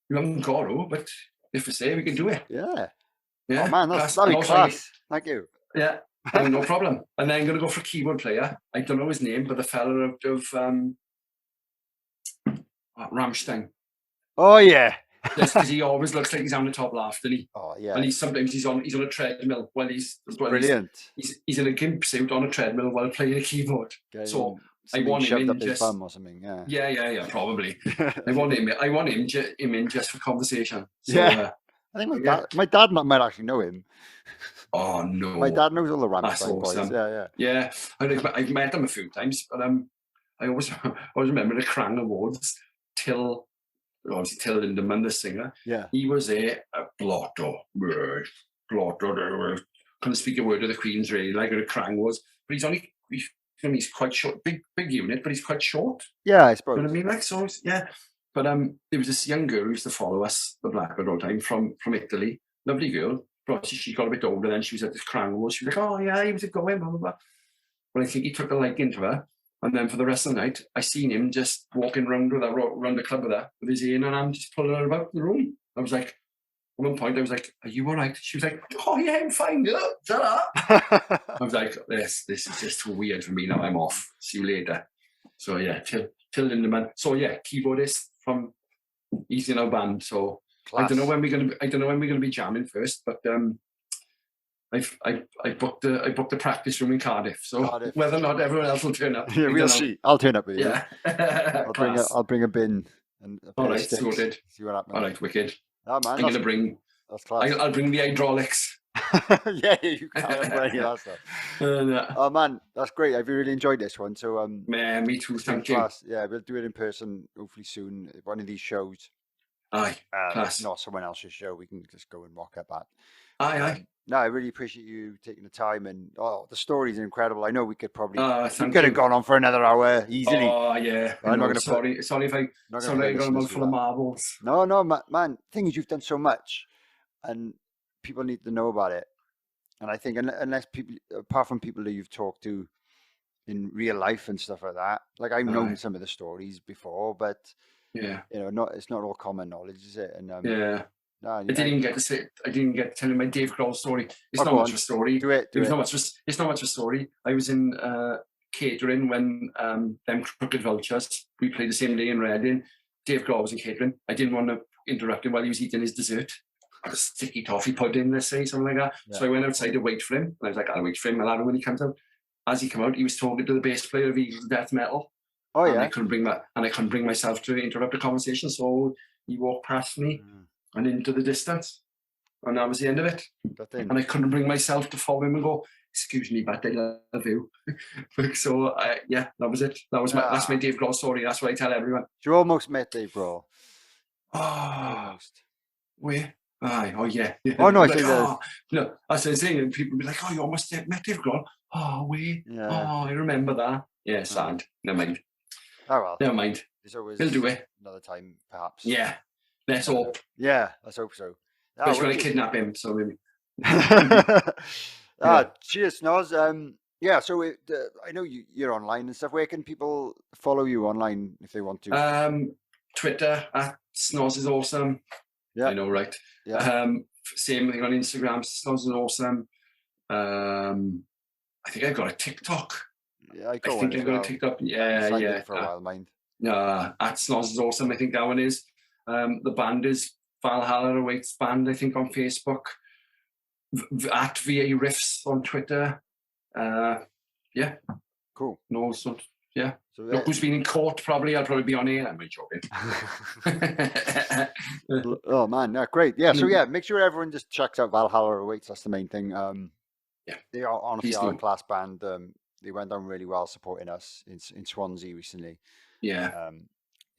you haven't got to, but if we say we can do it. Yeah. Yeah. Oh man, that'd be class. Thank you. Yeah. No problem. And then I'm going to go for a keyboard player. I don't know his name, but the fella out of Rammstein. Oh yeah. Just because he always looks like he's having a top laugh, doesn't he? Oh yeah. And sometimes he's on a treadmill while he's brilliant. He's in a gimp suit on a treadmill while playing a keyboard. So I want him in just bum or something. Yeah, probably. I want him in just for conversation. So, yeah. I think my dad might actually know him. Oh no! My dad knows all the Rammstein boys. Yeah. I've met him a few times, but I always remember the Krang Awards till Lindemann, the singer. Yeah. He was a blotto. Couldn't speak a word of the Queen's really, like a Krang was. But he's quite short, big unit, but he's quite short. Yeah, I suppose. You know what I mean? Like so, yeah. But there was this young girl who used to follow us, the Blackout all the time, from Italy. Lovely girl. But she got a bit older then. She was at this Krang Awards. She was like, oh yeah, he was going, blah, blah, blah. Well, I think he took a liking to her. And then for the rest of the night, I seen him just walking around with her, around the club with her, with his ear in, and I'm just pulling her about the room. I was like, at one point, I was like, are you all right? She was like, oh yeah, I'm fine. Shut up. I was like, this is just too weird for me now. I'm off. See you later. So yeah, till Lindemann. So yeah, keyboardist from he's in our band. So class. I don't know when we're gonna be jamming first, but I booked the practice room in Cardiff. So whether or not everyone else will turn up, yeah, we'll see. I'll turn up with you. Yeah, I'll bring a bin and a all right, sorted. See what happens. All right, wicked. Oh, man, I'm gonna bring. That's class. I'll bring the hydraulics. Yeah, you can bring that stuff. Oh man, that's great. I've really enjoyed this one. So man, me too. Thank you. Yeah, we'll do it in person hopefully soon. One of these shows. Aye, class. Not someone else's show. We can just go and rock up at. Aye. No, I really appreciate you taking the time, and the story's incredible. I know we could probably we could have gone on for another hour easily. Oh yeah, I'm not gonna sorry if I got a mouthful of marbles. No, man. Thing is, you've done so much, and people need to know about it. And I think unless people, apart from people that you've talked to in real life and stuff like that, like I've known some of the stories before, but yeah, it's not all common knowledge, is it? And yeah. No, I didn't even get to tell you my Dave Grohl story. It's not much of a story. It's not much of a story. I was in catering when them Crooked Vultures. We played the same day in Reading. Dave Grohl was in catering. I didn't want to interrupt him while he was eating his dessert. A sticky toffee pudding, let's say, something like that. Yeah. So I went outside to wait for him. And I was like, I'll wait for him. I'll have him when he comes out. As he came out, he was talking to the bass player of Eagles Death Metal. Oh yeah. And I couldn't bring myself to interrupt the conversation. So he walked past me and into the distance. And that was the end of it. And I couldn't bring myself to follow him and go, excuse me, but I love you. So yeah, that was it. That's my Dave Grohl story. That's what I tell everyone. You almost met Dave Grohl. Oh, almost. Where? Aye, oh yeah. Oh no, I think no, as I was saying, and people would be like, oh, you almost met Dave Grohl. Oh, we. Yeah. Oh, I remember that. Yeah, sad. Never mind. Oh well. Never mind. He'll do it another time, perhaps. Yeah. Let's hope. Yeah, let's hope so. Especially when I kidnap him. So maybe. Cheers, Snoz. Yeah, so I know you're online and stuff. Where can people follow you online if they want to? Twitter @Snoz is awesome. Yeah, I know, right? Yeah. Same thing on Instagram. Snoz is awesome. I think I've got a TikTok. Yeah, I think I've got a TikTok. Yeah. For a while, mind. @Snoz is awesome. I think that one is. The band is Valhalla Awaits band. I think on Facebook. at VA Riffs on Twitter. Yeah. Cool. No, so, yeah. So Look who's been in court, probably. I'll probably be on here. I'm really joking. Oh man, great. Yeah, so yeah, make sure everyone just checks out Valhalla Awaits. That's the main thing. Yeah, they are honestly please a do. class band. They went down really well supporting us in Swansea recently. Yeah.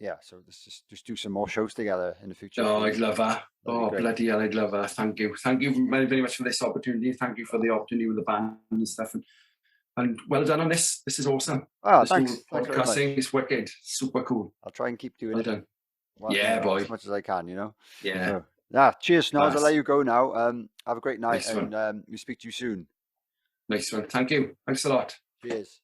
Yeah, so let's just do some more shows together in the future. Oh, I'd love that. That'd be great. Bloody hell, I'd love that. Thank you. Thank you very, very much for this opportunity. Thank you for the opportunity with the band and stuff. And well done on this. This is awesome. Oh, this thanks. Podcasting Thanks very much. is wicked. Super cool. I'll try and keep doing Well it. done. Well, Yeah, boy. as much as I can, Yeah. So, yeah, cheers, Snoz. Class. I'll let you go now. Have a great night, Nice one. and we speak to you soon. Nice one. Thank you. Thanks a lot. Cheers.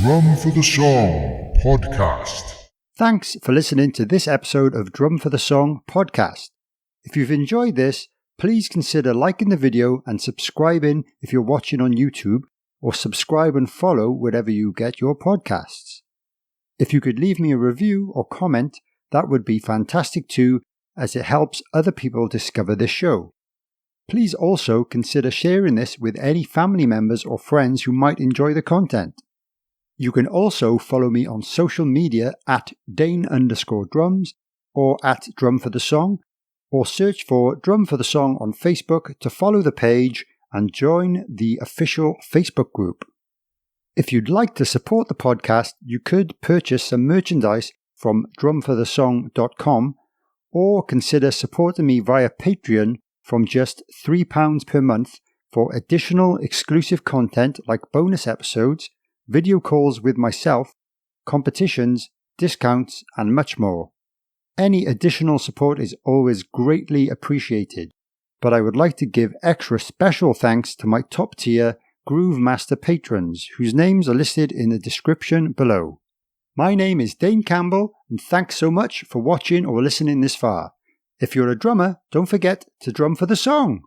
Drum for the Song Podcast. Thanks for listening to this episode of Drum for the Song podcast. If you've enjoyed this, please consider liking the video and subscribing if you're watching on YouTube, or subscribe and follow wherever you get your podcasts. If you could leave me a review or comment, that would be fantastic too, as it helps other people discover this show. Please also consider sharing this with any family members or friends who might enjoy the content. You can also follow me on social media at Dane_drums or at Drum for the Song, or search for Drum for the Song on Facebook to follow the page and join the official Facebook group. If you'd like to support the podcast, you could purchase some merchandise from drumforthesong.com, or consider supporting me via Patreon from just £3 per month for additional exclusive content like bonus episodes, video calls with myself, competitions, discounts, and much more. Any additional support is always greatly appreciated, but I would like to give extra special thanks to my top tier Groove Master patrons, whose names are listed in the description below. My name is Dane Campbell, and thanks so much for watching or listening this far. If you're a drummer, don't forget to drum for the song.